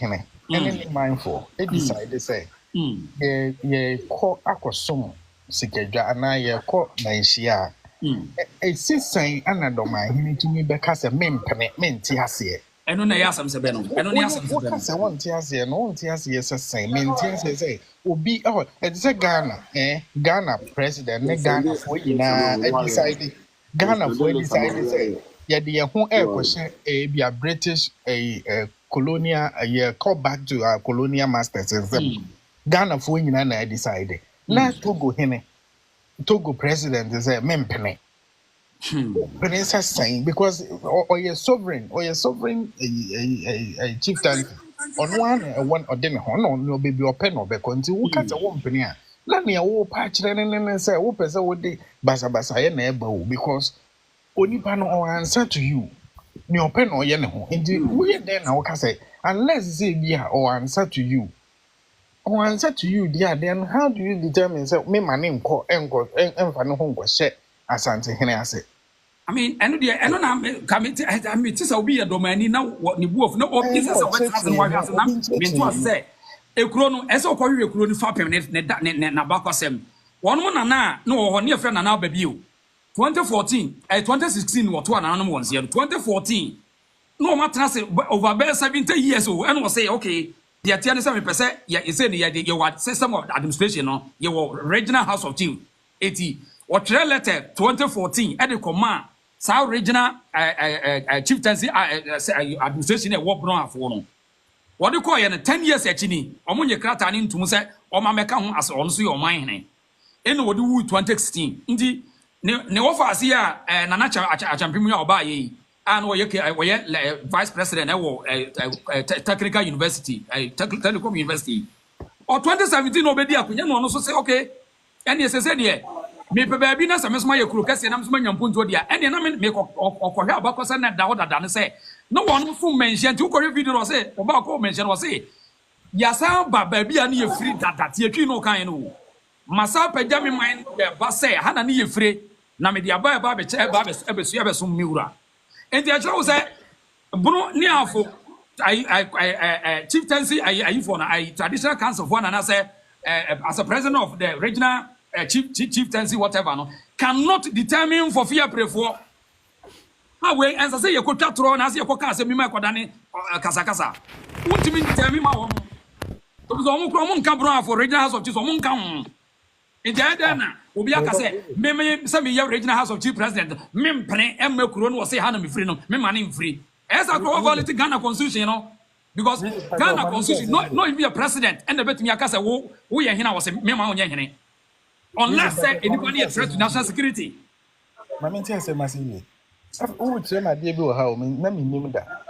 any mindful, they decide to say. Ye call Aquasum, Sikaja, and I call Naisia. A sister, and dormaahene to me because a men Tiasia. And when I ask them, Sabeno, and only ask them, I want Tiasia, no Tiasia, say, men Tiasia say, will be out. It's a Ghana, Ghana president, Ghana for you now, decided Ghana for decided say, yet the whole air question be a British, a colonial, a year call back to our colonial masters and Ghana for you and I decided. Now Togo president is a mempene. Princess saying because or your sovereign a chieftain on one or then no baby or pen or back until we catch a woman. Let me a war patch and say, oh, person would be basa neighbor because only panel or answer to you. No pen or yeno. Indeed, we then our say, unless they be or answer to you. Or answer to you, dear, then how do you determine say me my name call and home was set as Asante? I mean, and I'm coming to I mean, this will be a domain now. What you wolf no business of what has why has not been to say. A chrono, as a quarry, a chrono for permanent Nabakosem. 1 month na no near friend and now baby. 2014, 2016 or 2 animals here. 2014. No matter over 70 years old and was say, okay. The 77%, yeah, you say you system of administration, no, your regional house of chief, 80 or letter 2014 at the command, South regional chieftaincy administration at what brown for no. What do you call 10 years at Chini, or when you crack an to say, or my mechan as also your mind. In what do 2016? Indeed, no offers here, Nanacha a champion or by and we vice president technical university, telecom university. Or 2017 obedi akunya no so say okay. And yes said here. Me baby na samesma ye kuro kase na msma nyampunto dia. And na me okohwe abakosa na da oda ne say. No one fu mention to kore video no say oba ko mention was say. Yasa ba baby ani ye free data tie twi no kan no. Masa pagya me mind ba say ha na ne ye free na me dia ba be che ba be ebesu ebesu miura. And the actual say, Bruno Niafo, I chieftaincy, I for a traditional council for and I say, as a president of the regional chieftaincy, whatever, no, cannot determine for fear pray for. How way, as I say, you could cut through and as you could cast a mima Kodani Casacasa. What do you mean, tell me, my home? Because Omon Cabra for regional house of chiefs, Omon Town. In the Adana, Ubiaka said, Meme, some year regional house of chief president, Mem Pene, M. Kuron was say Hanami freedom, Memanim free. As I go over the Ghana constitution, you know, because Ghana constitution, not even a president, and the betting Yakasa, we are here was a Mema on Yanni. Unless anybody a threat to national security. Mamma said, Massini. Oh, it's my dear how let me name that.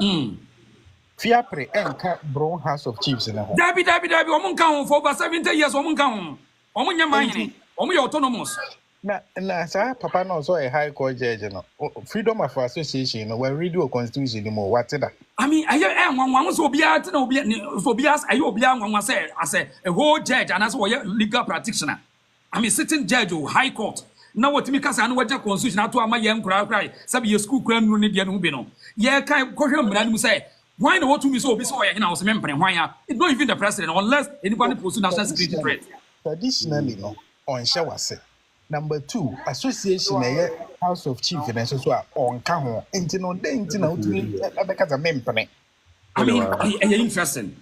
Fiapre and Brown House of Chiefs in a home. Dabby, woman count for over 70 years, woman count. On your mind, on your autonomous. Now, sir, Papa knows a high court judge, freedom of association, where we do a constitution anymore. What's that? I mean, I am one was obedient, no bias. I hope young one said, I say, a whole judge and as a legal practitioner. I'm a sitting judge of high court. Now, what me cast and what your constitution to my young cry, some your school grand Nunidian Ubino. Yeah, can't call him say, why not to me so be so in our member? Why it's not even the president unless anybody pursues national security threat. Traditionally, no. on shawase. Number 2, association House of Chief and so on Kaho, Intino, Dentino, because a mempane. I mean, interesting.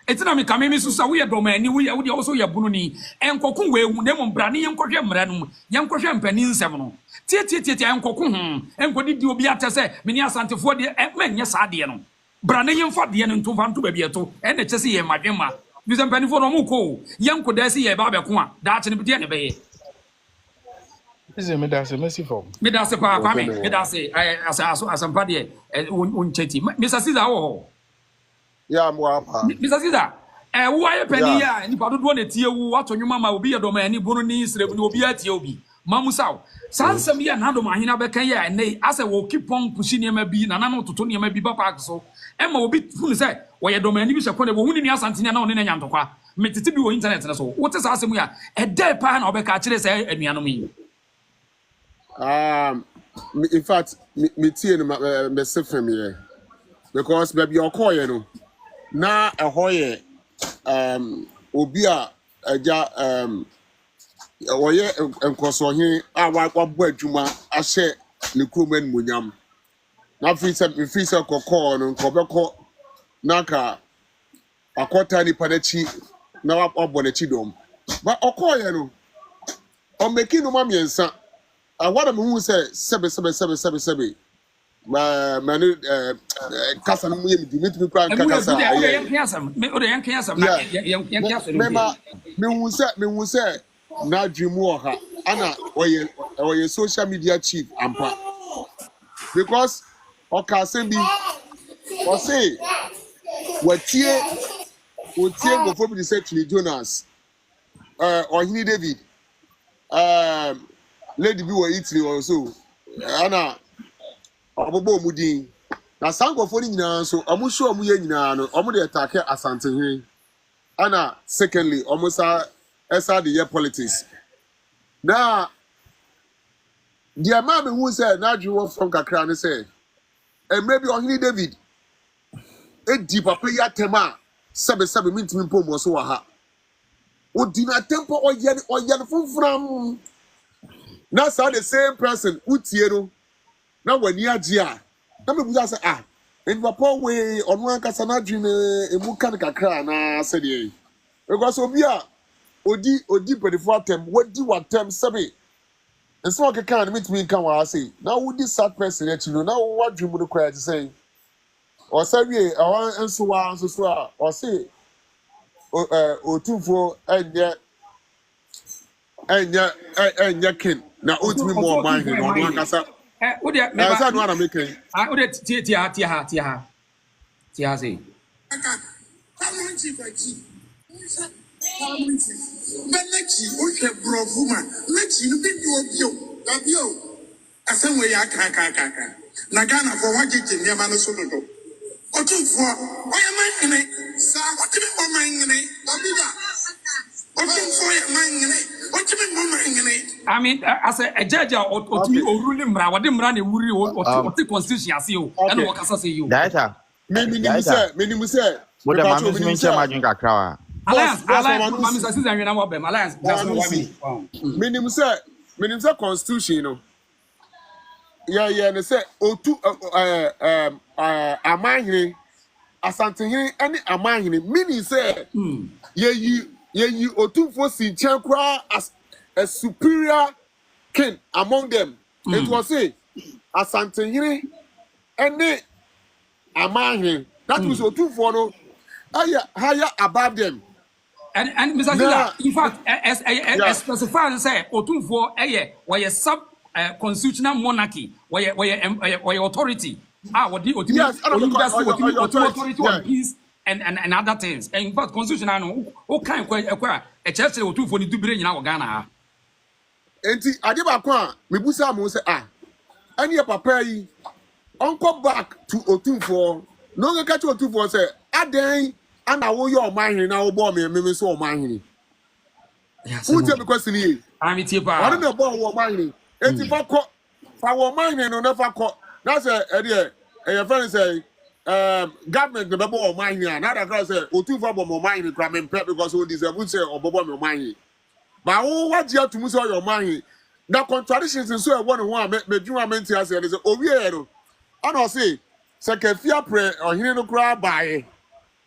It's not me coming, Mrs. We are domain, we are also your bunny, and Cocoon, Demon Brani, and Cocham Ranum, young Cocham Penin Seven. Tia and Cocoon, and what did you be at to say, Minia Santa for the men, yes, Adiano. Branian for the end to Van to Bebiato, and the Chessie and my grandma. Vision Penny for Muko, young Codesi, a Barbacua, that's in the beginning. This is a messy form. Medase Papa, Medase, as a party, Unchetty, Mr. Caesar. Yeah, Mr. Caesar, why penny and you want to tell what on your mamma will be a domain, Bonis, will be at Yobi. Mamusau, Sansa me and Mahina Becaya, and they as I will keep on pushing him a bean, and I know to Tony may be Papa. So Emma will be full say, why a domain is a point of winning us and Tina in Yantoka, make it to be internet and so. What is asking we are a dead pan of a catcher say, and me. In fact, me tea me say from here because baby your call you know. Na a hoye obia aja oye enkoso hin awa kwabo adwuma ahye ne kroman munyam na fi se kokko no nkobeko naka akota ni padachi na wabo na chi dom ba okoye no o meki no ma miensa awara me hu se sebe manu kasa no ye me plan kasa me hu se na dwimu oha ana oye social media chief ampa because okase bi o say watie go for be say Chili Jonas Ohini David lady bi wo Italy also ana obobo mudin na sankofo ni nyina so omusho omu ye nyina no omu de attack asante hin ana secondly omusa esa the year politics na dia ma me hu say na adwo from kakra ne say maybe Ohini David di papa ya tema sebe mintimi pomo so wa ha odi na tempo oye funfram na sa the same person utie no na wani age a na me buza say en papa we onu ankasa na adwene emu kan kakra na se de because obi a odi pedifo atem wadi watem sebe enso okeka na mitimi kan wa say na wudi sad person e chino na wadwemu no kwa say o sawie awon enso wa so a o say otufo enya kin na otimi mo man hin no ankasa o de me ba no ana meken o de tia say Benechi o brofuma mechi no bi obio asanwe ya kaka na Ghana for wajeje niam no so dodo otufo oya manhene sa otimi mo manhene obida otufo ya manhene otimi mo manhene I mean as a judge otimi oruli mra wode mra na wuri oti constitution ase o and wo kasa say you data menimu say mo da mami so menche ma dwen kakra wa Alliance, mami sa season we na mo be alliance that's no one menimu say constitution no yeah ne say otu amahene asantehene ani amahene mini say ye otufo si chenkwa as a superior king among them. It was say asantehene ani amahene that was otufo no higher above them. And Mr. Zila, in fact, as specified say otufo why sub constitutional monarchy why authority what the authority on peace and other things. And in fact, constitutional no o kan kwa a church otufo ni dubire nyina wo Ghana ha enti ade ba kwa mebusa mo say ani papa yi onko back to otufo no go catch otufo say adan ana wo yo omanhene na wo bo me so omanhene who tell me question here I'm it pa what na bo wo omanhene enti fa wo omanhene no na fa ko na say your friend say government the bebo omanhene na that guy say otufo bo omanhene kra me because we deserve say obobo me omanhene But what you have to move your mind. Now contradictions in so one me do ment as there is owiero. And I say sekafia pre or hine no kra bae.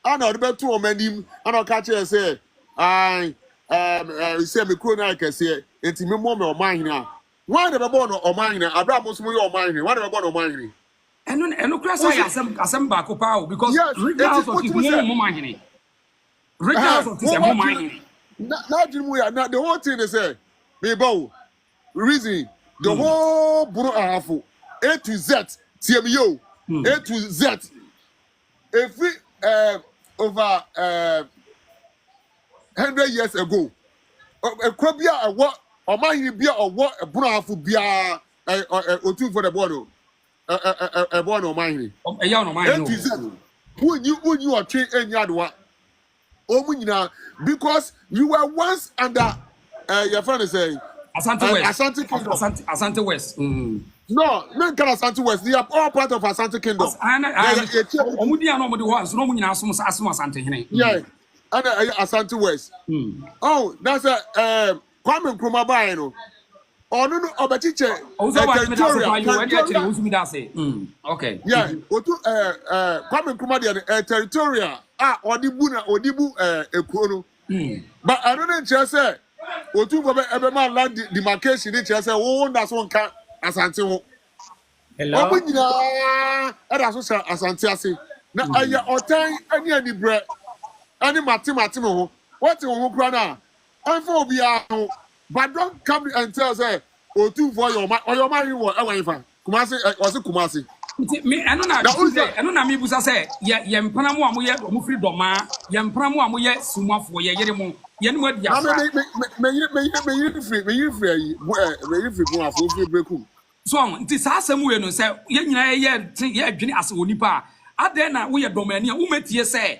And I be to omanim and I catch say I say me kro na can say enti me mo me o man hina. Why the be born o man hina? Abraham so mo your man hina. Why the be born o man hina? And kra say asem back up because regardless of his mo man hina. Regardless of his mo man hina. Now the whole thing is me bow reason the whole Bono Ahafo A to Z TMU A to Z every over 100 years ago a crabia a what or my beer or what a Bono Ahafo beer or two for the Bono a Bono mine a young man A to Z when you are trained any other one. Because you were once under your friend is saying Asante West. Asante Kingdom. Asante West. No, no, Asante West. They are all part of Asante Kingdom. Yeah, and Asante West. Oh, that's a Kwame Nkrumah buy no. Oh no, but teacher. Okay. Yeah, Kwame Nkrumah the territorial. Odibu Ekono. But I don't just say Otu Ebema land demarcation in Chelsea, oh, that's one can Asante. Hello. That's what Asante. Now, I or time any bread, any Matimo. What you want, Grana? I'm for BR, but don't come and tell say Otu for your money or Kumasi, was it Kumasi? Me eno na me busa say ye mpana mu amoye omufri doma ye mpana mu amoye sumafo ye yere mu ye ne mu adi asa me bu afo fi brekum so nti sa asem we no say ye nyina ye adwene ase onipa ade na wo ye doma ani a wo metie say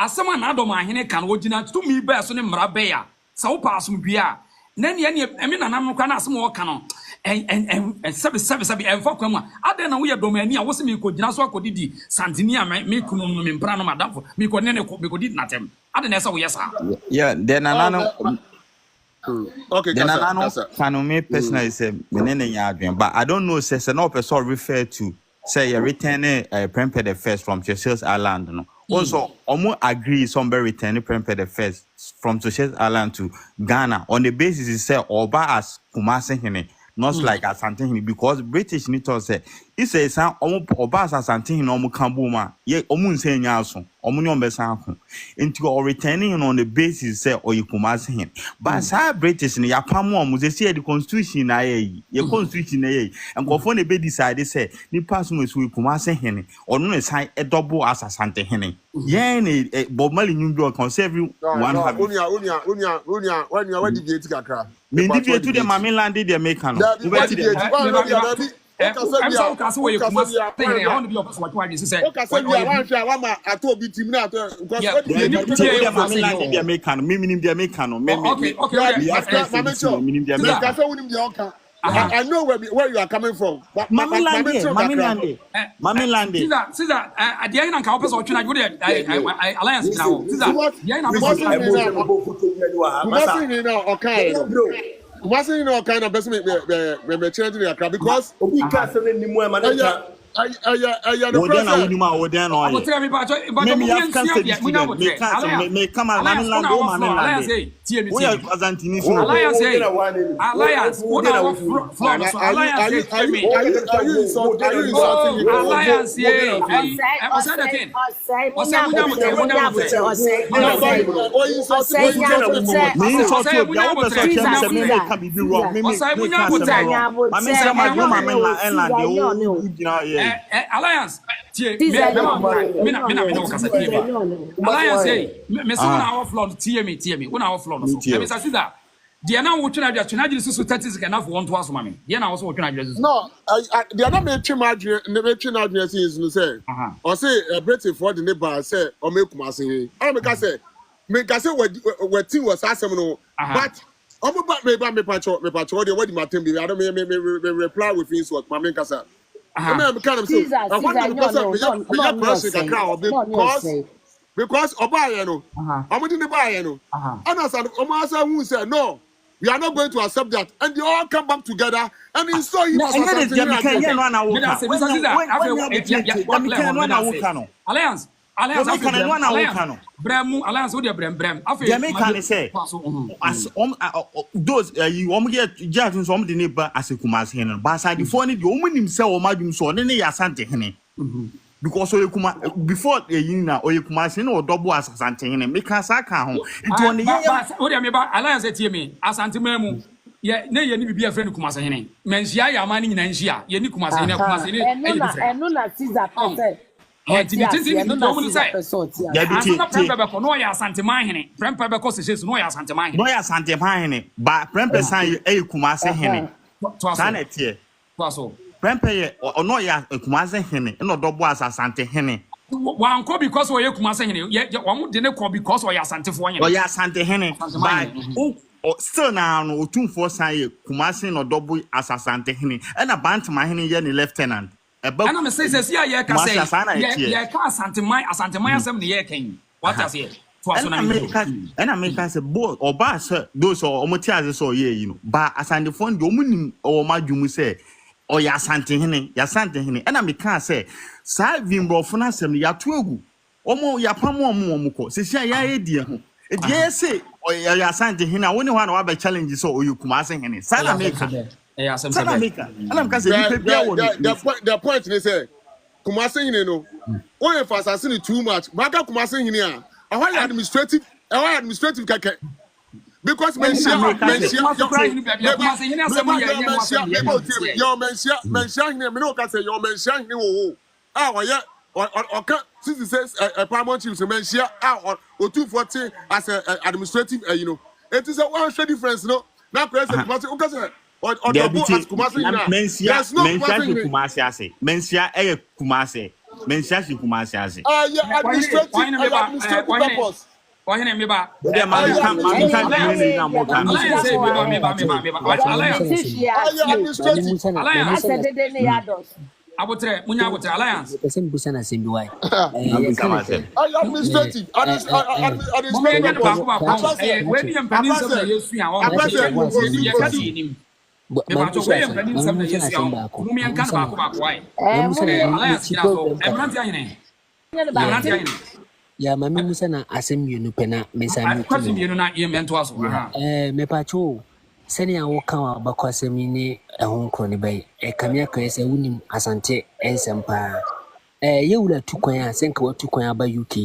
asem na doma ahene kan wo gina tumi ba so ne mra be ya sa wo pa asum bia na ne eme na nam kwa na asem wo kan no sebi enfo kwam ade na wo ye domani a wo se me ko gina so akodidi santini a me kunu me mpra no madamfo me ko ne me ko didi natem ade na esa wo yesa yeah then anano okay then anano can me personally say me ne nya adwen but I don't know say no person refer to say you return Prempeh the first from Churchill's Island no also omo agree some be return Prempeh the first from Churchill's Island to Ghana on the basis is say oba as Kumasi hene not like Asante hene because British need to say it says oba as Asante hene omo kambuma ye omo nse nya aso omo ne ombe san ko into or returning on the basis say or Kumasi hene but say British ne ya pamo omo say the constitution na ye constitution na ye and go for ne be decide say ni pass mo so Kumasi hene or no say a double as Asante hene ye ne Bob Marley nyumbi kan say every one have unia when you already get kakra me debate to the mami land dey make am no I'm so cast away. I want to be your person. What you say? Okay, so you are one man. I told you team now because mami land dey make am. Me minim dey make am. Okay. I know where you are coming from. Mami land. Caesar, at the end of our person, I would alliance now. Okay. Wasn't you kind of person me changing the account because obi ka se ni mu e ma na Alliance, Alliance, me so na our flood TM, when our flood. Let me say that. They are now watching at the United States 30 seconds enough one to us, mommy. They are now also watching at the no, they are not making margin, never chin out your season to say. Or say a British for the neighbor say, or make Kumasi. I make us say what two was asking, but. I'm about me patrol, what do my team be? I don't reply with his what my main casa. I'm kind of so. I want to because Obayano, I'm in the Bayano. And as an Omasa who said no, We are not going to accept that. And they all come back together and install him as Alliance. What do you brem? Jamaican say as those you get judges the neighbor as a Kumas hen, but I the phone the woman himself or madam so then they are Sante Hene. Because before a yina or you Kumasin or double as Sante Hene, make us a car. What do you mean about Alliance at me as Antimemu? Yeah, no, you need to be a friend of Kumasahene. Mensia, your money in Nansia, you need Kumasahene, and no, not Caesar. And to be no say, no, ya Santimahene, Premper because it's no ya Santimahene. No, ya Santimahene, but Premper sign a Kumasahene. Sanity. Premper or no ya Kumasahene, and no double as a Sante Hene. One call because we are Kumasahene, yet one didn't call because we are Santifonia. Or ya Sante Hene. Still now, no 2-4 say Kumasin or double as a Sante Hene, and a bant my Hene yen lieutenant. And I'm saying, yeah, can say, yeah, Santimaya, some the year king. What does it? And I make us a board or bass, those or Motias or ye, you know, but as I phone the woman or my you say, or ya Sante Hene, ya Sante Hene, and I make can say, Saving Brofonasem, ya twelve, or more ya pamo muko, says ya dear. Yes, say, or ya Sante Hene, only one of the challenges or you Kumasin Hene, Salameka. The point is say Kumasi no. When if assassin too much, Maka Kumasi here. I want administrative keke. Because mention since says a paramount chief mention or 240 as administrative it is a one difference no. Now president Kumasi or Mensia Kumasi, Mensia Kumasi, Mensia Kumasi. Yeah, administrative purpose. Why name me back? Abotre, munya abotre alliance. Person busana sembi why. Administrative. When you pennies of the yesu and ya mami musa na asem yenu pena mesa me pacho sani awo kan wa bakwasem ni ehon kro ne bai kamia kan se wunim asante ensem pa yewula tukwan a senka wa tukwan aba UK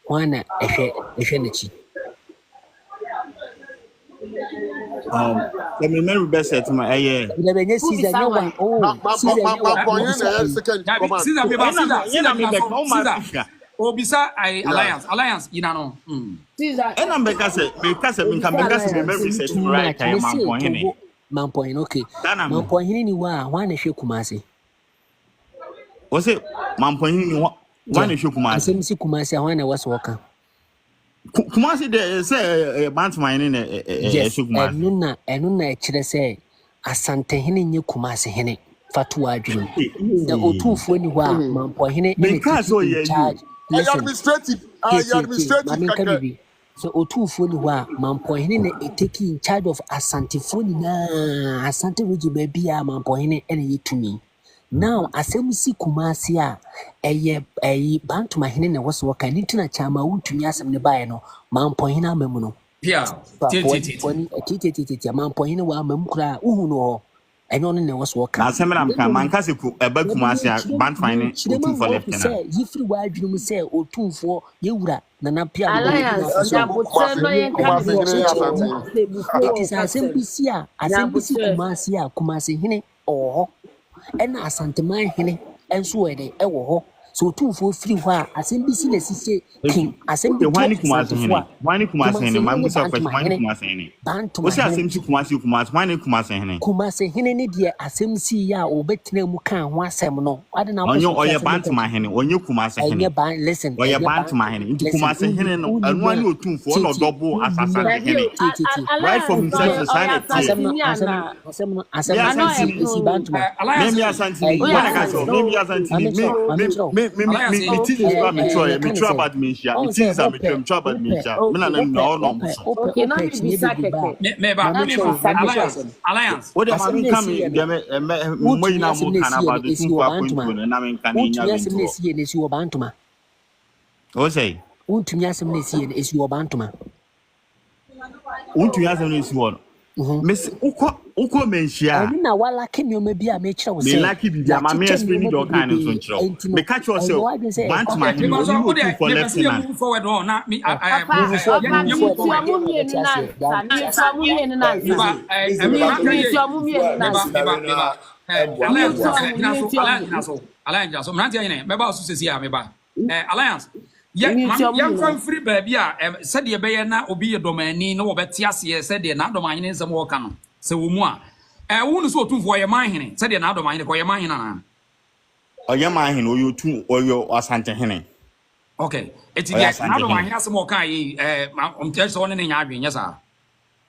wana ehwe na chi let me remember best at my season no one Obisa alliance ina no and I'm because me can remember research right time man point okay man point ni wa hwe Kumasi was it man point ni wa hwe Kumasi asemsi Kumasi wana was worker Kumasi de say bant mine na Kumasi enuna e kire say asante hene nye Kumasi hene fatu adwum the otufo ni wa mampo hene administrative so otufo ni wa mampo hene na taking charge of asante phone na asante region baby a mampo hene ene yitumi now asemsi Kumasi a eye bantu mahene na was work ni tuna chama wuntumi asem ne bae no mampo hene amamu no yeah titi mampo hene wa amamu kura uhu no and on the was walking. Now, some of them can cast a Kumasi band finding for left. You free wide you say or 2 for you Nana Pia. It is a simple Sia, a simple Kumasia, Kumasi Hine, or and a Santamai Hine, and so a day, so 2 for 3 while as in business say king as in the one Kumasi my myself Kumasi Bantu was Kumasi Hine dear asemsi ya obetre mu kan ho asem no ade na on your bant my hene on you Kumasi hene listen or your bant my hene into Kumasi hene no and one you 2 for no double as hene right from himself to sign it asem bantu maybe asante teachers are mature about me. Teachers are mature about me. Okay, now me bisa keke. Alliance. What am I coming? More now more can about the two Bantuma. What say? Untumi asem na esi yen esi Bantuma. Untumi asem na esi one. Miss uko menshia. Eni na wala kenyo bi a me kire wo se. Me lucky bi dia ma me explain the kind of so kire. Me catch yourself. Bantuma you looking for lieutenant. Move forward on na me Alliance yɛmfa mfiri baabi a sɛdeɛ ɛbɛyɛ na obi yɛ dɔmani na wɔbɛte aseɛ sɛdeɛ na dɔmahene nsɛm wɔka no sɛ wɔ mu a wo no so otumfo ɔyɛ manhene sɛdeɛ na dɔmahene kɔ ɔyɛ manhene na ɔyɛ manhene ɔyɛ otum ɔyɛ asantehene okay eti deɛ na dɔmahene asɛm wɔka yi ɔmtɛ sɛ ɔne ne nya adwene nyɛ saa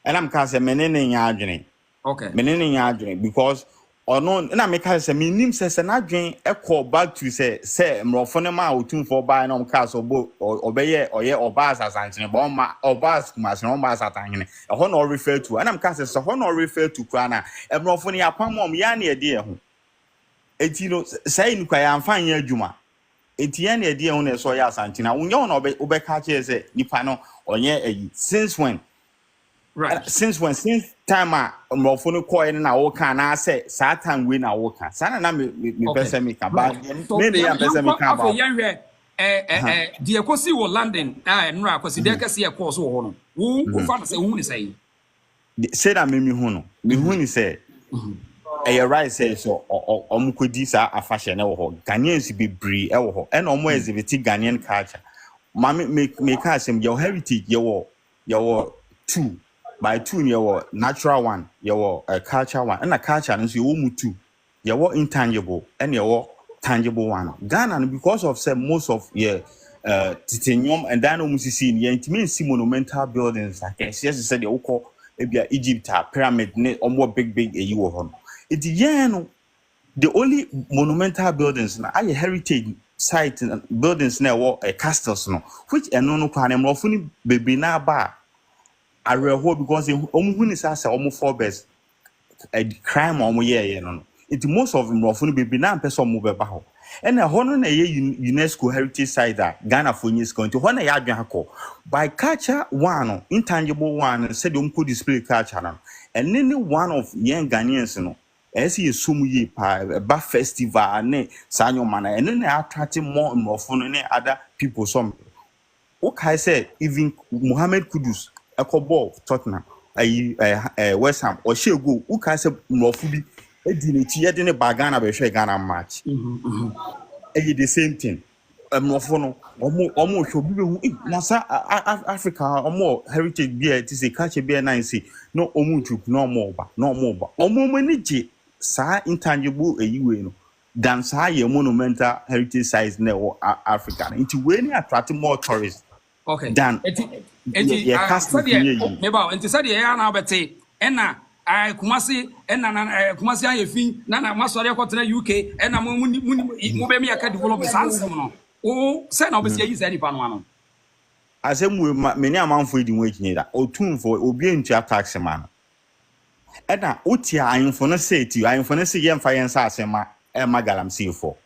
ɛna mka sɛ mene ne nya adwene okay mene ne nya adwene because ono na me ka se me nim se na dwen ekọ back to se mrofo ne ma otumfo ba na mka so bo obeye oye oba asasantene ba ma oba kuma se no ba asatahene ho na refer to na mka se ho na refer to kwa na mrofo ne apamom ya na ede ho eti no sai ni kwa ya amfa nya adwuma eti ya na ede ho na so ya asantene wonye ho na obeka che se nipa no onye eyi since when right since time mrofo no call na wo kan na say saa time we na wo kan sana na me pese me ka ba me ne ya pese me ka ba die kosi wo London nra kosi de kase e course wo no wo fa na say hu ni say that me hu no me hu ni say right say so omukodi saa afahye na wo ho Ghanaians bebree e wo ho e na omo exhibit Ghanaian culture me ka asem your heritage your two by two your natural one your culture one and a culture and so you two your intangible and your tangible one Ghana because of say most of titanium and then almost see see monumental buildings like yes said the oko Egypt pyramid or more big you were it's the only monumental buildings now are heritage site buildings now castles no which no can roughly baby na ba areho because omuhu ni say omu four best a crime omu ye no it most of them roughly baby na person omu beba ho and a hono na ye UNESCO heritage site that Ghana for years going to hono ya adwan hako by culture one intangible one said could display culture no and any one of young Ghanaians no as ye sumu ye ba festival ne sanyo mana and then attracting more mrofo ne other people some okay say even Mohammed Kudus Ekobol Tottenham West Ham or she go who can say mrofo bi edi ne ti yede ne bagana be hwe Ghana match the same thing mrofo no omo hwe bi be hu na sa Africa omo heritage bi ti say culture bi na say no omo troop no omo ba omo mani je sa intangible we no dan sa ye monumental heritage sites na Africa nti we ni attract more tourists okay dan enti said ya na obete ena kumasi ena kumasi ayefi na masori ekotena UK ena mu be mi aka develop sansem no o se na obese yi se nipa no ano asem we many amanfo edi mu ekinye da otumfo obi entua tax man ena utia ayinfo no say ti ayinfo no say ye mfa yen sa asema e magalamsi for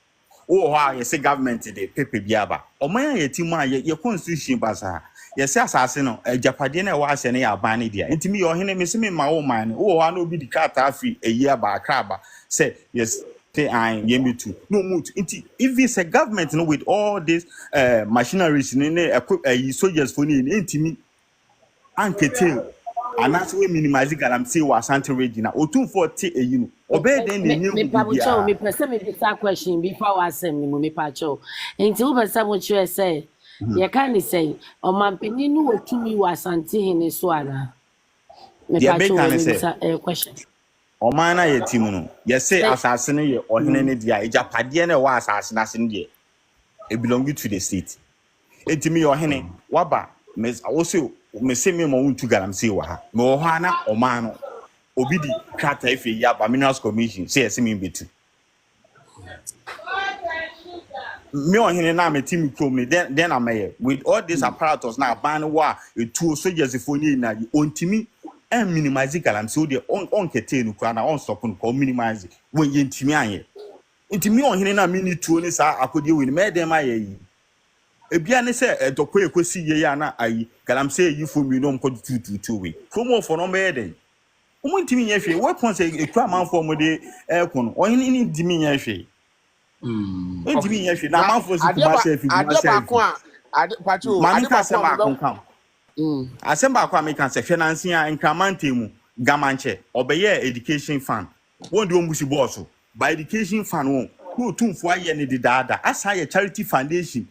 oh ha ye say government dey pepe biaba oman ye ti mu a ye constitution basa ye say asase no japade na wa ase ne ya ban ne dia ntimi yo hene me se me ma wo man oh ha no bi di kata afi eyi aba akraba say yes say an ye me too no mut nti if it's a government no with all this machineries ne equip soldiers for ni ntimi ankete anas we minimize galamsey wa Asante region otumfo te eyi no obey den ne nyu me pacho me person me bisa question before asem ni me pacho enti wo person mo chwe say ye kan ni say o mampeni no otumi wa Asante hene so ara me pacho question o man na ye timu no ye say asase no ye ohene ne dia ejapade na wa asase na se ne e belong to the state etimi ye ohene waba me also me se me mo untu galamsey wa ha me wo ha na o man no obidi krata ife ya ba minerals commission say ese me betu me on here now, me team me then I'm here with all these apparatus now, ban war, a two soldiers for you now, you own to me and minimize it. I'm so the on Ketenu, on stop and call minimize it when you intimate. Into me on here now, mini two is I could deal with me, them I. Ebiane say edokwe ekosi ye ya na ayi galam say you for me no mko 2 we promo for no me den omo ntimi nya hwe weapon say ekura manfo mo de ekun oyin ni dimi nya hwe ntimi nya hwe na manfo si kuma say fi kuma say ade pacho mani ka se ba kon kan asemba akwa me kan se hwe na nsia nkramante mu gamanche obeye education fund won de omusi boss by education fund won no tumfo aye ne de dada asa ye charity foundation.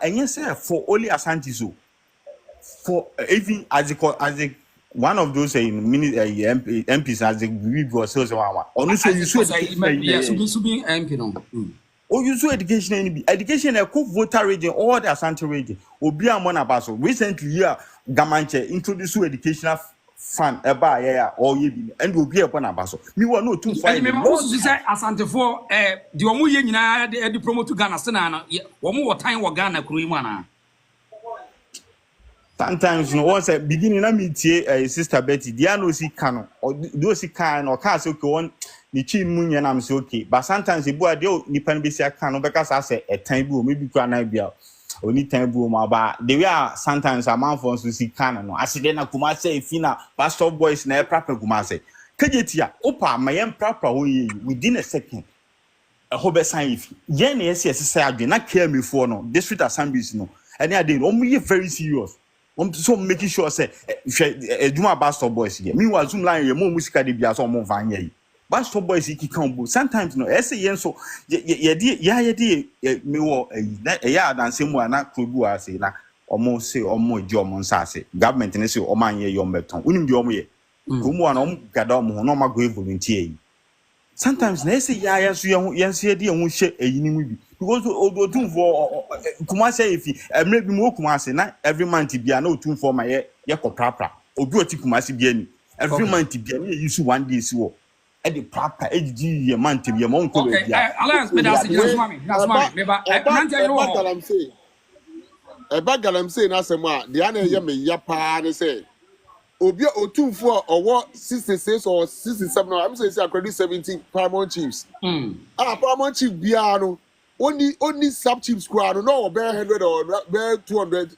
And yes, sir, for only Asantes, for even as one of those MPs as the group was so honestly, you should MP. Oh, you saw education, a cook voter region, all the Asante region, Obia Monabaso. Recently, here, Gamanche introduced educational fund about or ye and will be upon Abaso. Me were no too far. Also, say Asante for the Omuye na the promote to Ghana Sana, one more time or Ghana Kurimana. Sometimes, you know, once at beginning, I meet Sister Betty, Diano si cano, or do si can or castle on the chin moon and I'm so okay. But sometimes the boy do Nipan Bessia cano because I say a time boom, maybe Granabia. Only time boom about they were sometimes a month for to see canon. I see then I come say fina pastor boys na proper kumase. Kajetia opa my proper within a second. A hobe sign if yen yes say I did not care me for no district assemblies no. And I did only very serious. So making sure say Juma pastor boys here. Meanwhile zoom line your more music de bia so more vanye. Pastor boys iki kan sometimes no say yen so ye me wo ya dan se mu ana krobu ase na omo se omo je omo nsase government ne se omo anye yo mbeton unim de omo ye komu ana omo gada omo no ma go volunteer sometimes na say ya so yen se de hu hye eyini mu bi because odotun for kuma say if emre bi mu kuma ase na every month bia na otun for ma ye koprapra obi oti kuma ase bia ni every month bia na use 1 day si wo the proper HG your man to be a monk. Okay, Alliance, that's mommy. That's mommy. I'm saying, as a man, the other yammy yapa, say, Obia or 2 4 or what 66 or 67, I'm saying, I credit 17 Paramount Chiefs. Paramount Chief Biano, only sub chief squad, no, bear 100 or bear 200.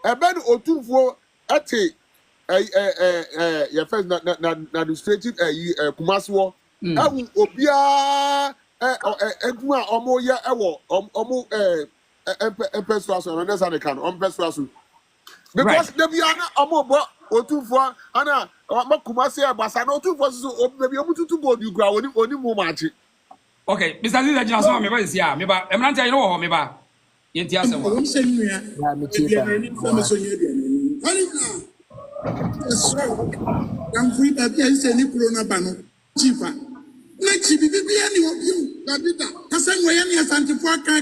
A bed or 2 4 at your first administrative Kumaswo. Obia Omo ya Omo Persuasion, and that's how they can on Persuasion. Because the Biana Omo O2 Anna Kumasi Basano 2 for maybe able to go you grow only more match. Okay, Mr. Zilla just want me by this year. Maybe I'm not telling you how maybe Yentiasa. Yes, I'm free baby. I say ni corona bano. Chifa. Next bibi ani obiu. Babita. Kasan we ani asante fo aka.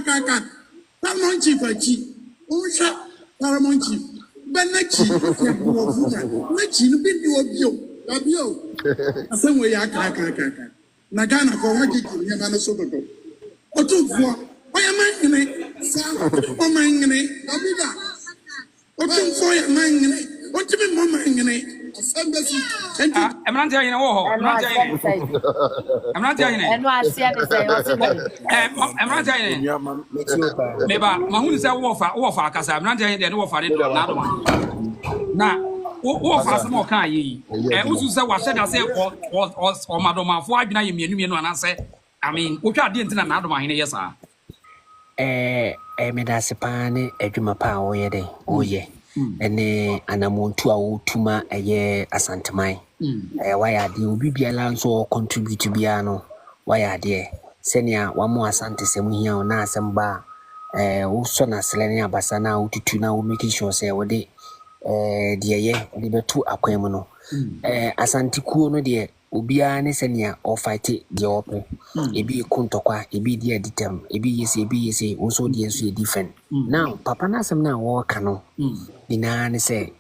Paramount chief achi. Unsha Paramount chief. But next chief next no bibi obiu. Babio. Kasan we aka. Na Ghana for what you ni ma no so dodo. Otufo. Oya mangene. Sa o mangene. Babita. Otufo ya mangene. What do you mean, Mama? I'm not telling you. I'm not telling you. I'm not telling you. I'm not telling you. Maybe Mahmoud said, "Warfare, because I'm not telling you the warfare." Now, warfare is more kind. And who said what said I say or Madam for I been you and I say, I mean, what I didn't know another one yes, sir. Me da se pane adwuma pa wo ye den wo ye ene anamontu a wo tuma eye asanteman waya de obi biala nso contribute bia no waya de senia wamo asante sem hia na asemba wo so na selene abasa na wo tutu na wo make sure say wo de de ye de betu akwan mu no asante kuo no de obia ne senia o fight de open ebi kuntokwa ebi de editem ebi yesi wo so de enso different now papa na asem na wo ka no bina ne say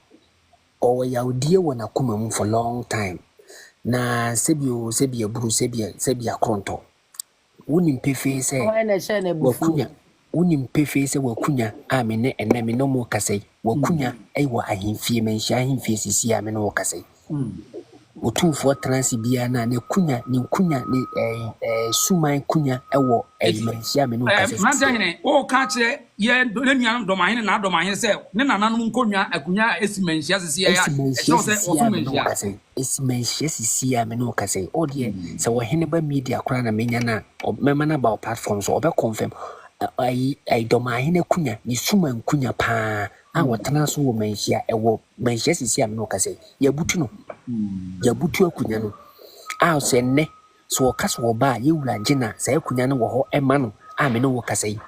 o ya odie wona kuma mu for long time na sebia buru sebia kronto woni mpefe say unim pefe se wakunya amene enemi no mo kasai wakunya wa ahimfie menhia ahimfie sisi amene wo kasai otumfo transi bia na ne kunya ne suman kunya ewo menhia amene wo kasai manta hene o ka kire ye ne nuan domahene na domahene se ne nananom konwa akunya esi menhia sisi ya so se o menhia esi menhia sisi amene wo kasai o de se wo hene ba media kora na menya na mema na ba platforms o be confirm ai domahene kunya ni suman kunya pa watana so wo menhia ewo menhia sisi amene wo kasai ya butu no ya butu akunya no se ne so kasa wo ba ye wura gina sai akunya no wo ho ema no amene wo kasai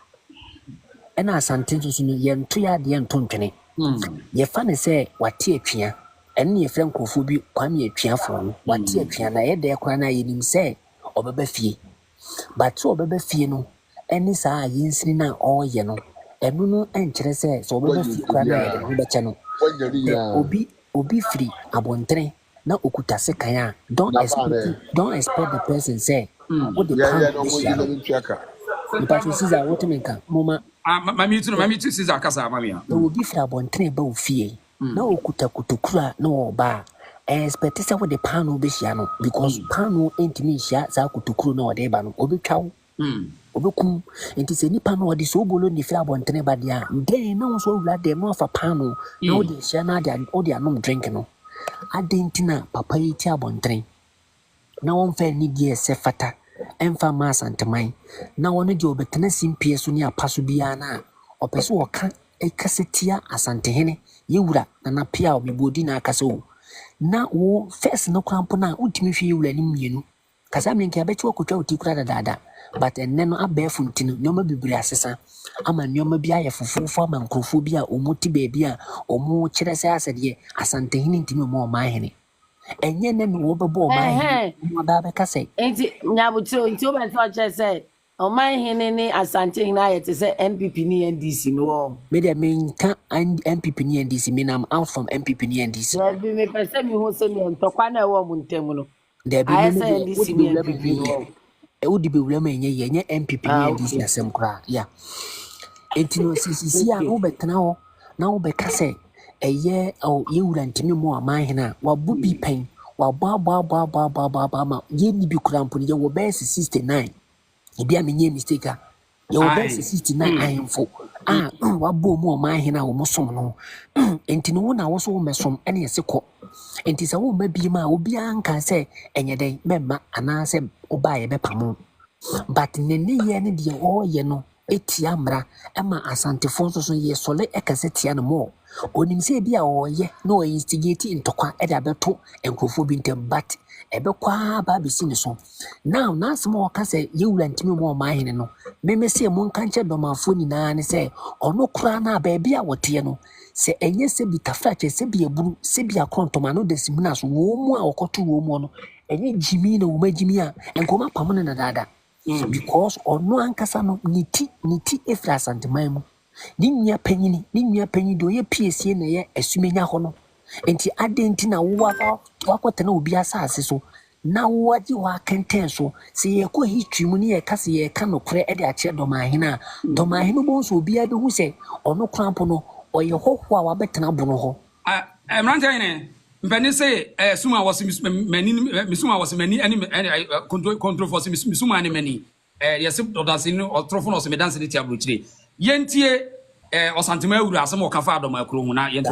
ena asante so no ye nto ya de nto ntwene ye fa ne se wate atwea ene ye frɛ nkofo bi kwame atwea fo no wate atwea na ye de kora na ye nim se obeba fie but so obeba fie no ene saa yensini na oye no enu no enkyere se so obeba fie kora na ye de ho beche no obi free abontere na okuta se kan a don't expect the person say what the but Caesar what mean kan mama mami tu Caesar kasa mami ya obi free abontere ba ofie na okuta kutokura na oba expect say what the pano be hia no because pano entimi hia za kutokuro na ode ba no obi twawo obekum enti se nipa no ode so bolo ni free abontere ba dia den na so wura dem no afa pano na ode hia na ode anom drink no adentina papa yi ti abontere na won fa ni die se fata emfa ma asantemai na won de obetena simpie so ni apaso bia na opeso oka ekasetia asantehene yewura na pia obibodi na akaso na wo first no krampo na utimi hwe yewura ni mienu kasa mlenke abechi okotwa utikura dada but enne no abefu ntino nyoma bibiri asesa ama nyoma bia ye fofofo ama nkrofo bia omuti bebia omu kire se asede asantehene ntimi mo mahene enye ne no obebo mahene mo da be kase enti nyabuti enti obeto che se mahene ni asantehene ayete se MPP ni NDC no me de menka MPP ni NDC me nam out from MPP ni NDC ya bi me pese mi ho se ni ntokwa na ewo mu ntemu no de bi me NDC ni MPP no udi be wura menye yenye MPP ni NDC asem kra ya enti no sisi a wo betena ho na wo bekase eye o yewura ntimi mo amahena wa bubi pen wa ba ma ye ni bi krampo ye wo best 69 ebi amenye mistake ye wo best 69 ayemfo wa bo mo amahena wo mosom no enti no na wo so wo mesom ene yeseko enti sa wo ma bi ma obi anka se enye den memma ana se oba ye bepamo but nene ye ne de o ye no etia mra ema asantefo so ye sole ekase tia no mo onim se bia o ye no instigate ntokwa e da beto enkrofo bi ntem but ebekwa ba bisi ne so now na asem o kase yewura ntimi mo ma hene no meme se mo nkanche domafo nyina ne se ono kura na ba bia wote no se enye se bi tafrache se bi eburu se bi akontoma no desimuna so wo mu a okoto wo mu no enye jimi na wo magimi a enkoma pamone na dada because ono ankasa no niti efra asanteman mu ni nya panyini do ye PSA na ye asumenya ho no enti adenti na wo wakota na obi asase so na waji wa kenten so se ye ko history mu ni ye kase ye ka no kore e de ache domahena bo so obi abi hu se ono krampo no oye hoho a wabetena bono ho mranta ine mpani se suma was mani misuma was mani ani control for misuma ani mani yes dodase no otrofo no so me dance de ti abrochire yentie osantema awura asem o kafa adoma akro hu na yentie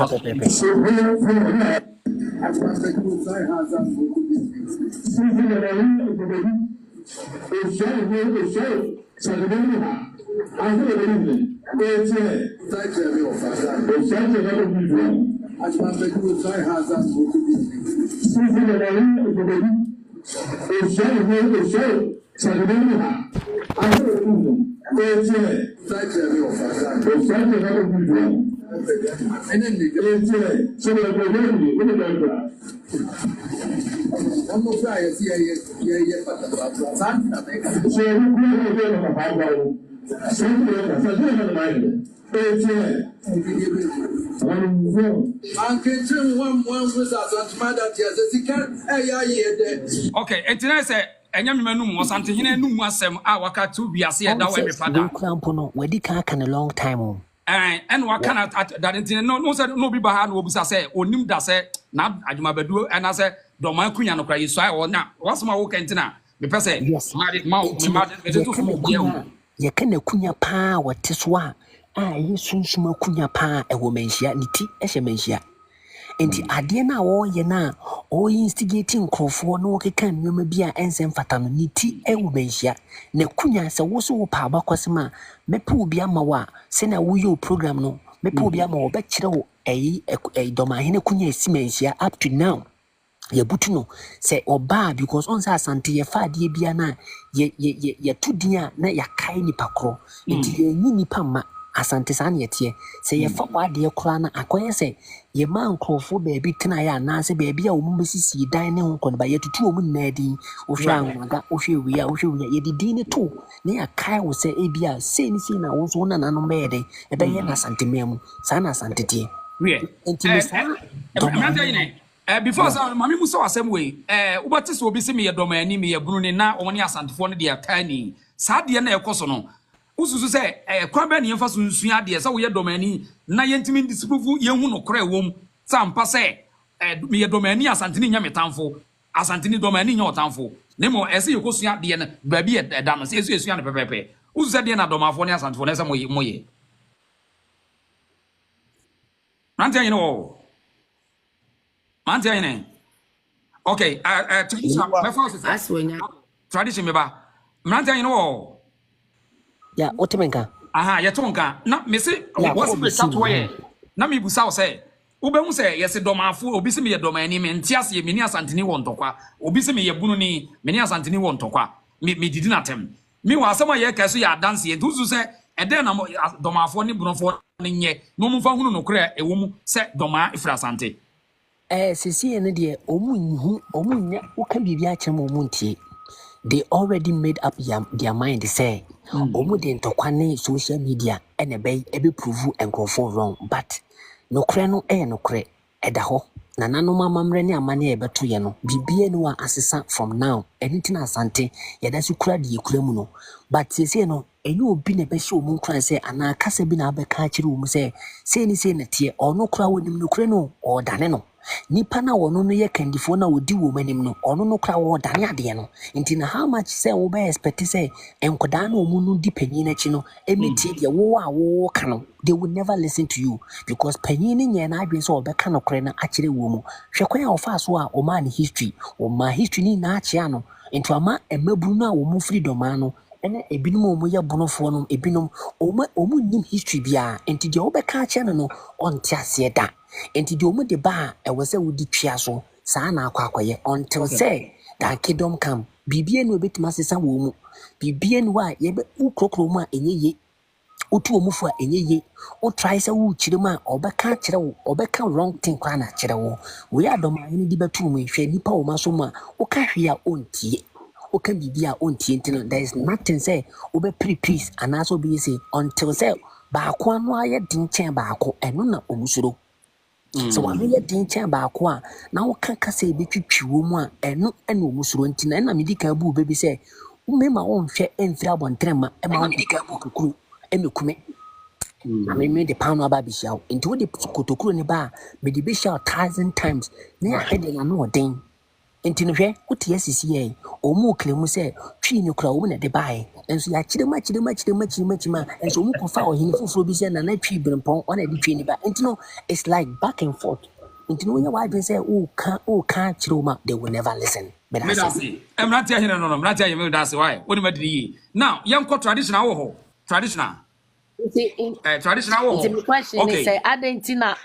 Okay, and tonight say enya menum Asante hene num asem a waka to biase e da we me fada we crampo we di kan a long time and waka na that no say no bi ba ha no obusa say onim da say na adwuma bedu and say doma kunya no kra yeso ai na wasoma wo kentina me pese ma de to so biya ye kana kunya pa wote so a yesunsuma kunya pa e wo manhia ni ti e hye manhia enti ade na wo ye na o instigating krofo no keka nnwoma bi a ensem fata no ni ti e wo manhia na kunya se wo so wo pa abakosema mepe obi ama wa se na wo yo program no mepe obi ama wo be kire wo dormaahene kunya esi manhia up to now yebutu no se oba because on sa Asante ye fa de bia na ye tudin na yakai nipa kro enti ye nyi nipa ma Asante san yetie se ye fa wade kra na akoye se ye ma nkrofo baabi tena ya na se baabi a omu besisi dan ne ho kono ba ye tutu omu na di wo hwa anwaga wo hwe wiya ye didi ne to na yakai wo se ebia se ni se na wo so na nanom be de e be ye na Asante memu sa na Asante tie enti me sa before mami muso asem we ubati so obi se me ye dormaahene me ye bunu ne na woni asantefo no de atani sa de na ekoso no ususu se kwa ba ne yemfa so nsu ade se wo ye dormaahene na yentimi disipufu ye hu no kra ewom sampa se me ye dormaahene Asante ni nya metamfo Asante ni dormaahene nya otamfo ne mo ese ye kosu ade na ba bi da no se esu ade pepepe ususu se de na dormaafo ne asantefo ne se moye Mante you know Mante okay tradition meba Mante you know ya otemenka aha ye tonka na me se what's the chat way na me busa say ubemu say yes domaafo obi se me ye dormaahene me ntiase me ni Asante ni wontokwa obi se me ye bunu ni me ni Asante ni wontokwa me didi na tem me wa asema ye kaso ya dance ye tuzu se ede na domaafo ni bunofo ni nye no mu fa hunu no kra ewom se doma ifra Asante sisi ene de omunya uka bibia akyem omuntie they already made up their mind say omu de ntokwane social media ene be prove enkrofo wrong but no kre no no kre eda ho na nanom amamre ne amane e beto ye no bibia no a asesa from now anything Asante ye da su kura de yekura mu no but sisi no enye obi ne be hye omu kran say ana kasa bi na abeka akire omu say ni say na tie ono kura wonim no kre no o dane no nipa na wono no ye kandifo na wodi wo manim no ono no kra wo dane ade no nti na how much say wo be expect say enkoda na omu no di panyin na chi no emeti de wo ka no they will never listen to you because panyin ni nye na adwen so obeka no kre na akire wo mu hwekwan ofa so a o man history ni na achia no nti ama emaburu na wo mu freedom ano ene ebinom omu ye bonofo no ebinom omu nim history bia nti de obeka achia no onti ase da enti de omu de ba e wose wudi twia so saa na akwakoye until say that kingdom come bibie no betima sesa wo mu bibie no a ye be ukrokro mu a enyeye otu omufu a enyeye o try say wo kire mu a obeka kire wo obeka wrong thing kwa na kire wo we adomahene di betu mu hwe nipa wo maso mu a o ka hwe a ontie o ka bibia ontie ntino there is nothing say obe peace and also be say until say ba kwa no aye din chen ba ko eno na omusuro so wa ye din chen ba ko a na wo kan kasa ebetwitwiwo mu a eno ena omusuro ntina na medika bu bebi say umema wo nhwe emfira abontrema ema wo medika bu kokuru emekume na me de pano aba bishao into wo de kotokuru ne ba me de bishao 1000 times na hede na no den enti no hwe wote asisi ye omu klemu se twi ne kura wo na de bae enso ya chirema enso omu kofa ohini fufuro bi se na na twi brempon ona de twi ne ba enti no it's like back and forth enti no why be say o ka chiroma they will never listen me da say emrati ahina no emrati ahina me da say why woni madiri yi now yanko traditional wo ho traditional traditional wo the question is say Adentina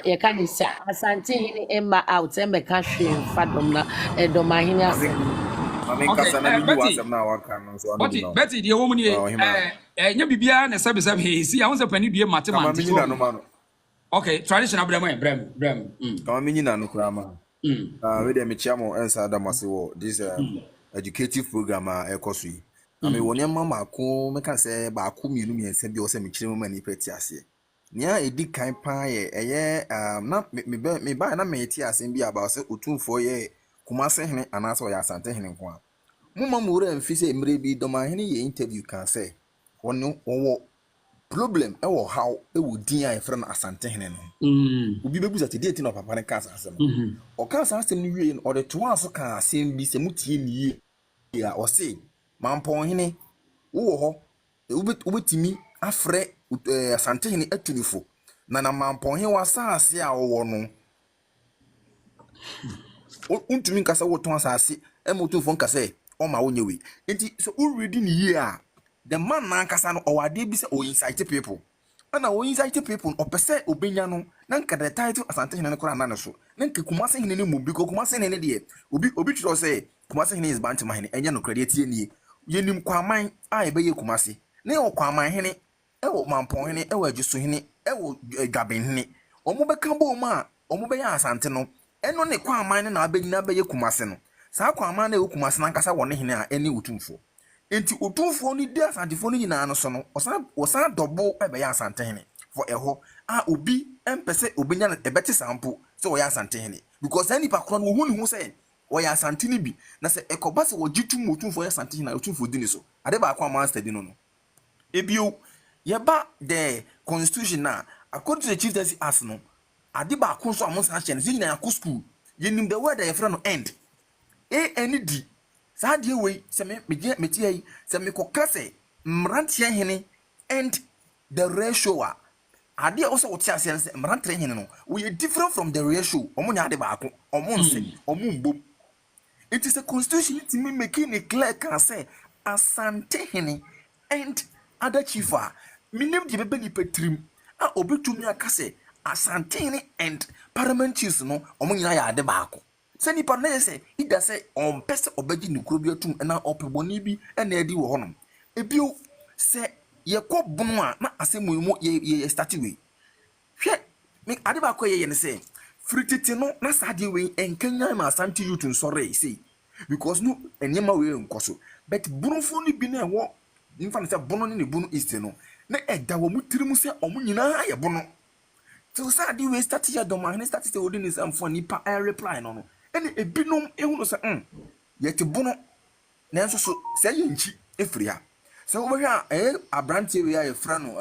ye can say Asante hini emma out emma kashwe fadom na dormaahene asem Betty the woman nya bibia na sabe si ya wonse pani due mathematics okay traditional brem kama menyina no krama we dey me chiamo ensa damase wo this educative program ekoso yi ame woni mama ko meka se ba ko mienu miense bi o se me kire mama ni peti ase nia edi kan pa ye eye na me ba na me ti ase bi aba se otumfo ye Kumase hene anaso ya asante hene nko a mumma mure mfi se emre bi dormaahene ye interview kan say wono wo problem e wo how e wo din a efre na asante hene no obi bebuza te date na papa ne ka asem o ka asem no wie no o de to aso ka asem bi se mutie ni ya o se mampon hene wo ho ubetimi afre asante hene atunifo na mampon hene wasase a wo no untumi nkasa wo ton asase emotunfo nkasa o ma wonye we enti so u ready ni ye a the man na nkasa no o wade bi se o incite people ana o incite people o pese obenya no na nka the title asante hene ne kora na ne so na nka kumase hene ne mu bi ko kumase hene ne de obi tro say kumase hene is bantima hene enya no credit tie nie yenim kwaman a ebe ye kumase ne o kwaman hene e wo mampon hene e wo ajuso hene e wo gaben hene o mo be kan bo ma o mo be ya asante no eno ne kwaman na abegyina be ye kumase no saa kwaman na e kumase na nkasa wo ne hene a eni utumfo enti utumfo ni de asantefo ni nyina no so no osan dobo ebe ya asante hene for eho a obi empese obenya na ebeti sample so wo ya asante hene because any pa kro no hu ni hu say wo ya asante ni bi na se ekoba se wo jitu mutumfo ya asante hene utumfo di ni so ade ba kwa man study no no ebio yeba the constitution na according to the chieftaincy act no ade ba ko so amon san hye ne nyina yakọ school yenim the word that you end AND saa de we se me metie yi se me kokase mrantie hene and the ratio a ade also what you say mrantie hene no we are different from the ratio omo nya ade ba ko omo nse omo mbom it is a constitution to me making it clear can say asante hene and other chiefa minim de bebe ni petrim a obetumi akase asante hene and parliament chiefs no omo nyina ya ade ba ko se nipa na say ida say on pese obeji ni kuro bi atum na opeboni bi na edi wo honom ebio se ye kọ bono a na asemu mu ye start we hwe me ade ba ko ye ne say frititi no na sade we enkanya ma asante youth nsore say because no enyema we nkoso but bunufo ni bi na wo nfa ne say bono ni bunu east no na eda wo mutirim say omu nyina aye bono so sade we start ya dormaahene start say odin is amfo nipa I reply no ene ebinom ehunu se yete bono na nso so se ye nchi efiri ha se wo hwa abrante we ya efra no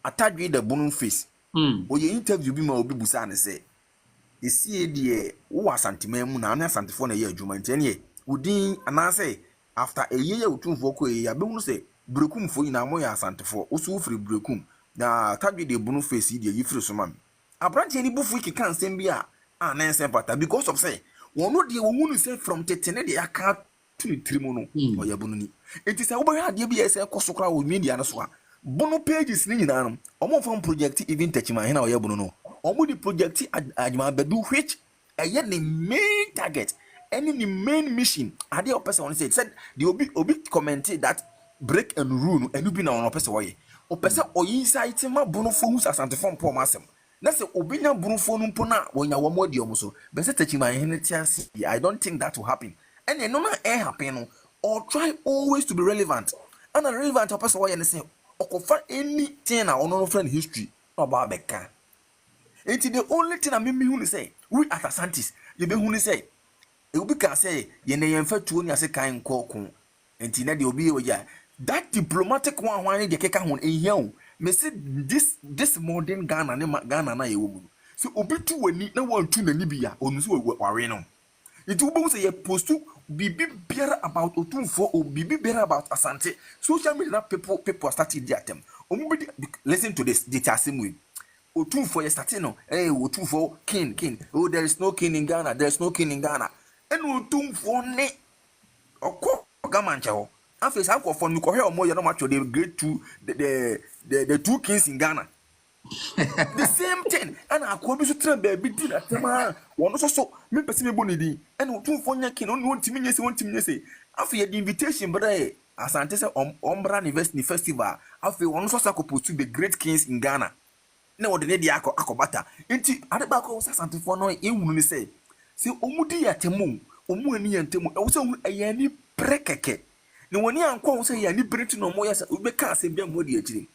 atadwe da bono face oye interview bi ma obi busa ne se esie de wo asanteman mu na na asantefo na ye adwuma ntene udin anase after eye utumfo ko ya behunu se brekumfo ina mo ya asantefo osu free brekum na atadwe de bono face de yifiri so mam abrante ni bufu ki kan sem bi a na ensem pata because of say wono de wo hunu say from tetene de aka to ni trimo no oya bono ni enti say wo be ha de bi ese kosokra wo media no so a bono pages ni nyina no omo from project even techima hena oya bono no omo di project adwuma bedu which eye the main target any the main mission ade o person said the obi commented that break and rule no enu bi na on person woye o person oyinsight ma bono fo asante fo mpo masem na se obinya burufo no mpo na wonya wo modi omuso be se techima hene tiase I don't think that will happen and no na happen no or try always to be relevant and relevant to person woye ne say okofa anything na ono no friend history about beka. It's the only thing I mean who say we at ASANTES you be who say e obi ka say ye ne yemfa tuo ni ase kan kokon enti na de obi we ya that diplomatic one de keka ho ehia o me say this modern Ghana na ye wo mu so obi tu wani na wan tu nani bia onu so ware no it will say ye post bibi biara about otumfo o bibi biara about asante social media people started their them listen to this the tasimwe otumfo ye started no otumfo king oh there is no king in Ghana and otumfo ne okọ gamanche ho afese akọ no ko he omo ye no macho the great two the two kings in Ghana the same thing and akọ bi so tra baby di na tema wono so me pese me bonidi and otumfo nya king no wontimi nyese afi the invitation brother asante se ombra university festival afi wono so sakopo to the great kings in Ghana na wo de ne dia akobata enti ade ba ko asante fo no ehunu ni se omudi yatemu omu ani yantemu e wo se ayani prekeke ni woni anko wo se yani breti no mo ya se ube ka se bia mo di akire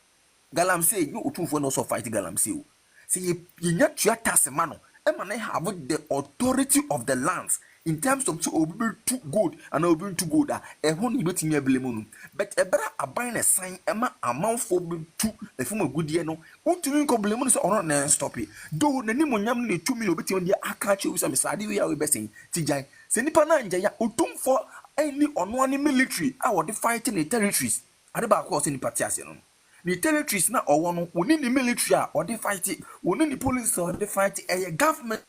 galamsey you otumfo no so fight galamsey o se ye nya tua tasema no e ma na have the authority of the lands in terms of so obi too good and obi too good e ho ni betimi blame no but e bra aban na sign e ma amanfo be too e fo magudie no untumi ko blame no so ono na stop it do na ni monyam na 2 million betimi dia aka che wi sade we ya we besin ti jan se nipa na nja ya otumfo any ono ani military a wo de fighting the territories ade ba ko se nipa ti ase no the territories na owo no woni ni military a wo de fight woni ni police o de fight government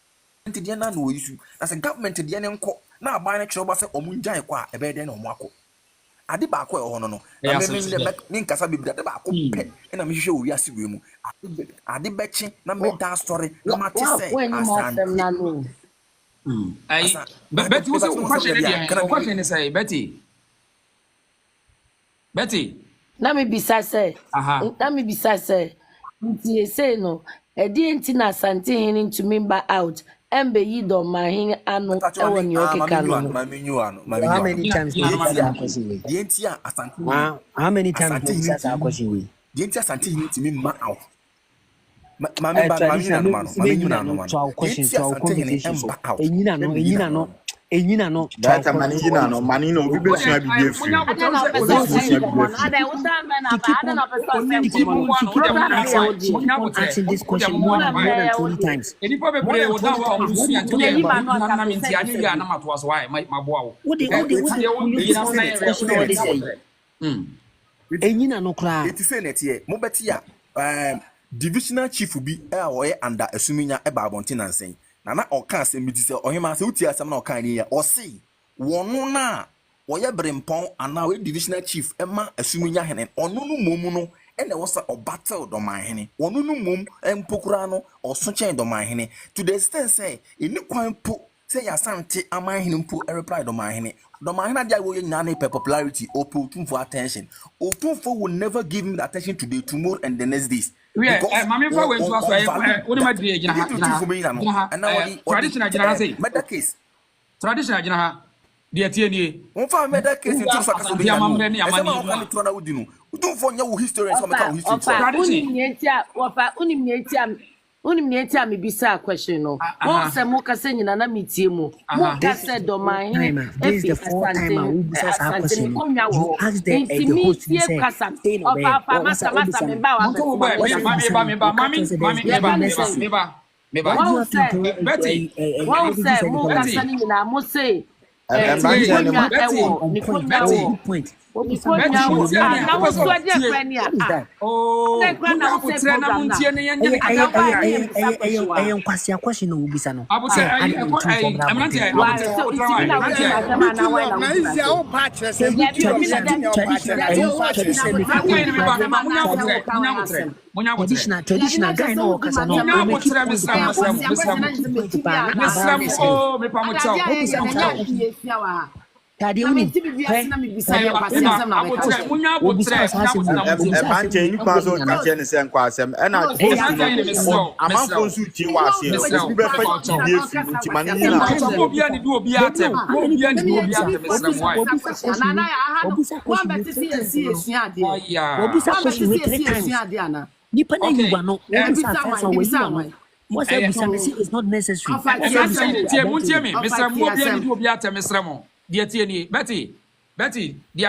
dia na no issue as a government dia ne nko na aban na kire ba se omunjan kwa e be de na omo akọ ade ba akọ e ho no na me nkasa bibida ade ba akọ pe na me hwehwe owi ase we mu ade be chi na me da story na ma te say ai Betty was a question is say Betty na me bisa say nti say no e di enti na Asante hini to member out embe yi dormaahene ano e woni okeka no how many times did you ask question we the enti Asante how many times did you ask question we the enti Asante hini to member out mami question so conversation enyina no data manina no manina obi besua bibie free asking this question more than 20 times enyina no kra it is net here mo betia divisional chief bi oye under asuminya e ba abonte nansen na oka asem bi se ohema se uti asem na oka ni ya osi wono na oye brempon ana we divisional chief e ma asuminya hene onu no momu no ene wo sa battle dormaahene wono no mom empokura no oso chen dormaahene to the extent say eni kwan po say Asante amahene mpo reply dormaahene dia wo nyina na popularity or for attention otumfo will never give him the attention today, tomorrow and the next days. Mami fa we nso aso woni ma die gina ha traditional gina ha say murder case traditional gina ha die tie nie won fa murder case into so akaso be ya amamre ni amani no tro na wodi no utumfo nya wo history so meka wo history unim nieti me bisa question no mo se mo ka se nyina na metie mo ka se dormaahene this is the fourth time I will bisa sa question you ask the host to say masa me ba wa Betty mo se mo ka se nyina mo se point traditional guy no kasa no Tadi uni banche ni paso kache ni sen kwa asem ena amanfo nsu tie wase obi be fa die fi nti mani na obi ani du obi atem it's not necessary. Betty, the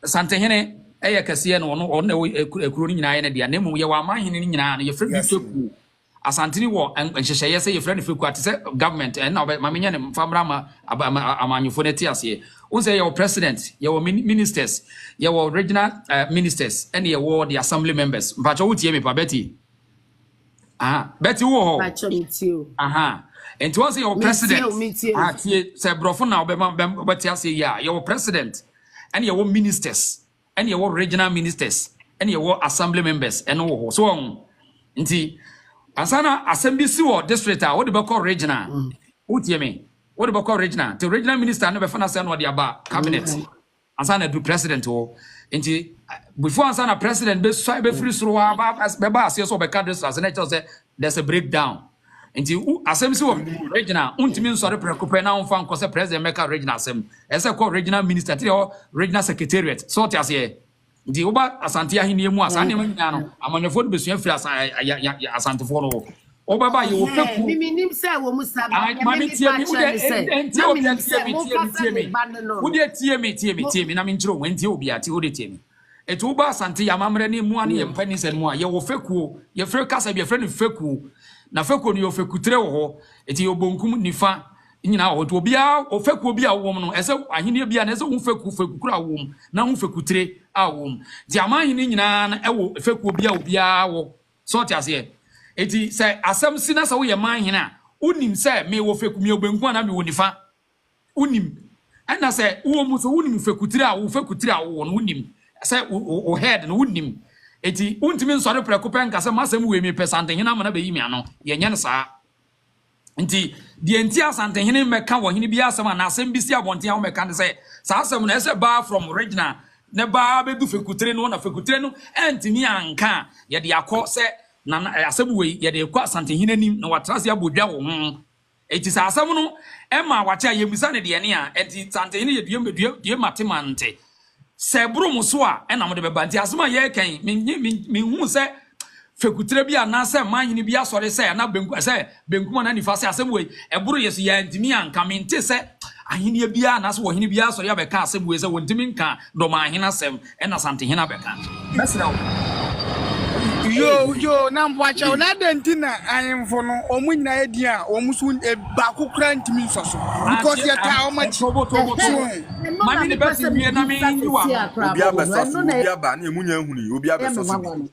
Asante eye kase no no on ekuro ni nyina ye ne dia na mu ye wa amahene ni nyina na ye frɛ bi feku Asante ni wo nhyehyeye se ye frɛ ne feku atse government na ma menya ne famra ma amanyufo ne ti ase unse ye president ye ministers ye regional ministers and ye the assembly members mpacho wutie me pa Betty Betty wo ho and once your president tie se brofo na obeti ase ya ye president and ye ministers and your regional ministers and your assembly members and so on. Nti asana assembly si wo district what the call regional. What you mean? What the call regional? The regional minister no be fana say no dey aba cabinet. Asana do president o. Nti before asana president be so be free so ba as be so be cadre as na say there's a breakdown. nti asem si wo regional untimi nsore prekope na unfa nkose president meka regional asem ese ko regional minister ti o regional secretariat so ti ase nti uba asante ahini mu asane ma nyina no amanyefo de besua firi asante fo no oba ba ye wo feku mimi nim se wo musa mami tie mi enti obi tie mi tie mi na mi nchiro wenti obi ati o de tie mi etu uba asante ya mamre ni mu ane ye mpani se mu a ye wo feku ye fere kasa bi ye fere ni feku na feku ni yo fekutre wo ho eti yo bonkum nifa nyina wo to obia o feku obi a wo no ese ahene bia na ese wo feku kura wo na wo fekutre a wo ti amahene nyina na ewo feku obia wo so ti ase eti se asem si na se wo ye mahene a unim se me wo feku me obenku na me wo nifa unim ana se wo mu so unim fekutre a wo no unim se o head no unim eti untimi nsore preko penka se masem we me pesante hena mana be yimi ano ye nya ne saa nti die nti asante hene meka wo hene bia asem na asem bisi abonte a wo meka ne se saa asem na ese ba from regional ne ba be du fekutre no na fekutre no entimi anka ye de akọ se na asem we ye de kwa asante hene nim na watrase abodwa wo ho eti saa asem no e ma wacha ye misa ne de ne a enti sante hene ye due matemante sebru muso a na mo de beba nti asoma ye kan me hu se fekutre bia na se manhini bia sore se na benku se benku na nifa se asebwe eburu yesu ya ntimi anka mente se ahini bia na se wo hini bia sore ya beka asebwe se wontimi nka dormaahene asem na sante hina beka mesra yo na mbwacha na dentina ayemfo no omunyina edia omusu ba kokra ntimi nsoso because ya ta omachi mami ne besi wie na me yiwa obi abesaso obi aba na emunya huni obi abesaso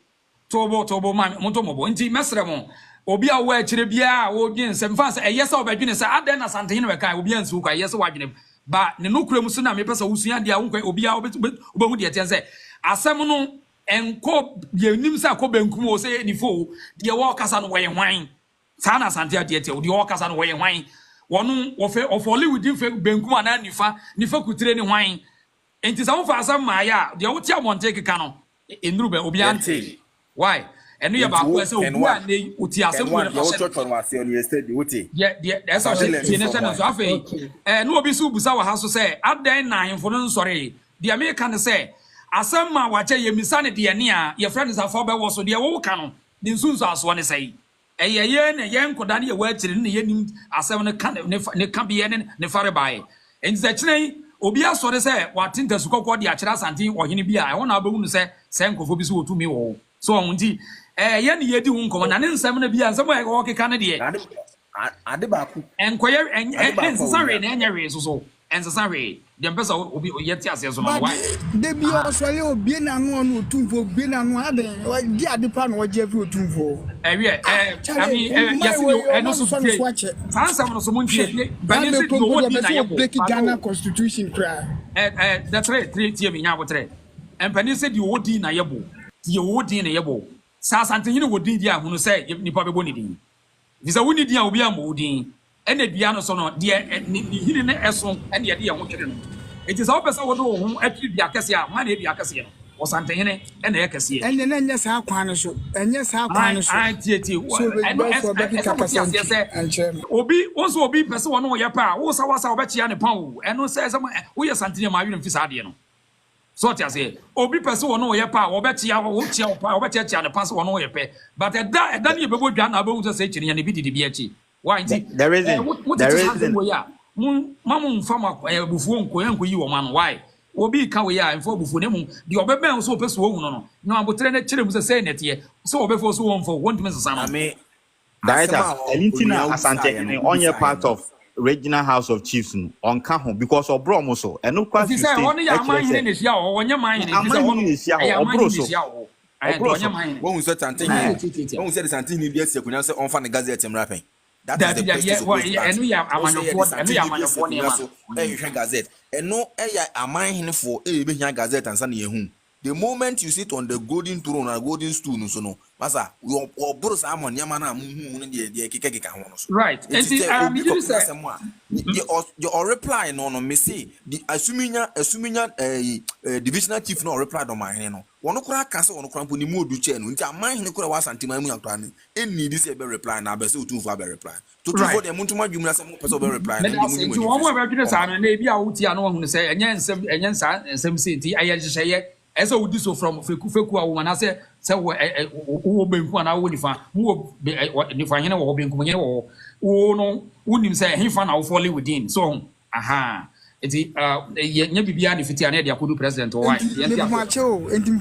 tobo mami monto mobo nti mesre mo obi a wo akire bia wo dwen se mfa se eyesa obadwene se aden na sante hene beka obi ansu kwa eyesa wadwene ba ne nokura mu so na me pesa wusua dia wo kwa obi a obehu de tense asem no enko bia nim sa ko benkum o se nifo de wo kasa no we hwan sa na sante ade ate de wo kasa no we hwan wonu wo fe ofoli within fe benkum ana nifa kutire ni hwan enti sa wo fa asem ma ya de wo ti amonte keka no enuru be obi ante why enu ya ba ko se obi a ne uti asem wo na so church on wase on yesterday wote that's how she ne say na so afi no obi su busa wa ha so say adan na ahemfo no nsore de America ne say asem ma wache ye misane de ne a ye friend sa for be wo so de wo ka no de nsunso aso ne say ye ne ye nkoda ne ye wa akire ne ye nim asem ne ka ne ka bi ne fare bae enza kire obi asore say watinta sukokọ de akira asante ohene bi a wona abehu ne say nkofo bi so wotumi wo so onti ye ne yedi hu nkomo na ne nsem na bia nsem e wo keka ne de ade ba ku enkoye ensasare na enyewe so ensasare de mpesa obi yeti ase so no why de bi osole obi na no no otumfo obi na no ade di ade pa no oje fi otumfo ami yesi no so tie fansa no so muntie bani se do wodi na yebo break Ghana constitution cry that's right tie mi nya botre empani se di wodi na yebo die wodi na yebo sa sante hine wodi di ahunu se nipa bebo ni din visa woni din a obi am wodi ene bia no so no de hine ne eso ene ye de ye ho twere no enti sa opesa wodo wo ho atri bia kese a ma na bia kese no o sante hine ene ye kese ene na nya sa kwan no so enye sa kwan no so tie obi wonso obi pese wo no ye pa wo sa wasa obechia ne pa wo eno se wo ye sante ne ma wi no mfisa ade no so tia say obi pese wo no ye pa wo betia wo tia pa wo betia ne pa se wo no ye pe but eda ne bebo dwa na abehu se chiri ya ne bi didi bi achi why there isn't mamu mfama bufuo nko yi wo man why obi ka we ya mfo bufuo ne mu de obeben so pese wo hu no no abotre ne chire mu se nete so obefo so wo mfo won't miss sana me director elintina asante ne onye part of regional house of chiefs on Kaho because of Bromo so and no question say one ya man hine ne sia o onye man hine ne sia o Bro so won say tantin won say tantin ni bi asia kunya say on fa ne gazette mrapen that is the place enu ya amanyofo ne ma hwe gazette eno ya aman hine for be hia gazette ansa na yehu the moment you sit on the golden throne or golden stool no so no masa o boro sa amon yama na muhu ne de kekeka ho no so right and you say your reply no me say the asuminya divisional chief no reply do man no wono kura ka se wono kura mpo ni mu odu che no nti aman ne kura wa santima mu yakra ne eni di se be reply na be se otu fa be reply to for dem ntuma dwumna se mo pese be reply na mu ni wo mo be dwene sa no na e bia wo ti ano hu se enye nsem se ti aye hyehyeye ese wo di so from feku a wo mana se wo benku na wo nifa wo nifa hene wo benku hene wo no wonim se hefa na wo fall within so aha eti nya bibia ne fiti ana de akodu president wo why enti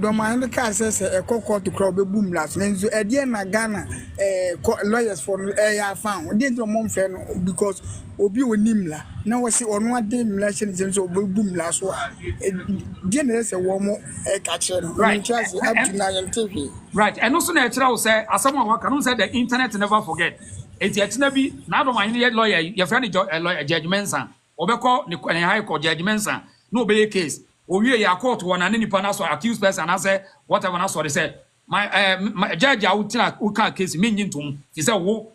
do ma hende ka se ekoko to crowd be boom last nenzo e de na Ghana lawyers for ya found dey to mom fe no because obi onim la na wo se ono ade mlation so boom last so dey na se wo mo ka kire no right chance up to now TV right and also na kire wo say asama wa kan say the internet never forget eti atina bi na do ma hene lawyer your friend lawyer judgment san obeko ne high court judgment san no be case owie ya court wona ne nipa na so accused person na say whatever na so they say my judge out u ka case me nyintum fi say wo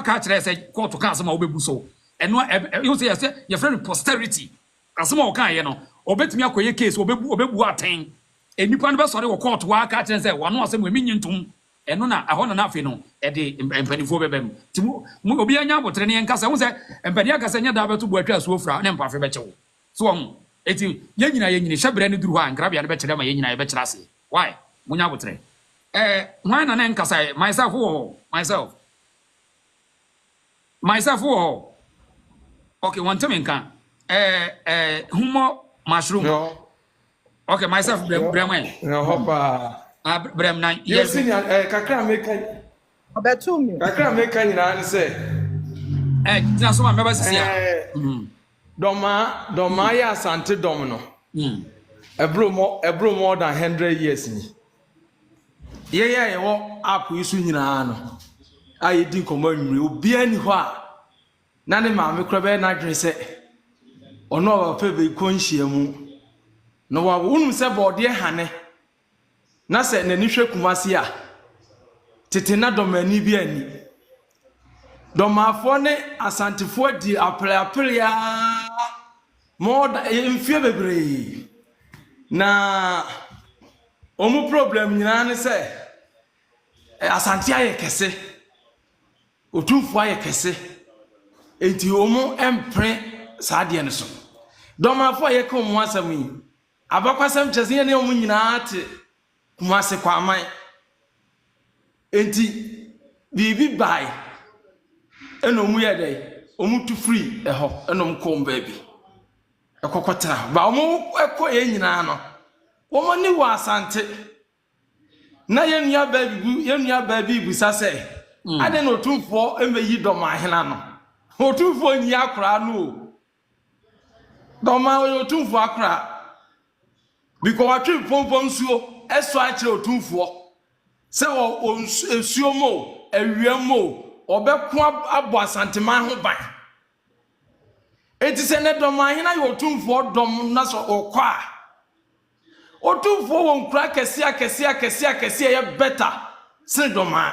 ka kire say court ka asema obebu so eno you say your friend posterity asema o kan ye no obetumi akoye case obebu aten enipa no be sori wo court wa ka kire say wono asema me nyintum eno na ahona na afi no e de empanifo bebem ti mu obi anya abotre ne nkasa hu se empani akasa nya da beto bu atwa so ofra ne mpafe be chewo so on eti ye nyina hyebre ne duru ha nkra bia ne be kire ma ye nyina ye be kire ase why munya abotre why na ne nkasa myself okay one time nka humo mushroom okay myself bremwen hopa Brem na yes kakra meka obetumi kakra meka nyina ne se tina so ma meba sisia doma ya asante dom no ebro more than 100 years ni ye wo app isu nyina no ayi di komo nwure obi ani ho a na ne ma me kro be na dwen se ono wa fe be konhia mu no wa unum se bode hane na se na ni hwe kumase a tete na domani bi ani domafo ne asantefo di apre more mfie bebre na omu problem nyina ne se asante aye kese otumfo aye kese enti omu empre saade ne so domafo aye ko mu asam yi abakwasam chese ne omu nyina ate kumase kwa amai enti bibi bai eno mu ye dey omu tu free eho eno mkom baby ekokota ba omu ekọ ye nyina no wo ni wa asante na yenua baby busa se ade no tumfo emeyi doma hena no otumfo nyi akra no doma otumfo akra because atwe pompom suo eso akire otumfo se o esuo mo ewiamo obeko abo asantema ho ban enti se ne doma hena yo otumfo dom na so okwa otumfo won kra kese ye better se doma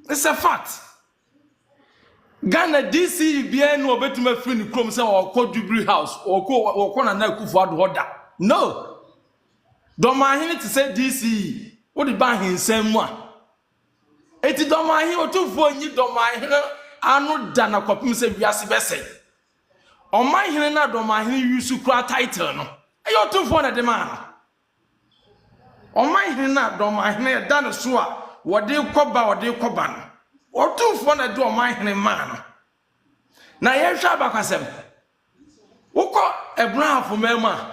it's a fact Ghana DC bia no obetuma free ni krom se okodubri house okọ na kufu ado hoda no doma hene to say DC what the ban hinsem mu a eti doma hene otumfo nyi doma hene anu da na kopim se biase bese o man hene na doma hene yusu kra title no e otumfo na de man o man hene na doma hene da no so a wode koba no otumfo na de o man hene man no na ye hwa bakwasem wukọ ebrahafo mema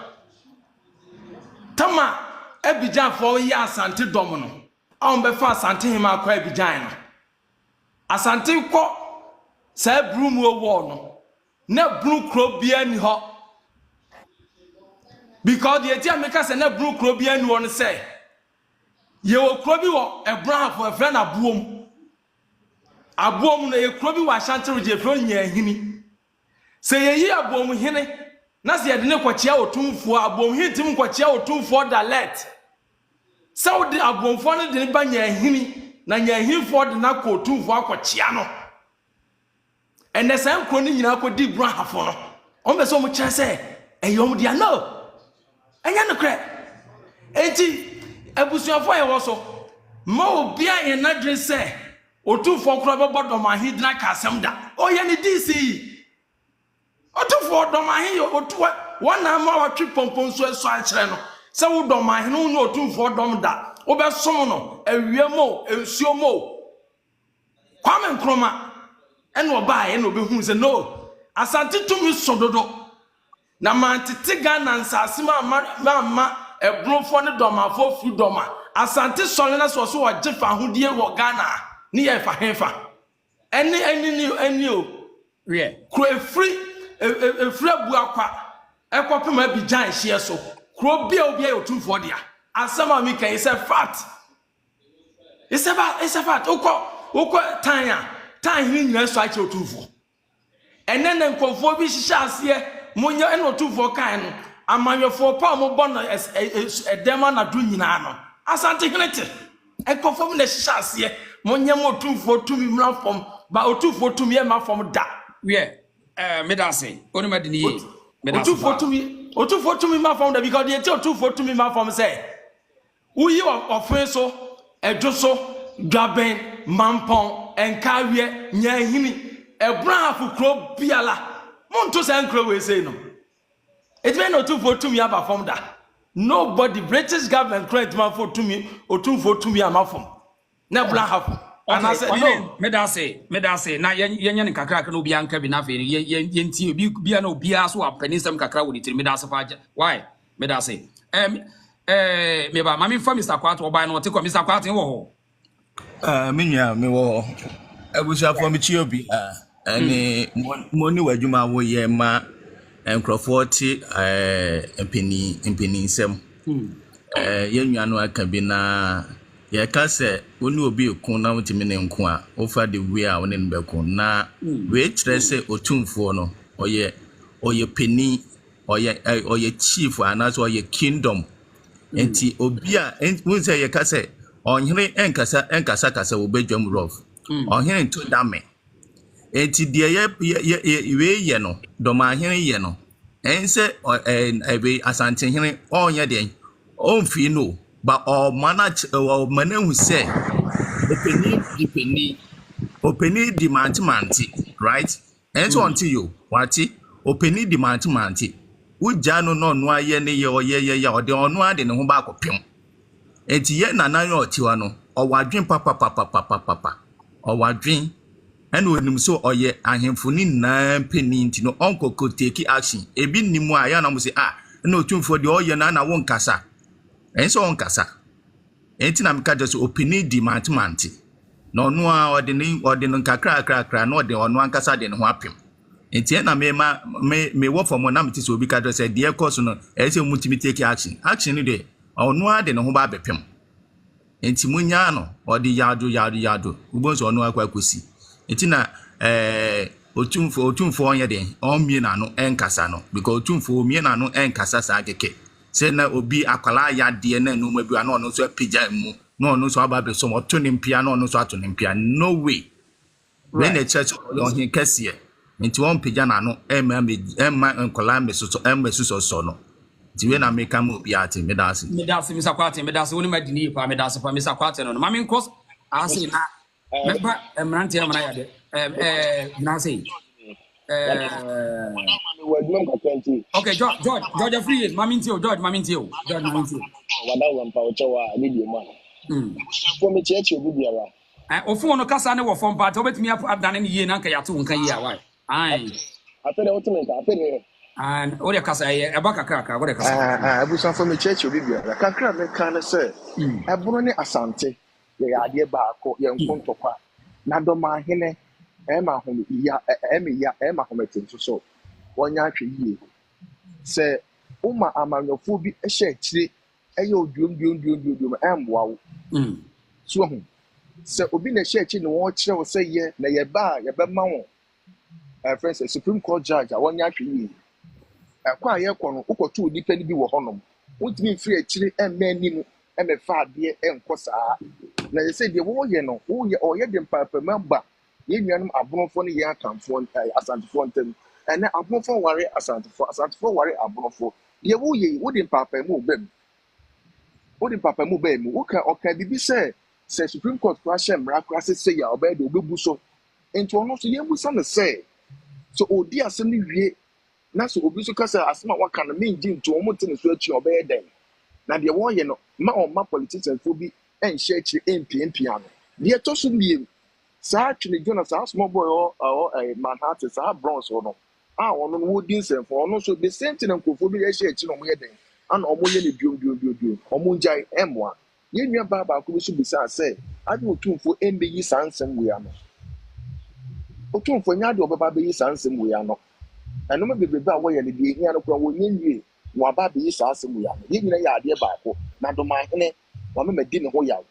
tama Abidjan for ye asante dom no on be fa asante hima akwa Abidjan no asante ko sa bru mu owo no na bru kro bia ni ho because the tia make say na bru kro bia ni won say ye wo kro bi wo Abraham for friend abuom no ye kro bi wa asante je fro nya hini say ye yi abuom hene na se yede ne kwachia otumfo abom hitim kwachia otumfo da let So the abonfo de ba nya hini na nya hinfo de na ko tumfo akochia no. And the same crony nyina ko di bro hafo no. On be so mo kire say eyom dia no. Enya no kre. Enti abusuafo ye wo so. Ma obi a ye na dwen say otumfo kro be bodom ahidna ka asem da. O ye ni DC. Otumfo dom ahiyo otuwa wana ma watwe pompon so eso a kire no. Se wo dom ahinu no otumfo dom da. Wo be som no awiemo ensuo mo. Kwame Nkrumah eno oba ye no be hu se no. Asante tumi sododo. Na mantete Ghana nsase ma ebrofo ne domafo fu doma. Asante solena so wajefa ahudie wo Ghana ni ye fa hefa. Eni o. Yeah. Kro free bu akwa. Ekopem Abidjan hie so. Kro bia obi e otumfo dia. Asama mi kan is a fact. It's a fact. Oko tan hin nyina so ache otumfo. Enen nkofo bi hihya ase monya eno otumfo kan no. Amanyefo pa mo bono edema na du nyina no. Asante hinete. Nkofo na hihya ase monya mo otumfo tumi mrafom ba otumfo tumi e mafom da. We medase onima de ni otumfo tumi mafom da because the otumfo tumi mafom say uyi ofin so ejo so dwaben mampon enkawie nyahini ebra afukro biala monto say nkro we say no it be no otumfo tumi aba fom da nobody British government credit man for tumi otumfo tumi amafom na bra hafu anase no medase na yenye ne kakra ka no bia nka bi na fe yenti bia na obia so apanisem kakra wo ditiri medase fa why medase me ba mami fa Mr. Kwato oba no te ko Mr. Kwato wo ho menua me wo abusia fo me chi obi ani moni wadwuma wo ye ma enkrofo ti empeni nsem yenua no aka bi na ye ka se oni obi ekun na wotimi ne nko a ofa de we a woni ne bekun na we kire se otumfo no oye peni oye chief anaso oye kingdom enti obi a wonse ye ka se onhene enkasa kasa wo bedwam rof onhene to dame enti de we ye no dormaahene ye no ense ebe asante hene onye de onfi no ba o manahu se openi di manti right enso until you wati openi di manti uja no aye ne ye oye ode onu ade ne ho ba akopem enti ye nanan otiwa no owadwen papa owadwen ene onim so oye ahemfo ni na peni nti no onkoko take action ebi nimu aya na mo se na otumfo de oye na won kasa enso on kasa enti na meka just opini di manti no onu a ode no kakra no ode onu ankasa de ne ho apem enti na me wo for mo na meti so obi ka just say de course no ese mutimi take action ni de onu a de ne ho ba bepem enti munya no ode yado ubonso onu akwa kosi enti na otumfo onye de on mie na no enkasa no because otumfo mie na no enkasa sa keke se na obi akwala ya de na no ma bi na no so apija mu no so aba be so moto ne mpia no so ato ne mpia no way when the church on hin kese enti won pija na no emma nkola mesuso so no diwe na meka mo obi ate medase Mr. Kwate medase woni ma dini pa medase pa Mr. Kwate no mami nkos ase na member emrante amana ya de medase okay, George free mami ntio George mami ntio wada wampa ochewa video man for me cheche obi biara ofo no kasa ne wo fom part obetimi adane ne yie na nka yato nka yie a why apere ultimate apere and ore kasa ye abaka kaka ore kasa abusa for me cheche obi biara kakra me kan se ebono ne asante ye ade baako ye nkontokwa na dormaahene ema home ema home tinso so wonya atwe yie se uma amanyofo bi ehye akire eye oduom emboa wo so ho se obi na ehye akire no wo kire wo se ye na ye be ma wo friends Supreme Court judge wonya atwe yie akwa ye kɔ no ukotu onipa ni bi wo honom wontimi free akire emmanimu ɛmɛfa adeɛ ɛnkɔ saa na yɛ sɛ deɛ wɔyɛ no ɔyɛ de mpaapama ba yɛn nuanom aborɔfoɔ no yɛn akamfoɔ asantefoɔ ntam ɛnɛ aborɔfoɔ ware asantefoɔ ware aborɔfoɔ deɛ wɔyɛ wɔde mpaapama ɔbɛm wɔde mpaapama ɔbɛm mu ɔka bibi sɛ Supreme Court kora hyɛ mmara kora sɛ yɛ ɔbɛyɛ de ɔbɛbu so nti ɔno nso yɛn busa no sɛ so odi asɛm no wie na so obi nso kasa asɛm a waka no mengye nti wɔn te ne so akyi ɔbɛyɛ dɛn na deɛ wɔyɛ no ma ɔma politicians fo bi ɛnhyɛ akyire mpiampia no deɛ ɛtɔ so mmienu saa twene dwona saa small boy ɔ Manhattan saa Bronx hɔ no a ɔno no wɔdi nsɛmfo ɔno nso the same thing nkurɔfoɔ bi yɛhyɛ akyire na ɔmo yɛ dɛn ana ɔmo yɛ ne biom ɔmo ngyae ɛmmoa yɛn nua baa baako bi so bisa sɛ ade otumfo ɛmbɛyi saa nsɛm wei ano otumfo nya de ɔbɛba bɛyi saa nsɛm wei ano ɛnoma bebrebe a wɔyɛ no deɛ ehia no kora wɔnyɛ nwie na waba bɛyi saa nsɛm wei ano yɛn nyinaa yɛ adeɛ baako na dormaahene wama di ne ho yaw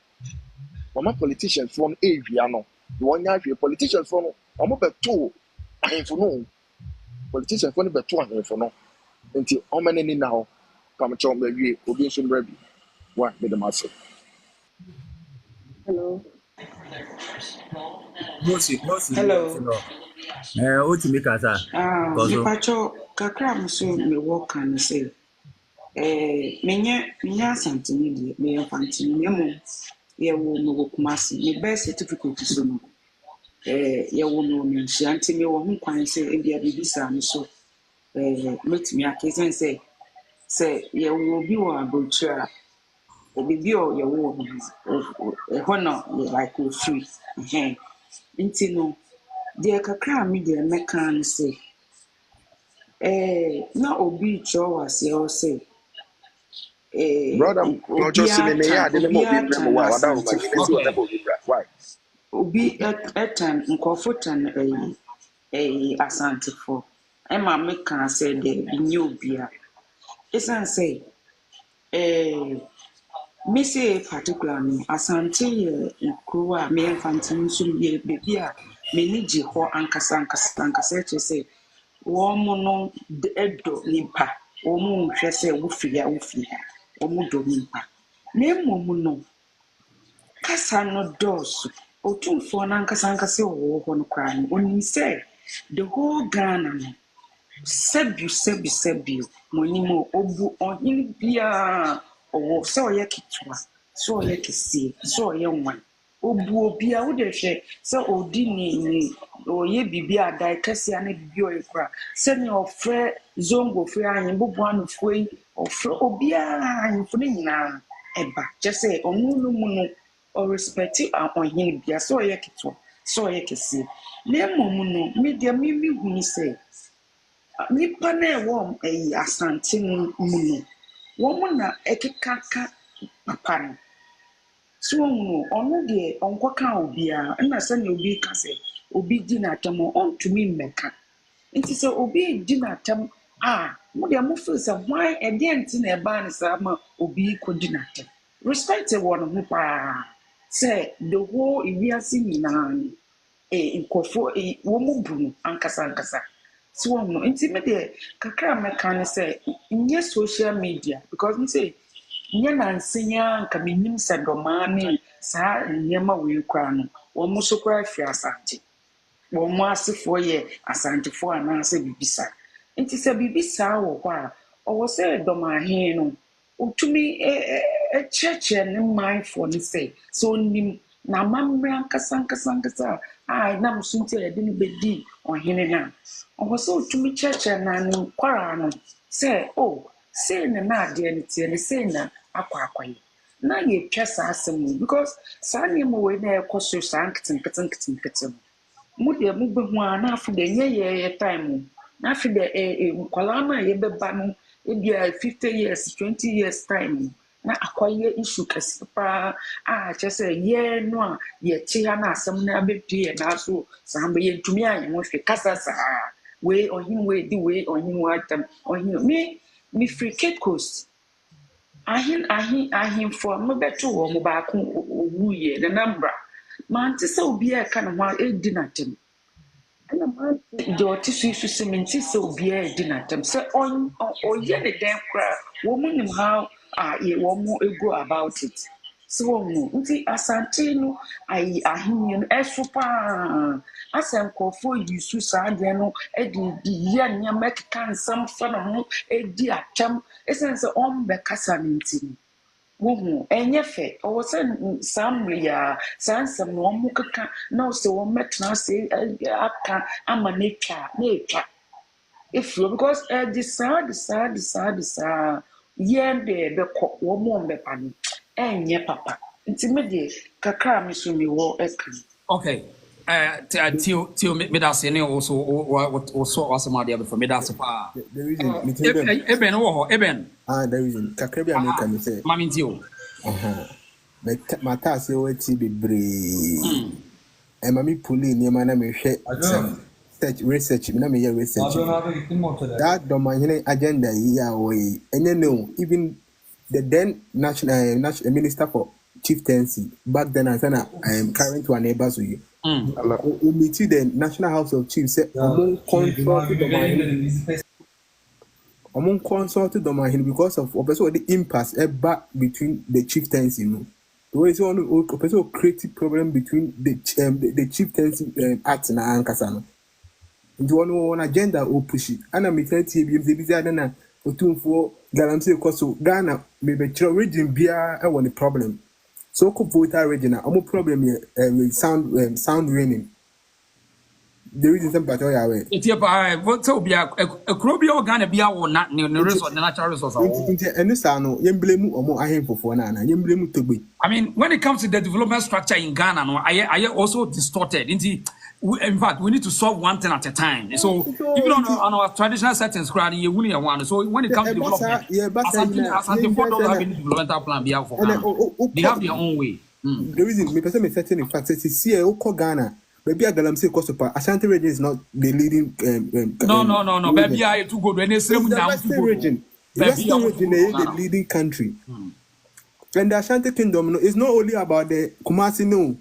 wama politicians from area no na wɔnya ahwɛ politicians from no ɔmo bɛto ahemfo no politicians from no bɛto ahemfo no nti ɔmo ne na hɔ pamkyɛw bɛwie obi nso mbra bi wa mede ma ase. Hello. Hello. What you make us? Nipacho kakra muso me work and say menya asante ni de me infante ni mo ye wo no kumasi me birth certificate so no ye wo no me nhyante me wo ho kwan say e bia bibisa me so metimi akesen say ye wo bi wo abotira obibi o ye wo hono like free nti no de kakra me de meka no say na obi cho wase o say brother no just see me ya de mo bi brem wa wada ro ba ni se wada mo bi bra why obi etan nkofotan asante for e ma meka say de bi obi a esan say me say particular no asante ye nkro a me infante nso ye bebi a me ni je ho ankasa che say wo mo no edo nipa wo mo hwe say wo fia wo mo do nipa na mo no kasa no dos otumfo na ankasa wo ho no kwa no oni say the whole Ghana no sebi monimo obu ohin bia owo se oye kitwa so oye kesi so oye nwan obu obia wo de hwe se odi ni oye bibia dai kesi ana bibia oye kra se ni ofre zongo fre ayin bubu anu foi ofre obia ayin fo ni nyina eba je se onunu mu no o respect ohin bia so oye kitwa so oye kesi na mom no media mimi hu se nipa na ewo asante mu no wo na ekekaka papa no so no ono de onkoka obia na se na obi ka se obi di na tam ontumi mmeka nti se obi di na tam mo de mo feel se why e de nti na eba ne sa ma obi ko di na tam respect one ho pa se the whole iwiase nyina nkofo wo mo bunu ankasa so no nti me de kakra meka ne say nye social media because me say nye na nsenya nka menim se dormaahene sa nyema we kwa no wo mo so kwa afi asante wo mo asefo ye asantefo ana se bibisa nti se bibisa wo kwa o se dormaahene no utumi cheche ne mindful ne say so nim na mamra ankasa na musunti e de ni bedi ohene na o so tumi cheche na ni kwara no say say na ade ni tie ni say na akwayi na ye twesa asem because sa ni mo we na ekoso sa nkitin mu de mu be hu ana afu de nye ye time na afu de nkwala na ye beba no e bia 50 years 20 years time na akwaye issue kasipa chese ye no a ye chi ha na asem na abedie na so samba ye ntumi anye mo hwe kasa sa we ohin we di we ohin watam ohin me free Cape Coast ahin for mo beto wo mo ba ko wuye na number man ti se obi e ka na ho edi na tem ana man de otisu se minti se obi e di na tem se on oye ne den kra wo mo nim how ye woman go about it. So nti asante no ayi ahemie no ɛsopa asɛm kɔfo yisu saa deɛ no ɛde yɛ nneɛma keka nsɛm fa no ho ɛdi atwam ɛsɛn sɛ ɔmbɛkasa no nti no wohu ɛnyɛ fɛ ɔwɔ sɛ saa mmere a saa nsɛm no ɔmo keka na ɔsɛ wɔmmɛtena ase aka ama no atwa na ɛtwa ɛfiri because de saa yɛn de ɛbɛkɔ wɔn mbɛpa no ɛnyɛ papa nti me de kakra me so me wɔ ɛka. Okay. Tio me da se ne also asema de before me da se pa. The reason Eben wo ho Eben. The reason kakra bi America me say. Mami tio. My task we ti bebre. E mami puli ni ma na me hwe research me na me research. That dormaahene agenda here we no even the then national minister for Chieftaincy back then as current one neighbors with you. We meet the National House of Chiefs say among consulted dormaahene because of the impasse back between the chieftaincy. The way one creative problem between the chieftaincy act na ankasano. Into one agenda or push it. And I'm telling you, the Otumfo Galamsey Koso Ghana maybe region be a problem. So could voter region a problem here with sound raining. The reason some part away. It's about what so be a crobio Ghana be our not resource the natural resource. And this I know blame or more I for nana blame to be. I mean when it comes to the development structure in Ghana, no, I also distorted. In fact, we need to solve one thing at a time. So even on our traditional settings, you only one. So when it comes to development, Asante don't have any developmental plan be out for Ghana. They have their own way. The reason me person me certain in fact is see Ghana. Maybe a Galamsey Kosopa, Ashanti region is not the leading. No. Maybe I to go to any same now. Western region is the leading country. And the Ashanti Kingdom is not only about the Kumasi, no.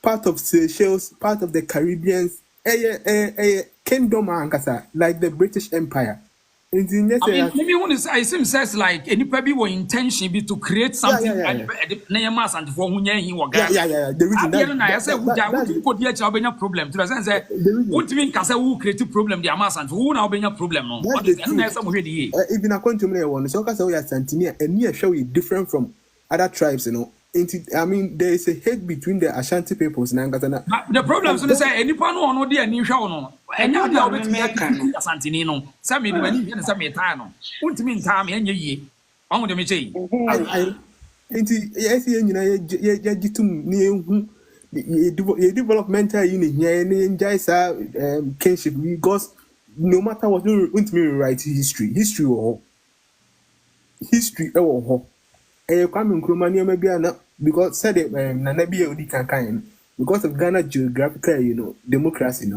Part of Seychelles, part of the Caribbean, a kingdom like the British Empire. Maybe when I seem says like any probably were intention be to create something. The reason I say we put the Albania problem to the sense that what mean Casa who create problem the Amasan who now be a problem. Even according to me, one so Casa Santinia and near show it different from other tribes, I mean, there is a hate between the Ashanti peoples and the problem is to say any pan or no dear new show no. And now they are Santinino. Some when some time. Won't mean time and ye. On the Michi. Developmental unit here in Jaisa kinship because no matter what you want me write history or coming Kromania maybe because said it Nanabia Udi Kankan because of Ghana geographical, democracy,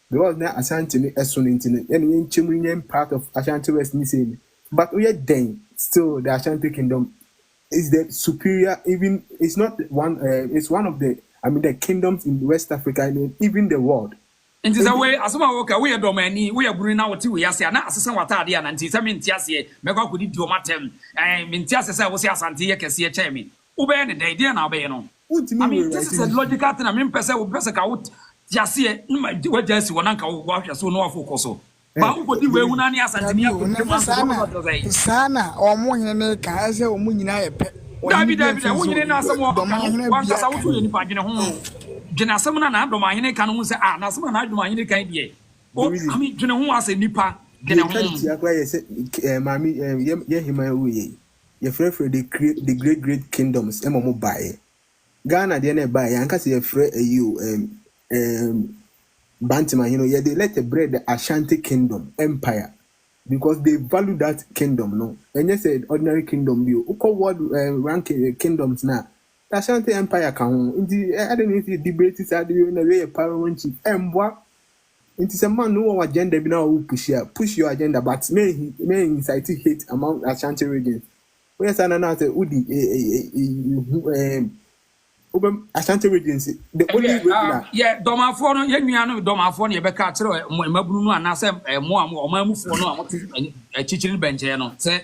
because now Ashanti as soon internet and in part of Ashanti West Nisi. But we are then still the Ashanti Kingdom is the superior, even it's not one it's one of the the kingdoms in West Africa and even the world. And this way, as we are domain, we are bringing out to us, and assassin what are the anti Tiasia, Mega could do matem, and Mintiasa was Asante, can see a chairman. Ube the day, dear now, I mean, this is a logical thing. I mean, person will press out just here, what just one uncle watch so no focus. But who do we want to answer? Sana or Moyane Kaza or Munina. David, when you know someone, one does out to any pagina home. Jenasama na dormaahene kan ho se na sama na dormaahene kan die o ami dwene ho ase nipa dwene ho mami ye hima we ye frɛ the great kingdoms mo bae Ghana de na bae anka se ye frɛ Bantima ye they let bread the Ashanti kingdom empire because they value that kingdom no and you said ordinary kingdom bi o world rank kingdoms na Ashanti Empire can I don't know if you debate it at the way a parliament chief and what it is a man who agenda be now push your agenda, but may incite hate among Ashanti regions. Where's another Udi Ashanti regions the only dormaahene yenuano dormaahene ye beka kire mabunu no anase mo mamu fo no chichirin benche no se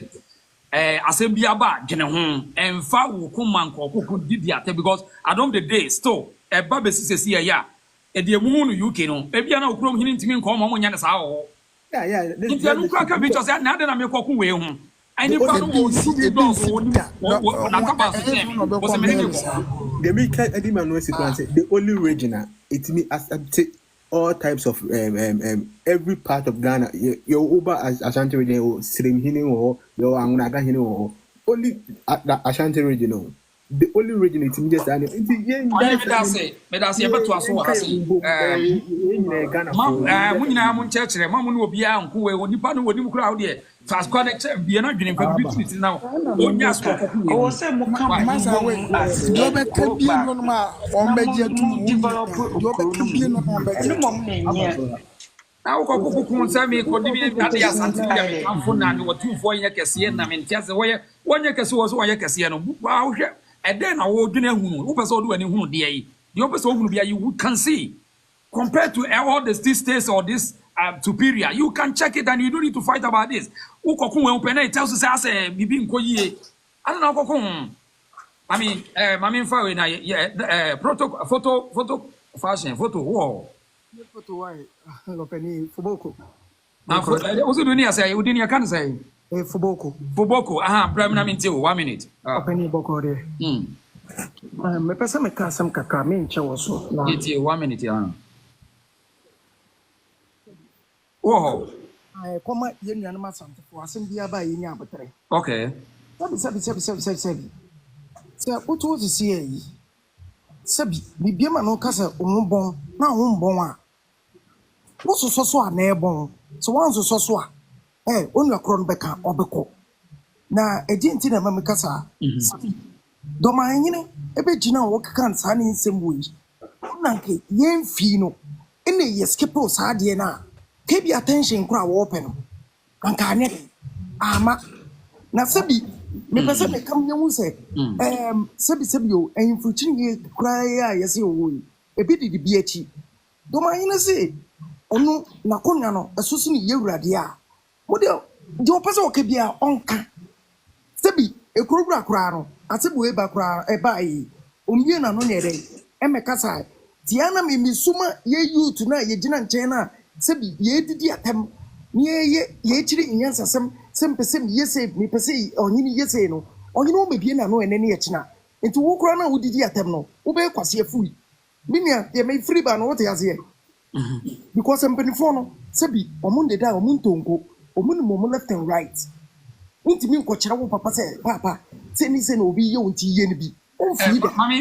assemble aba dwene ho emfa wo kuma nkoko didi ate because at the end of the day still eba be sisi ya e de mu no UK no e bia na okrom hini ntimi nko mo nya ne saa ho yeah nti anu kwa ka bi cho say na de na me kokko we ho ani pa no wo si do wo ni na ka ba so say wo se me ni ko the make edi manuel sequence the only regional it me accept all types of every part of Ghana your Uber Ashanti region or Srim Hini or your Angunaga Hini or only Ashanti region. The only region it's just an that's ebe to aso ase munyina mun chechire mamu no obia nko we onipa no wonim kura wo de fast connect bia na dwene pa bi na onya so o se mo kan masa we do be ka bi no ma on be je tu develop do be ka bi no on be je mom na nya na wo kokko kun sa mi ko dibi ade ya santi ya mi amfo na mi watu fo nya kese na mi ntiase wo nya kese wo so wo nya kese no wa wo hwe eden na wo dwene hunu wo pese wo do ani hunu de yi the opposite hunu bia you can see compared to all the states or this superior you can check it and you don't need to fight about this wo kokko we open it tells you say bibi nko yie ana na kokko I mean mami fa we na protocol photo fashion photo wo photo why lopeni fuboko na also do ni say we dey can say Fuboko, Prime Minute, 1 minute. Open boko there. Me pesa me ka sam kaka me nche wo so. It's 1 minute ya. Oh. Koma ye nuanu ma asante fo asem bia ba ye nya abotre. Okay. Sabi. Se oto zo si yi. Sabi bibia ma no kasa ombon na ombon a. Wo so a na ebon. So wan so a. Only a crown beka obeko. Na ejinti na mamikasa. Doma hene ebe jina wokan sani nsembui. Nanke yen fino. Ene yeskipo saadie na. Kebi attention kura wo open. Anka ne ama na sabi me pese me kam nyamu se sabi o enfruchini kura ya yesi owo. Ebi didi bi achi. Doma hene se onu na konya no esusu ni yewurade a. Modio jo pese o kebia onka sebi ekurugura kura no asebu eba kura eba yi omie na no nyere emekasa tiana memisuma ye youth na ye gina nchen na sebi ye didi atem ye chiri nyansasem sempesem yese mi pese onyini yese no onyini o mebie na no enene ye china enti wo kura na wo didi atem no wo be kwase afui binia ye me free ba no wote ase because empenifo no sebi omunde da omuntonko omunimo left and right. Untimi nkochira wo papa say papa say ni say no obi ye unti ye ni bi.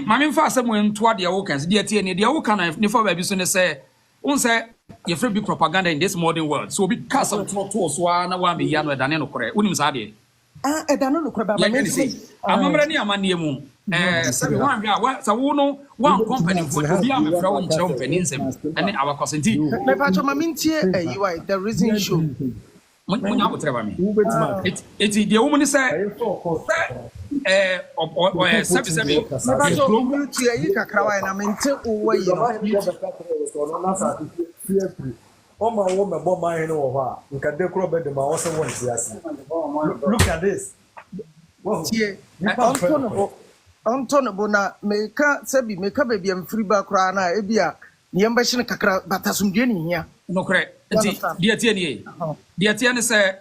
Mami fa asem nto ade wo kan de tie ne de wo kan ne fa ba bi so ne say un say ye free big propaganda in this modern world. So obi ka some to so na wa me ya no edane no kore. Unim sa de. Edane no kore ba ma me say. Amamra ni amane mu. Sabi wan bia sa wo no wan company for obi am fra wo nkyerɛ wo mpani nsɛm ane awakɔsenti. Me pa cho ma mintie UI the reason show. Munya botreba me eti de wo ni say sabi ba jo mu ti ayi kakra wa na mente owo yi no na sa o ma wo me bo ma hene wo ha nka de kro be de ma wo se won ti ase look at this tie Antonio na meka sabi meka be bia mfiri ba kra na ebia yemba hye kakra batasumdue ni hia no kre enti dia tie ne se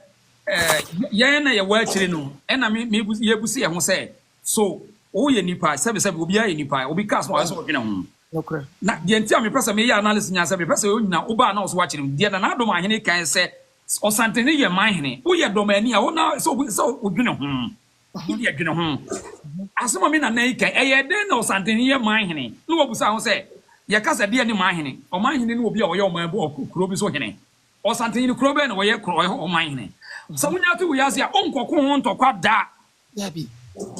yen na ye wa akire no na me yebusi ye ho se so o ye nipa sabi obi ya ye nipa obi ka so so dwene ho no kre na dia enti am pesa me ya analysis nya sabi pesa o nyina oba na so wa akire dia na adom ahene kan se o santene ye man hene o ye dom ani a o na so o dwene ho o ye dwene ho asema me na na ikan eye den na o santene ye man hene no obusa ho se ye kasa de ni man hene o man hene ni obi a o ye o man bo kuro bi so hene o santene ni kuro be na o ye kuro o man hene so munya to we asia onkoko ho ntokwa da ya bi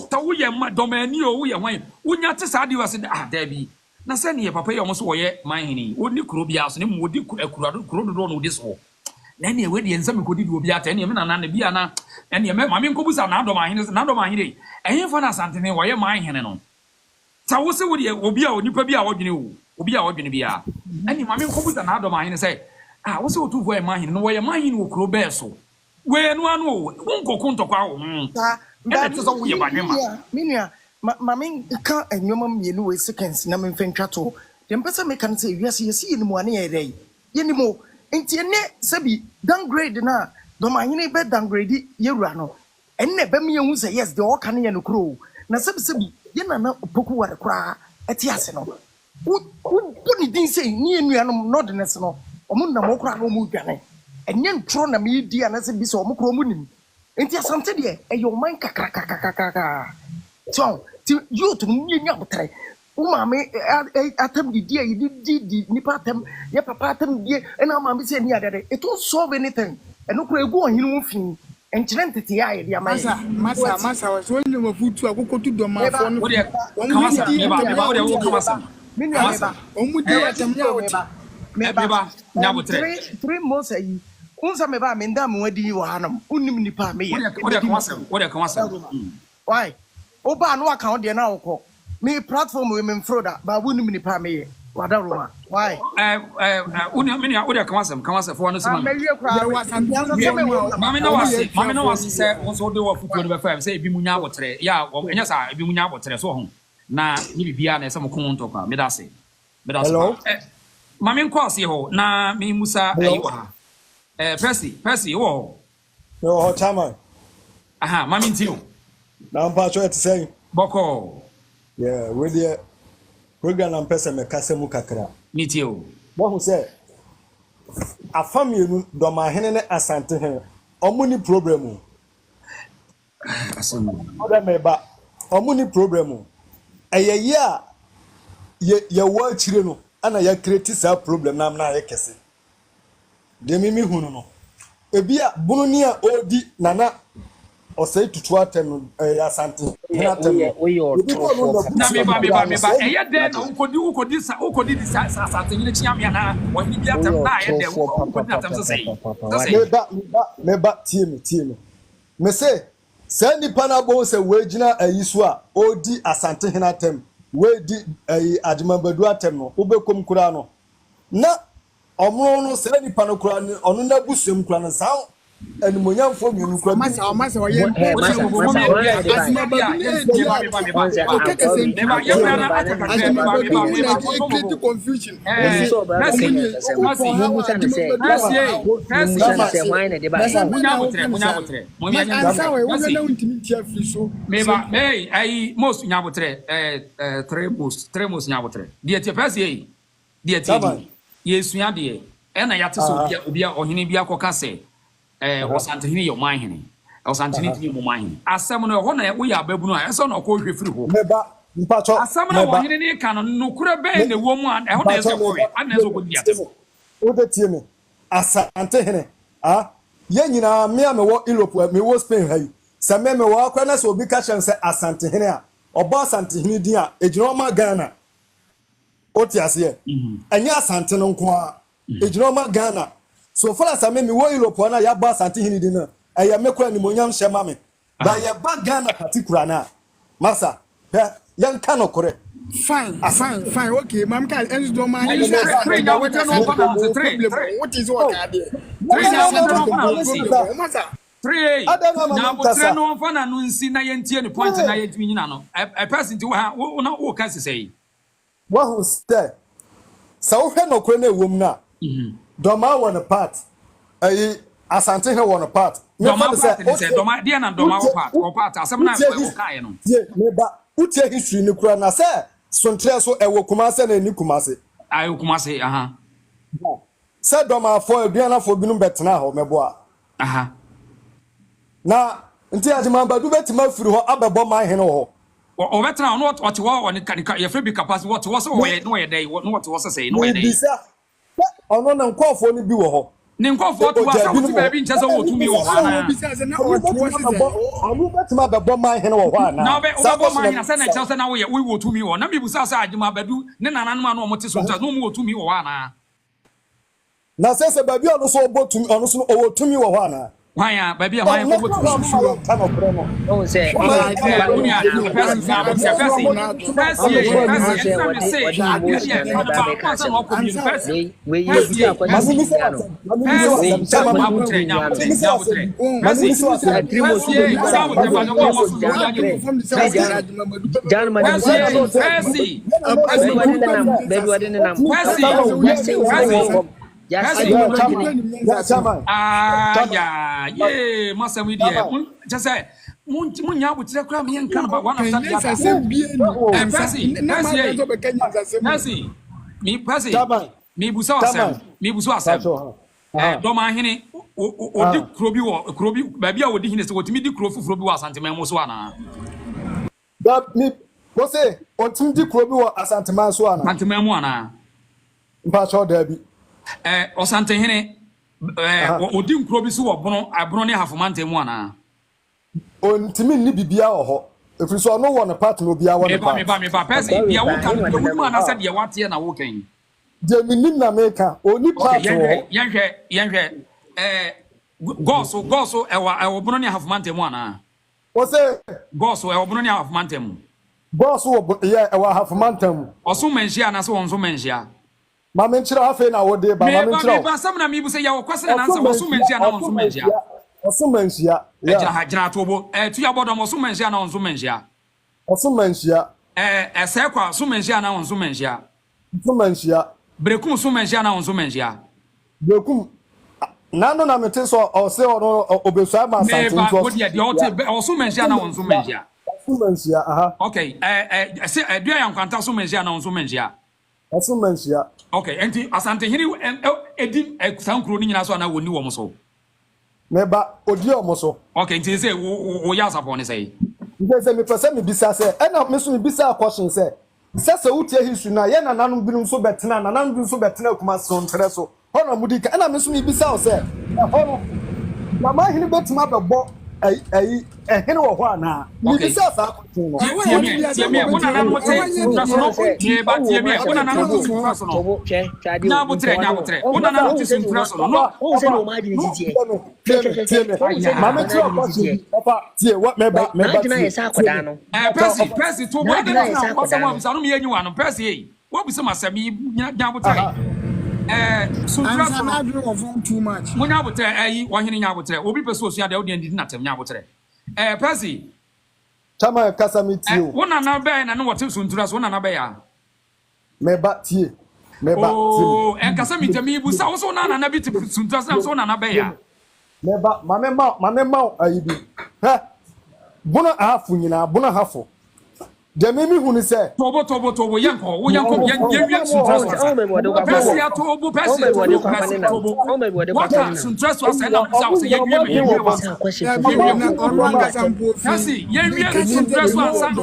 ta wo ye domani o wo ye hwan wonya te sa de wase da bi na se ne ye papa ye o so wo ye man hene oni kuro bi aso ne mo di kuro do no di so na ne we de nsam ko di obi ata ne me na na bi ana ne me mame nkobusa na domahene ehin fa na santene wo ye man hene no ta wo se wo de obi a onipa bi a wodwene wo obi a wodwene bi a ani mame nkobusa na domahene se wo se wo tu vo ye man hene no wo ye man hene wo kuro be so we no anu unko kunto kwa wo That Minia, Mammy, can't and your mum, you know, seconds, Namin Fentrato. The person may can say, yes, you see in one day. Anymore, ain't your net, Sabi, downgrade na, Domahine bed downgrade, Yerano. And never me who say, yes, the all canny and crow. Na Sabi, Yana Poku at a cry at Yasino. What did he say? Near me, I'm not the national. Omuna Mokra Mugane. And yan Trona me, dear, and as a bit of Mokromunin. Ain't you something there? And your mind kaka. So, you to me, try. Mammy, attempt the dear, you did nipatem, your papatem, dear, and our mammy said the other day. It won't solve anything. And look, we're going, you know, and Trentity, I, dear Massa, I was wondering what food to go to the my phone. Three months a year. Unsa me ba me ndam wadi wo hanam unnim nipa me ye what dey come why oba no account dey na wokọ me platform we me froda ba unnim nipa me ye wada roma why unnim me what dey come asem for no se mama na wase say won so dey wo futu no be fam say ebi munya abotre ya enya sa ebi munya abotre so ho na ni bibia na se mo kon to kwa me da se mama nko ase ho na me musa ayi wa Percy, whoa. No, Chama. Aha, Mammy Tio. Now I'm part to say, Boko. Yeah, with the program and person, a Casemu Kakra. Meet you. What who said? A family, dormaahene asante here. Omuni problem. Other member, omuni problem. A year, ye work children, and I create a problem. I'm not a case. De mimi hunu no ebia bunu ni a odi nana o say tutu atem asante na atem na me ba eye de na ukodi asante ni chia me na o ni bia atem na eye de ukodi atem so say me ba tie me me say nipa na bo se wegina ayiso a odi asante hena atem we di adimabadu atem no obekom kura no na Omo se ni panokura ni onu na busem kura na sa enimonyamfo mienu kura masa confusion most nyabotre tremos nyabotre die Yesua de e na yate so bia ohene bia koka se osantehene yo manhene osantehene ti mo manhene asem no ho na wo ya babu no eso na ko hwe firi ho meba mpacho asem na ohene ni ka no nokura be na wo mu an ho na eso ko an na eso ko diate o de tie me asantehene ye nyina me wo Europe me wo Spain hayi se me wo akwa na so obi ka chen se asantehene a obo asantehene din a ejiro ma Ghana oti ase anya asante no nko a ejiroma Ghana so far as me wo Europe na ya ba asante hini din na eya mekwa ni monyam hyema me ba ya ba Ghana particular na masa yan kano kore fine okay mam ka enzo do man what is what are there three na botre no fa na no nsi na yentie ni point na yetimi nyina no a person ti wo na wo ka sesei who said so he no kure na ewom na doma won part asante he won part doma say doma dia na doma part asem na o kai no ye me ba utie history ni kura na say sontre so ewo kumase na ni kumase ayo kumase say doma fo aduana fo binum betena ho meboa na nti ajima badu betima firi ho abebo man he no ho o betra no what wa ka ye free capacity what was no ye dey no what was say no ye dey ono na nkofo ni bi wo ho ni nkofo to wa so ti ba bi nche so wo tumi wo ho na onu betima bebo man he no wo ho na na be wo bebo man na say na nche so na wo ye wo tumi wo na me busa sa ajima badu ne nananom anu mo te so nche no mo wo tumi wo ho na na say ba bi ono so obotumi ono so wo tumi wo ho na Why ya baby why for what no say yeah, massa we dear. Just say, Munya would say, "Cram here can about one of them." Percy, me, Percy, me, Busa, me, Busa, dormaahene, or Dick Croby or Croby, baby, I would hint to what me, Dick Croby from Asantema Moswana. That me, what's it? On Tim Dick Croby or Asantema Swana? Antimamuana. Pastor Debbie. Osantehene. Odim Croby so bono abrone hafomante mu ana ontimi ni bibia ho if so no one part no bia one part me ba person bia wo kan de wo ana se de wate na wo kan de minim na meka oni part ho yenhwe goso ewo bono ne hafomante mu ana wo say goso ewo bono ne hafomante mu goso wo ye ewo hafomante mu oso manhia na se wonso manhia mama nchira afa na wo de ba mama nchira me ba sam na mi bu se ya wo kwase na nsa oso manhia na wonso manhia oso manhia ya jira tobo tu ya bodo oso manhia na wonso manhia oso manhia se kwa oso manhia na wonso manhia oso manhia brekum oso manhia na wonso manhia brekum nano na mete so o se o obesu ama santi nto me ba de o oso manhia na wonso manhia oso manhia aha okay se dua ya nkwanta oso manhia na wonso manhia oso manhia okay enti asantehiri edim sankro ni nyina so na woni wo so meba odi omoso okay enti say wo ya support ni say ndese me pese me bisa say na me so me bisa question say se utie hisu na ye na nanum binum so betena na nanum binum so betena kuma so ntre so hono mudika na me so me bisa say hono mama hini betima bebo hene wo ho ana me bisa sa question no tie me wona na mo te so tie ba tie me wona na mo so so no nya butre wona na mo te so so no o se no ma di tie mama tie question papa tie what me ba na yesa akoda no Percy to bo de na ko so mo bisa no me yanyi wa no Percy wo bisa masami nya butre so answer na do of too much munya butre wahene nya butre obi peso osu ade odi ndi na tem nya butre Percy chama kasamiti o wona na be na no wote suntura so wona na be ya me ba tie oh kasamiti mi bu sa so na na bi te suntura so wona na be ya me ba mama ayibi ha bona hafu nyina bona hafu de memi hunu se tobo yanko wo yanko yenwie suntura so Percy ya tobo Percy tobo suntura so asa na bisa so yenwie Percy yenwie suntura so asa na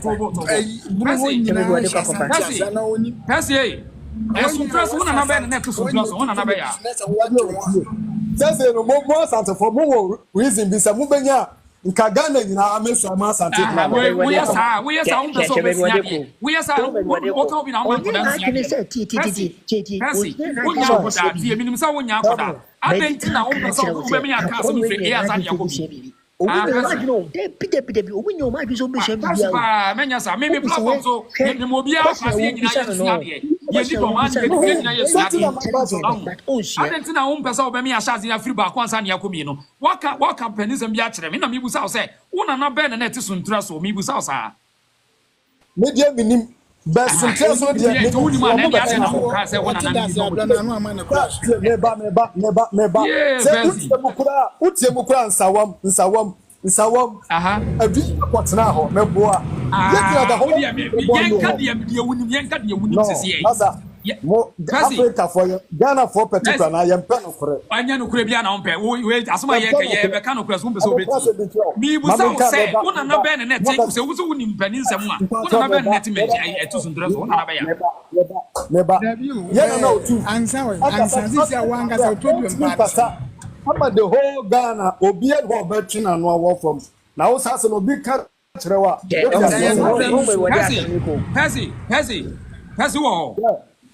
tobo Percy suntura so na be na to suntura so na be ya sese no mo asante for mo reason bisa mo benya nka Ghana nyina amesu ama asante na we yesa un person we yesa o ka obi na mo ko dan sia ti wonya ko da ti eminim sa wonya ko da abenti na un person ko be me aka so me e asa dia ko bi obi nyoma bi so be she bi ya menya sa me platform so me mo bia afase nyina ya su ade ye di ko man ye nyina ya su ade abenti na un person be me asa ya free ba ko ansa ne yakomi no waka penism bia kire me na me bu sa say wona na be na ti suntura so me bu sa sa me dia minim ba suntura so dia me woni ma na dia na ko ka say wona na me ba se utie mukura nsawam aha adu kwatena ho meboa yekira da ho yenka dia wunim sese mo Africa for Ghana for particular na yempe no kore anya no kore bia na ompe we asoma ye ka ye be ka no kore so mbe so beti mi bu sa se wona na be ne te se wuzo wunim pani nsam a wona na be ne te me etu suntura so wona na be ya neba ye na otu ansa this ya wanga sa problem ba ama the whole Ghana obi e go betuna no awọ from na wo sa se no bi ka kirewa Percy wo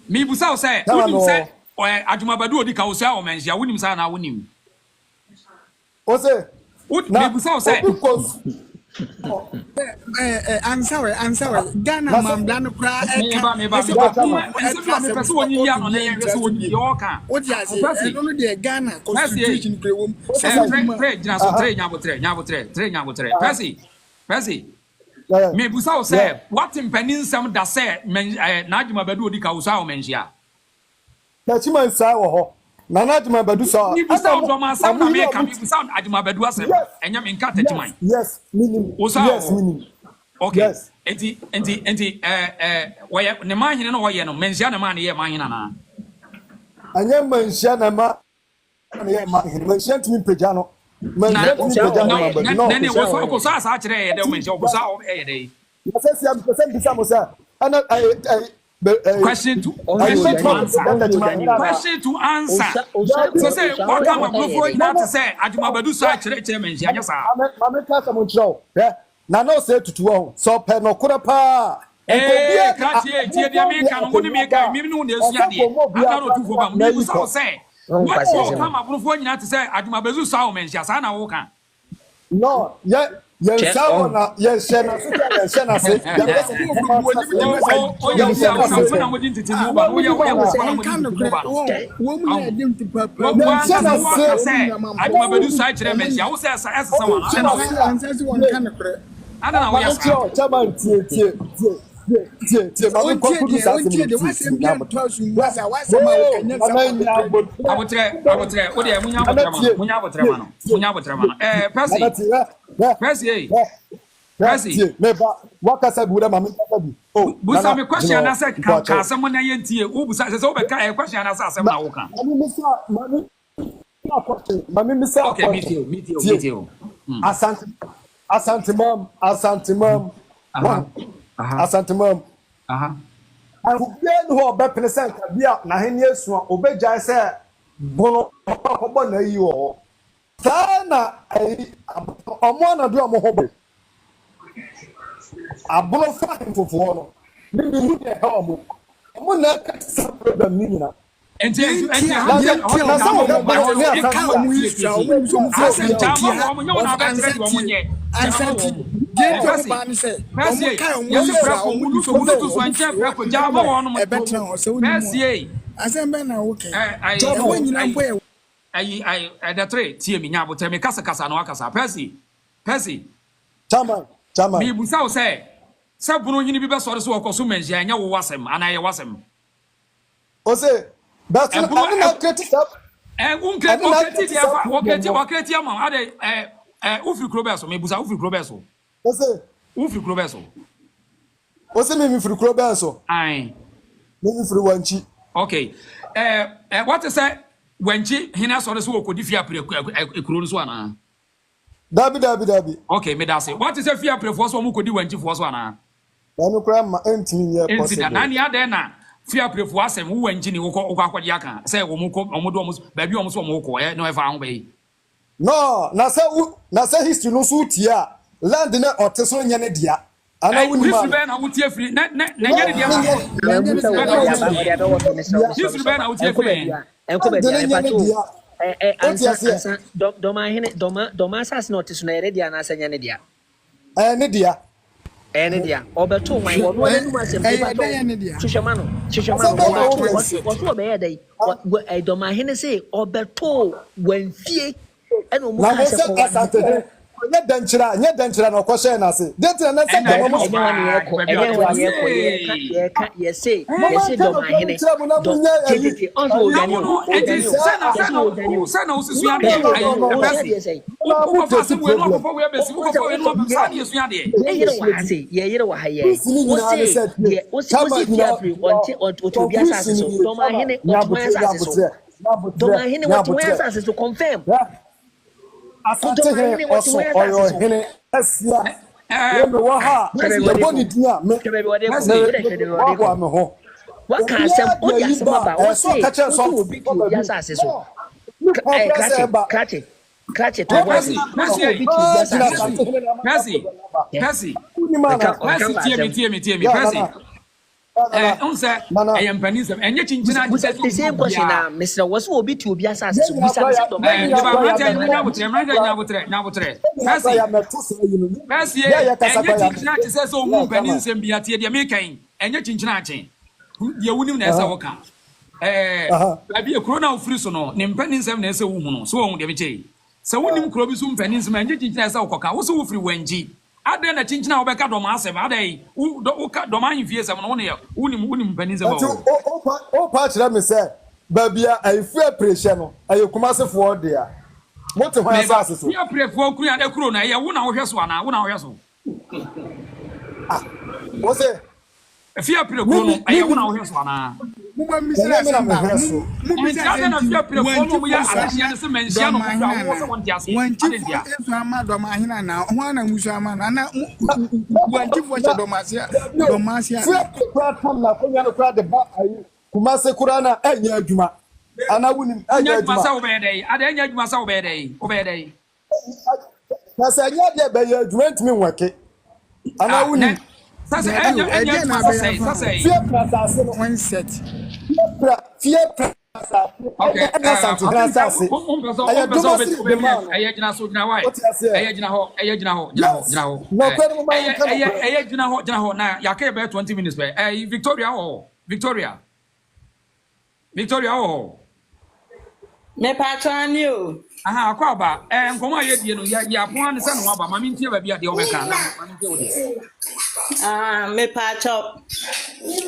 mi busa o say wonim say adwumabadu odi ka o say o menhia wonim say na wonim Ose. Me busa say. Answer. Ghana mambla no kra Me ba. Me pese woni ya no na ye hwese woni ye oka. What you say? I don't know the Ghana constitution kre wom. Tre jina so tre nyabotre. Pesi. Me busa say what mpanin sam da say na adwuma badu odi ka usa o menhia. Na chima nsa wo ho. Na adwuma badu so. Ni busa o do ma sam na me ka me busa adwuma badu asem. Enya me nka tachiman. Yes, meaning. Yes, meaning. Okay. Yes. Enti woye ne ma hene no woye no menhia na ma ne ye ma hene na. Anya menhia na ma ne ye ma hene. Menhia timi pagya no. Menhia timi pagya no. Ne wo so ko sa kire ye de menhia wo sa o ye de. Yes, I'm percent bisa mo sa. Ana question to answer. So say what come up before you to say adwuma badu so kire menhia nya sa. Mama ka sa mo nchro. Na no say tutu ho. So pe no kura pa. Katie tie dia me ka no woni me ka mi no na esua de. Aka no tufo ba mo so say. What come up before you to say adwuma badu so menhia sa na wo kan. No, yes, na yes, shena se. Percy, meba wakasa buda mama kasabi. Oh, busa me question na say ka asem na yentie. U busa say we ka question na say asem na wo kan. Mami misa. Okay, meet you. Asante mam. Asante mam. Ahubien ho be present bia na hene esu obegya say bono obo na yi wo. Sana omo na do omo hobo. Abono fa fofo no. Ni hu de ha omo. Omo na ka sa problem ni na. Enti Chama. Me busa say sabuno nyini bi be sori so okoso menjia nya wo wasem ana ye wasem. O say that's not creative stuff. Wakati ama ade ufri krobeso me busa ufri krobeso. O say ufri krobeso. O say me free krobeso. Ai. Me free wanchi. Okay. What is say wanchi hina sori so okodi fi apre ekuro so ana. Dabi. Okay, me da say. What is a fear preforce wo kodi wanchi fo so ana? Anu kra ma entimi ye possible. Entida na ni ade na fear prefo asem wo wanchi ni wo akwade aka say wo mo do ba bi wo so mo ko no e fa ho be. No, na say history no so tia. Land na oteso nya ne dia. Ana wuni ma. History be na wo tie free na nya ne dia. History be na wo tie free. Enko be dia pato. Ansa dormaahene asase na oteso na ere dia na asanya ne dia. Ne dia. Ne dia. Obeto wan wo no enu asem be pato. Chishemano. Wo so be ye dai. Dormaahene say obeto wanfie eno mu ka se ko. Nye danchira na kwashe na se. Danchira na se do mo. Ye say dormaahene. Tete onzo yani. Sana usisu ya de. Uko fa se we no ko we besi uko fa we no sa de esu ya de. Ye yire wa haye. O se tiafri onto bi asase so. Dormaahene onto asase so. Dormaahene onto asase so confirm. Asante he also oyo hene asia me wo ha me boni dia me wa me ho wa ka sem o dia sem ba o se ka che so bi ya asase so Krache to Percy tie me Percy unse I am panism and yet the same question now Mr. was will be to be assassin so we say abi ekro na ofiri so no ne mpanisem na ese wo hu no so wo de beche se wonim kro bi so mpanisem anye chinchina ese wo koka wo so wo firi wanji ade na chinchina wo beka do ma asem ade wo ka do ma himfie sem no ne wonim mpanisem o pa chira me se ba bia ayifu pressure no ayekumasefo de a mote ho asase so ya prefo kru ya de kro na ye wo na wo hweso ana wo na wo hweso wo se Fia pile kono aye wona wo hweso ana mumma misira samba mumma na fia pile kono mu ya asia ne se mensia no wo so won dia se ade dia efu ama do ma hina na ho ana musu ama na wanti fo che do ma sia fia kwa tam na ko nya no kwa de ba ayi kuma se kura na enya adwuma ana wuni enya adwuma sa wo be dai ade enya adwuma sa wo be dai na se enya de be ya adwuma ntimi nwake ana wuni Sasa enya na sasa fia prasa no one set fia prasa okay sasa aya jina so jina wai aya jina ho aya jina ho na yake be 20 minutes be Victoria me patroni o aha akwa ba nkomo aye die no ya pon ne se no aba ma mintie ba bia de obeka na ma mintie wo de me patro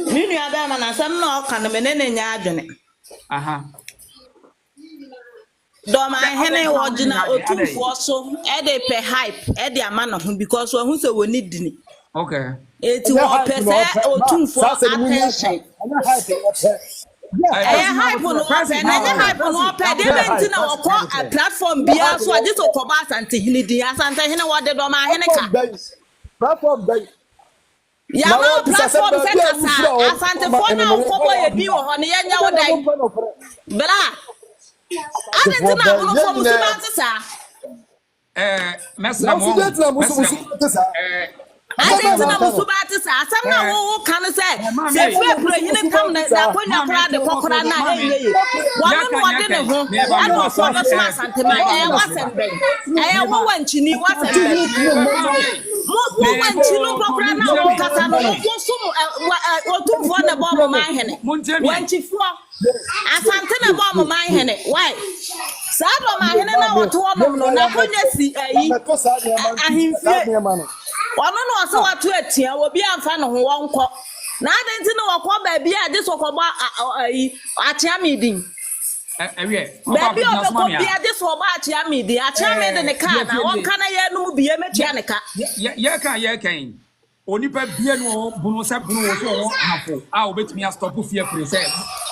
ni nu ada ma na sam na oka no me ne nya adwene aha do ma hene wo gina otumfo so e de pe hype e de ama na ho because wo hu se wo need ni okay eti wo pe se otumfo attention hype no hype no pe de benti na wo a platform bia so ade to ko ba asante hini di asante hini wo de do ma hene ka platform bay ya ma platform se kasa asante fo na wo ko ye bi wo ho ne ya nya wo dai bra ade ti na wo fo musu ba tsa mesra mo ade ti na musu ba tsa asam na wo kan se fe pro hini kam na konya kra de kokora na enye wo no wo de ne ho ade wo fo no so asante ma wa sembe wo wanchini wa sembe mo wanchini kokora na wo kasa no wo so otumfo na bo mo man hene wanchifo asante na bo mo man hene why sabo man hene na wo to mo no na konya si ayi ahimfie ono no so watu atia obi amfa no ho wonko na adenti no wakọ ba bia de so ko ba atia midin ewie baby obeko bia de so ba atia midin atia midin ne ka na wonka na ye no bia metia ne ka ye kan onipa bia no bunu se bunu wo so wo hafo a obetumi a stop fie pre se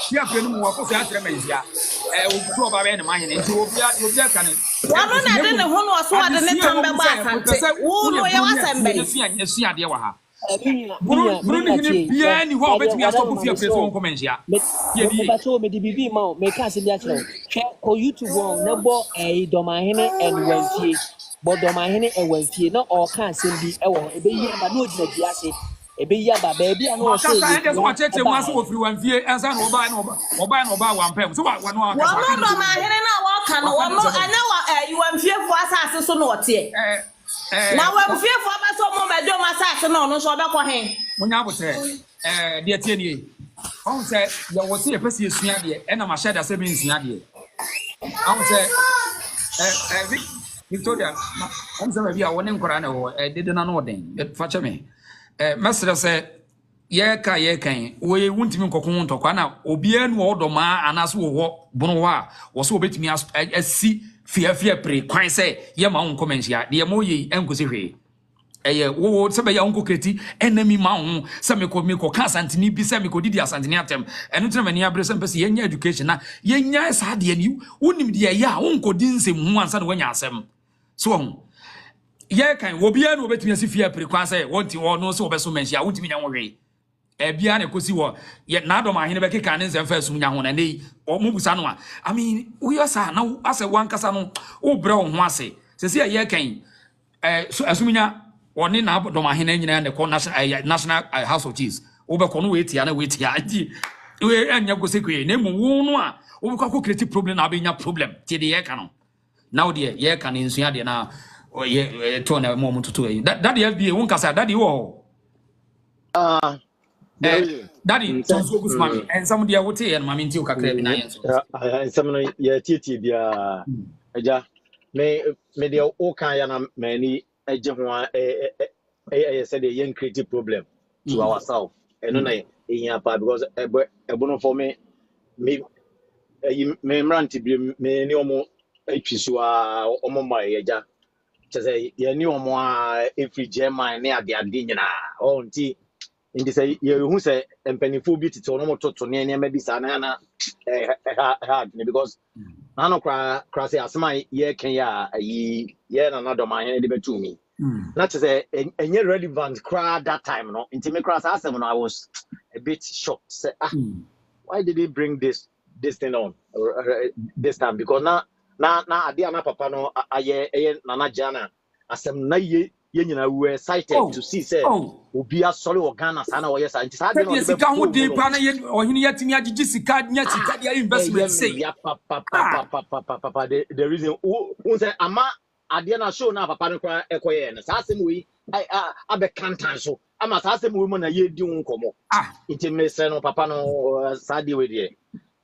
fie pre no mu wako so atre manzia obuto ba be ne mahene nti obi aka ne wano na de ne ho no so ade ne tambe ba asante wo no ye wasembe esu ade wa ha bunu ni bia ni ho obetumi a stop fie pre so won komenjia ye di ba so me di bibi ma me ka se bia kire ko YouTube won na bo dormaahene enwantie bo dormaahene enwantie na o ka se bi wo ebe yi ba no di na bia se ebe yi ba ba bia no o se ka ende so wa cheche mu aso ofiri wanfie ensa na oba wa mpem so wa no aka wa dormaahene na wa ka no wa no anya wa wanfie fo asase so na ote na wanfie fo ba so mo be do ma asase na ono so obekọ hen munya botre de tie nie on se ya wo se pese esua de e na ma shada se bi nsua de on se Victoria on se bia woni nkora na wo dede na no den fa che me mesre se ye kan we wuntimi nkokon ntokwa na obia nu odoma anaso wo bono wa wo so obetimi asi fia pre kwan se ye ma won komensia de mo yi enkosi hwe wo se be ya won kreti enemy ma won se me ko ka santini bi se me ko didi asantini atem enu tena mani abre se mpese ye nya education na ye nya sa de ani wonim de ya won ko di nsem hu ansa na wanya asem so won ye kan obia nu obetimi asi fia pre kwan se wonti wo no se obeso mensia wontimi nya hwe bia na kosi wo ye na dormaahene be keka ne nsem fa sum nya ho na nei o mu busa no a I mean we asa na ase wan kasa no o bre wo ho ase se se ye kan so asumunya oni na dormaahene nyina ne ko national house of chiefs Obeko no wait ya na wait ya di. We anya go sekwe na mu wo no a obeko ko create problem na abenya problem. Ti de ye ka no. Now the ye can insua de na ye to na mo mututu yi. That the FBA won kasa that wo. Daddy tonso gus mami and some dia wote and mami nti o kakra bi na yen so. Some no ye titi bia aja me de o kan ya na mani eje ho said the young creative problem to ourselves. And no na in pa because ebo for me mranti bi me ni omo atwiso a omo mai aja chese ye ni omo a every german ne ade nyina o nti ndi say ye hu say empanifo bi tete no mototo ne ne ma bi sa na hard because na no kra say asema ye kan ya yi ye na dormaahene de betumi na chese enye relevant kra that time no nti me kra sa asem no I was a bit shocked say why did they bring this thing on this time? Because na ade na papa no aye nana jana asem na ye nyina we excited to see say obi asole Ghana sa na wo sa nti sa de no de ka ho de pa na ye ohini yatimi agigi sika nya sika dia investment say ya papa the reason who say ama ade na show na papa no kwa ekoye na sa asem we abe kantan so ama sa asem we mo na ye di nkomo nti me se no papa no sa de we de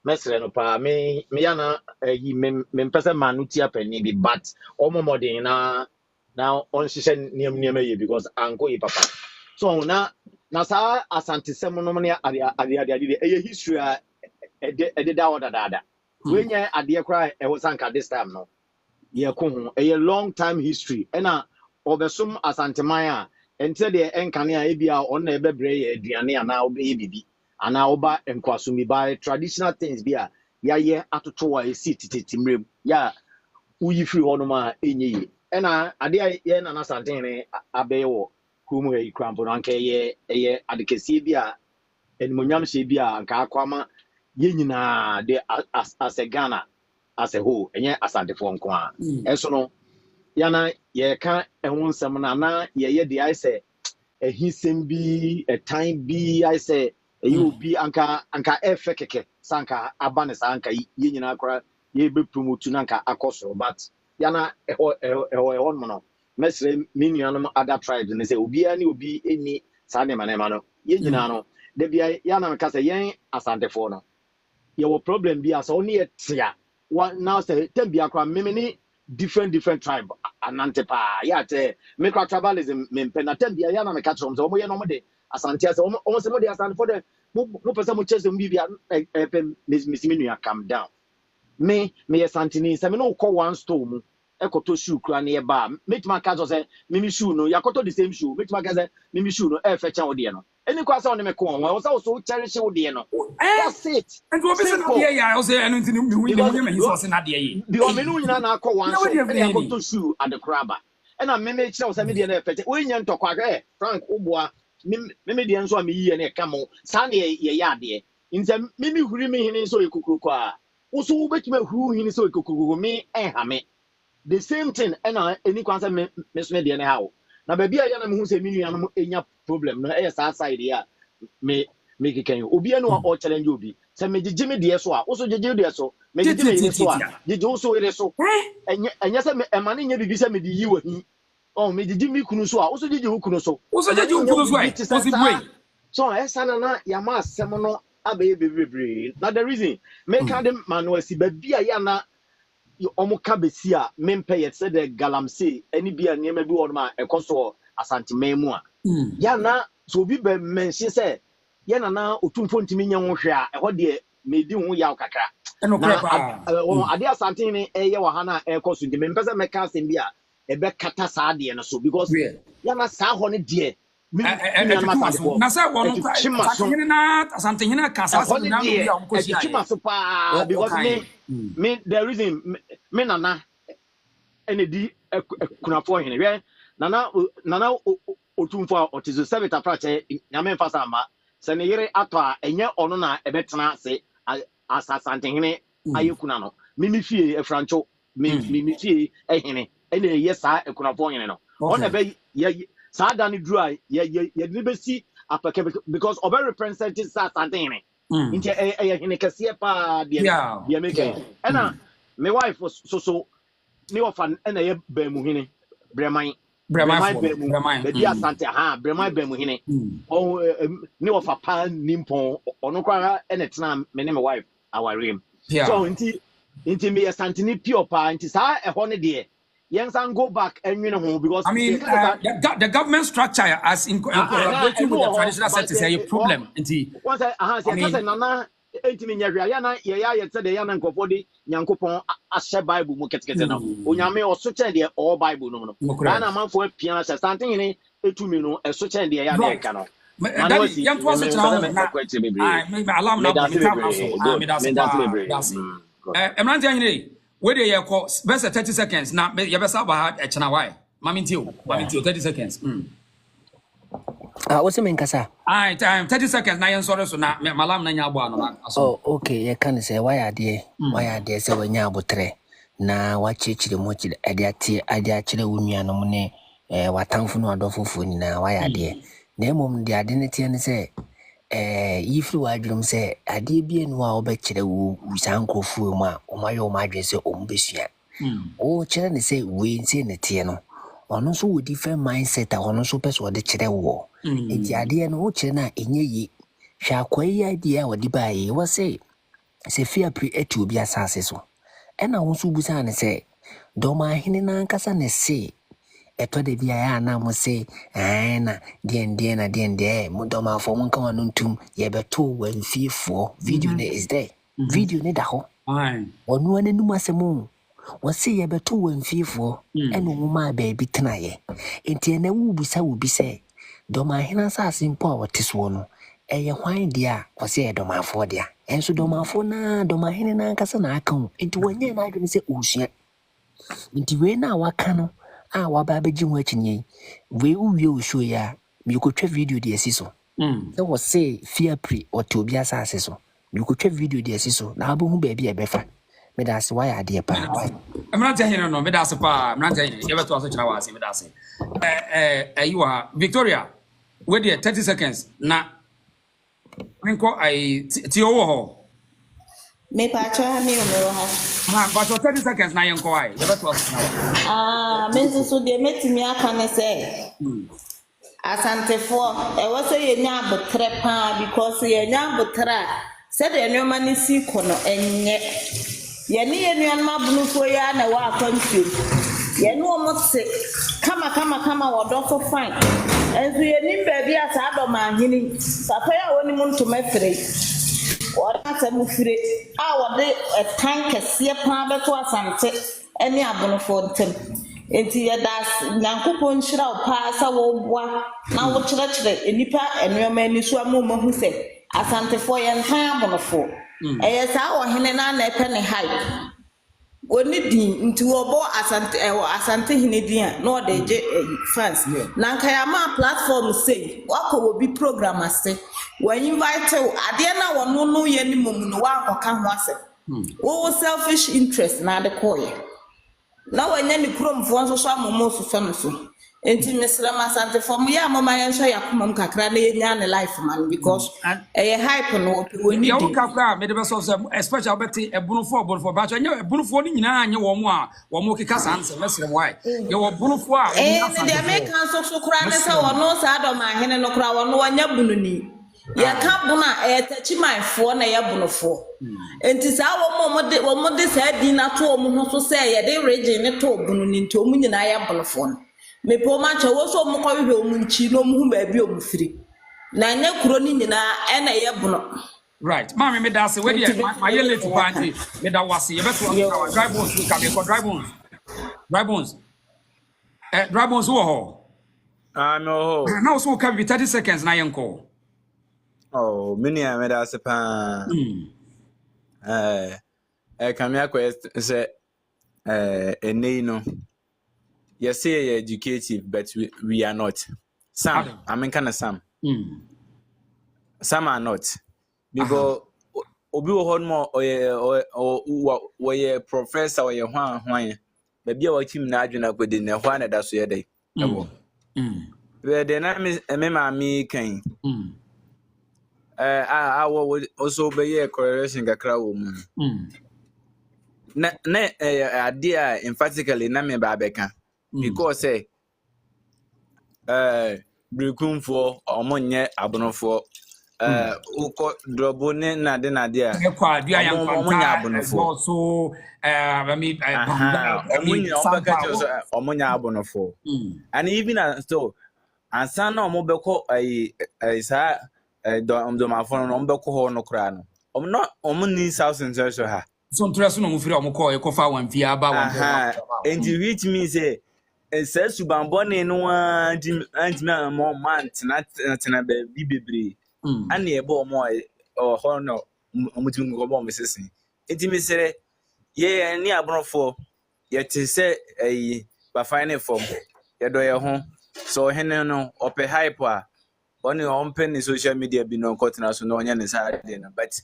mesre no pa me yana yi me pese manutia pani bi but omomodin na on hihye niam ye because anko yi papa so na sa asantesem no ne ade history a ede da order dada we nya ade kra e wo sanka this time no ye ko ho long time history na obesom asanteman a ente de enkane a ebia on na ebebre ye aduane ana obe bibi ana oba enkwasumi by traditional things bia ya ye atoto wa esi tititimrem ya uyi free hono ma enyi na ade ye na asantene abewo kumu he krampo no anka ye adekesi bia enmonyam hye bia anka akwama ye nyina de as a Ghana as a whole enye asantefo nko a eso no yana ye ka ehun nsem na ye de I say ehisem bi a time bi I say you be anka efe keke sanka abane sanka ye nyina akora ye be promote nanka akoso but yana eho no mesre minuanom other tribes ne say obi ani obi eni sane manema no ye nyina no de bia yana meka say yen asantefo no ye wo problem bi asa oni etia now say tem bia akora memeni different tribe anante pa ya te micro tribalism mempena tem bia yana meka trom so omo ye no mo de asante ase omo se mo de asante for the mo pesa mo chese mbi bia misiminu calm down me santini se me no call one store mu ekoto shoe kura na ye ba metima ka so se me shoe no yakoto the same shoe metima ka se me shoe no e fe cha wo de no eni kwa sa on me ko won wo sa so cherish wo de no that's it and we be na de ya o se enu ntini me hu ni mo me so se na de yi because me no nyina na akọ one shop e yakoto shoe at the craba ena me kira wo se me de na e fe cha wo nya ntokwa ka Frank Oboa me de nso a me yi na e ka mo sa na ye ya de nze me huri me hini so ekukuku a uso ubetime huru hini so ekukuku me ha me the same thing ena eni kwanse me so me de na ha na ba bia ya na me hu se me nua no enya problem no e sa side ya me kikan obi anu o challenge obi se me gigi me de so a uso gigi de so me gigi me so a gigi uso ire so enya se me emane nya bibi se me di yi wahi oh me gigi mi kunu so a uso gigi kunu so uso gigi kunu so ai possible so esa na ya ma asem no abaye bebre na the reason make them manual si ba bia ya na omo ka besi a mempe ye se de galamsey eni bia niam bi won ma ekoso asanteman mu a ya na so bi be mention say ya na otumfo ntimi nya ho hwe a eho de medi ho ya kakra na ade asante ni eye wa ha na ekoso de mempese meka asem bi a ebe kata sa de no so because ya na sa ho ne de na say wonu asantehene na asantehene kasa se na obi a onko sia chima so pa because me the reason me nana enedi kunafo hene we nana otumfo otizo sebeta prache nyame mfasa ama se ne yere ato a enye ono na ebetena se asantehene ayekuna no mimi fie efrancho mimi fie ehene ene ye sa ekunafo hene no ona be ye saa da ne duru a ye ne besi apeke because obe represent something into a hinekasia pa dia make and my wife was so ni ofan na ye ba mu hene bremai ba mu ba bi asante bremai ba mu hene o ni ofa pa nimpon ono kwa na tena me ne my wife awarem so inti me asante ni pure pa inti sa e ho ne de yen san go back and win because I mean the government structure as in collaborating with the traditional sectors is a problem inti once say kase nana entimi nyahwa ya na ye tse de ya na nkofo de nyankopon ahye bible mu ketekete no onyame oso chen de all bible no na manfo apia se something ni etumi no eso chen de ya de ka no daddy yam to so chira na me alarm na me time na so me that's emrante anyine we dey ye call best 30 seconds na ye besa ba ha e chena why mami tio 30 seconds what's the main kasa? Time 30 seconds na yen sorry so na malam na nya abo ano na oh okay you can say why are there say we nya abotre na wachechire mo chire ade achire wunua no ne watamfo no adofofo ni na why are there na emom de ade ne tie ne say yifri wadrum say ade bie no a obechire wo usankrofo mu a omayo madwe say ombesua o chire ne say we nse ne tie no ono so with different mindset ono so person de chire wo enti ade no o chire na enye yi hwa kwai idea wodi bae wo say se fear pre etu obi asase so ena wo so busa ne say dormaahene na ankasa ne say eto de bia ya na mo say na den mo dormaafo mo kan wanu ntum ye beto wanfiefo video ne is there video ne da ho onu anenu masemu wasi ye beto wanfiefo eno mo ma baabi tenaye enti na wo busa dormaahene asase mpo a wote so no eye hwan dia wasi ye dormaafo dia enso dormaafo na dormaahene na ankasa na aka ho enti wanye na adwene say osua enti we na waka no waba beji ho achinye we uwie osho ya mi kotwa video de asiso so wo say fear pre oto obi asase so mi kotwa video de asiso na abo hu ba bia befa me da se why ade pa emrante hene no me da se pa emrante hene ye beto aso chira wa se me da se ayiwa Victoria we dey 30 seconds na nko ti owo ho me pa cha mi o me ro ha but 30 seconds na yenko ai ye beto aso na me so de metimi aka ne se asantefo e wo so ye nya abotre pa because ye nya abotra se de enoma ne si kono enye ye ne ye nuan mabunufo ya na wa akwantu ye no mo se kama wodofo fine enso ye ni baabi asa dormaahene papa ya woni mu ntoma fere wona se mu fire wode tank kese pa beto asante ene abunufo ntem enti ye das nyankopon hira o pa sa wo boa na wo kyerɛkyerɛ enipa enuoma ni so amomo hu se asantefo ye ntan abunufo eye sa wo hene na epe ne hype oni din nti wo bo asante hene din a no de je fans na nkaya ma platform say wako wo bi program ase wo invite ade na wo no ye ni mom no wa akoka ho ase wo selfish interest na de koye na wanya ni kromfo nso so amomo so no so enti mesra masante form ya mama ya nso yakomam kakra na yenya ne life man because hype no woni ya ukakra me de be so especially beti ebunufo ba anya ebunufo ni nyina anye wo mo a wo mo keka sanse mesre why ye wo bunufo a de make kan so kura ne se wo no sa dormaahene no kura wo no wanya bununi ya ka buna tachi manfo na ya bunufo enti sa wo mo de sa di na to mo ho so se ye de region ne to bununi nti o mu nyina ya bunufo no me po ma cha wo so mo kwa hwe o mu nchi no mu hu ba bi o mu firi na ne kuro ni nyina na ye buno right mama me da se we dey my yele to party me da wase ye beto dry bones we come ko dry bones wo ho no ho na so ka 30 seconds na yenko oh mini me da se pa come here say enei no you say you're educative, but we are not. Some, I mean, kind of some. Some are not. Because obi wo hon mo or ye professor or ye hwan. Maybe our team na adwena kwede ne hwan na da so ye dai. the na me mami kan I will also be a correlation kakra wo mu na idea emphatically na me ba beka because say brikumfo omonye abonofo uko drobone na de na de a omonya abonofo so me omonya obeka cho omonya abonofo and even so ansa na omobeko sa domafo no ombeko ho no kra no omni south central so ha so ntress no mfiri omko ekofa wanfie aba wan and which means say say subambone no antima mo month na be bibebre ana ebe omo ho no omutim go bo mesese intimi sere ye ni abronfo ye te se ba fine form ye do ye ho so hene no ope hype a oni ompe ni social media bi no kotina so no onya ne sa de na but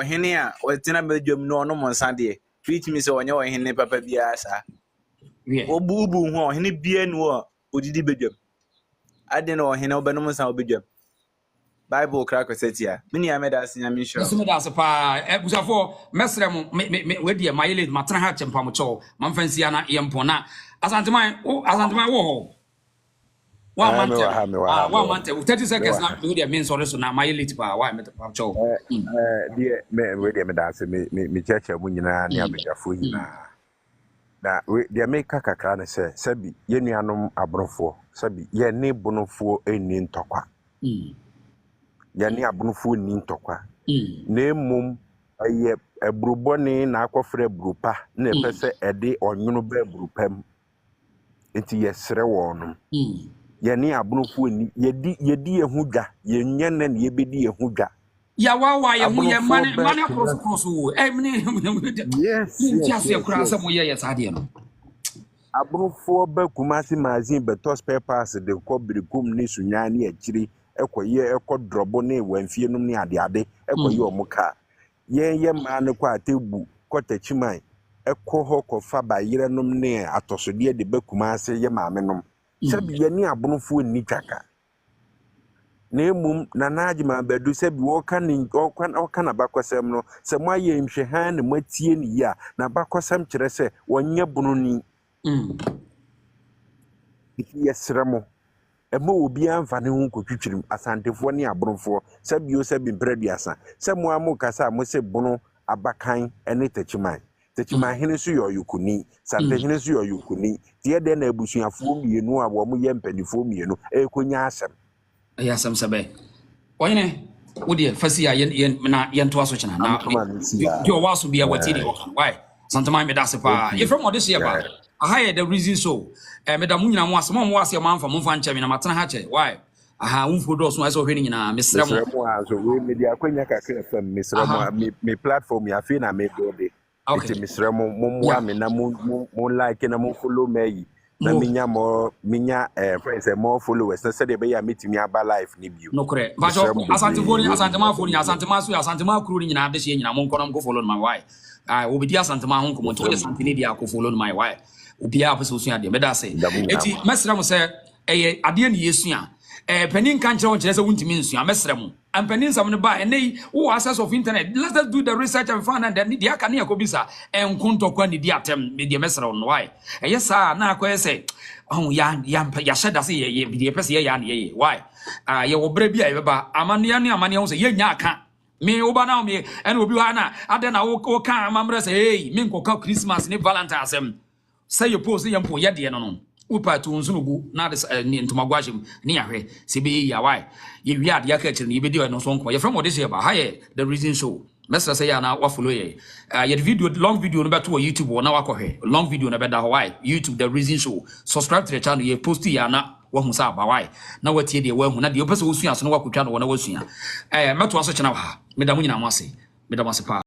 hene a o tina bedwam no no monsa de which means onya o hene papa bia sa obubu ho hene bia no o odidi bedwam ade no hene obenom sa obedwam Bible crack setia mini ameda asenya mi sure so me da pa ebusafo mesrem me we de mayele matena ha chempa mo cho mamfansi ana yempo na asanteman wo ho wa mante 30 seconds na we de mean sorry so na mayele pa wa me pa cho de me de me da se me cheche mu nyina ne abejafo nyina na we de me kakakra ne se bi ye nuanom abrofo se bi ye ne bonofo eni ntokwa yani abunufo ni ntokwa na emum aye ebruboni na akofre brupa na epese ede onwunu ba brupam enti yesre wonum yani abunufo ni yedi ehudwa yenye na ne yebedi ehudwa ya wa ye hu ye mane cross yes yes cross mo ye sade no abunufo ba kumasi mazin betos papers de ko brigum ni sunya ni akiri ekoye ekodrobo ne wanfie num ne ade ekoye omuka ye ma ne kwa tebu kotachiman ekoho kofa bayire num ne atosode de bakuma ase ye maame num sabi ye ni abonofo ni twaka na emum na naagima badu sabi wo kan abakosem no se mo aye nhwe han ne matie ni ya na abakosem kire se wonye bononi yesremo emo obi anfa ne hu kotwitwirim asantefo ne abronfo sabio sabi mpraduasa semo amu kasa mo se bono abakan ene tachiman hene so yoyukuni sante hene so yoyukuni tie de na abusuafo mienu a wo mo ye mpanifo mienu ekonya asem ya sam sabe oyene wodi fasi ya yen to aso chena na yo waso bia wati de okan why santama me dase pa if from this year ba aha the reason so medam nyina mo asem mo wase ma amfa mo fa nche me na matena ha che why aha unfo do so aso hwe ni nyina mesrem aso we media kwanya kakra fam mesrem me platform ya fi na me do de ite mesrem mo me na mo like na mo follow me na minya friends more followers na say de be ya metimi aba live ni bio no kre ba jo asantema kru ni nyina de she nyina mo nkonom go follow my why obidi asantema ho nkomo to de santene dia ko follow my why obi a pese osun ade me da say eti mesrem say ade ne yesua penin kan kire won kire say wuntimi nsua mesrem ampenin sam ne ba enei wo access of internet let us do the research and find and then the aka ne yakobisa enkonto kwa ni dia tem me dia mesrem no why yesa na akwa say oh ya sheda say ye the pese ye ya ne ye why ye wo bra bia ye ba amane ne amane ho say ye nya aka me oba na me ene obi ha na ade na wo kan amamre say hey me nkoka Christmas ne Valentine asem say you post ye mpo ye de no upa to nsunugu na ni ntomagwahim ni ahwe se be ya why ye wi ade aka kire ni be di no so nko ye from what this here ba ha ye the reason show message say ya na wa follow ye ye video long video no beto YouTube na wa kohwe long video na be da why YouTube the reason show subscribe to the channel ye post ya na wa hu sa ba why na watie de wa hu na de opese wo sua so na wa kotwa no na wa sua meto aso chena wa medam nyina mo ase pa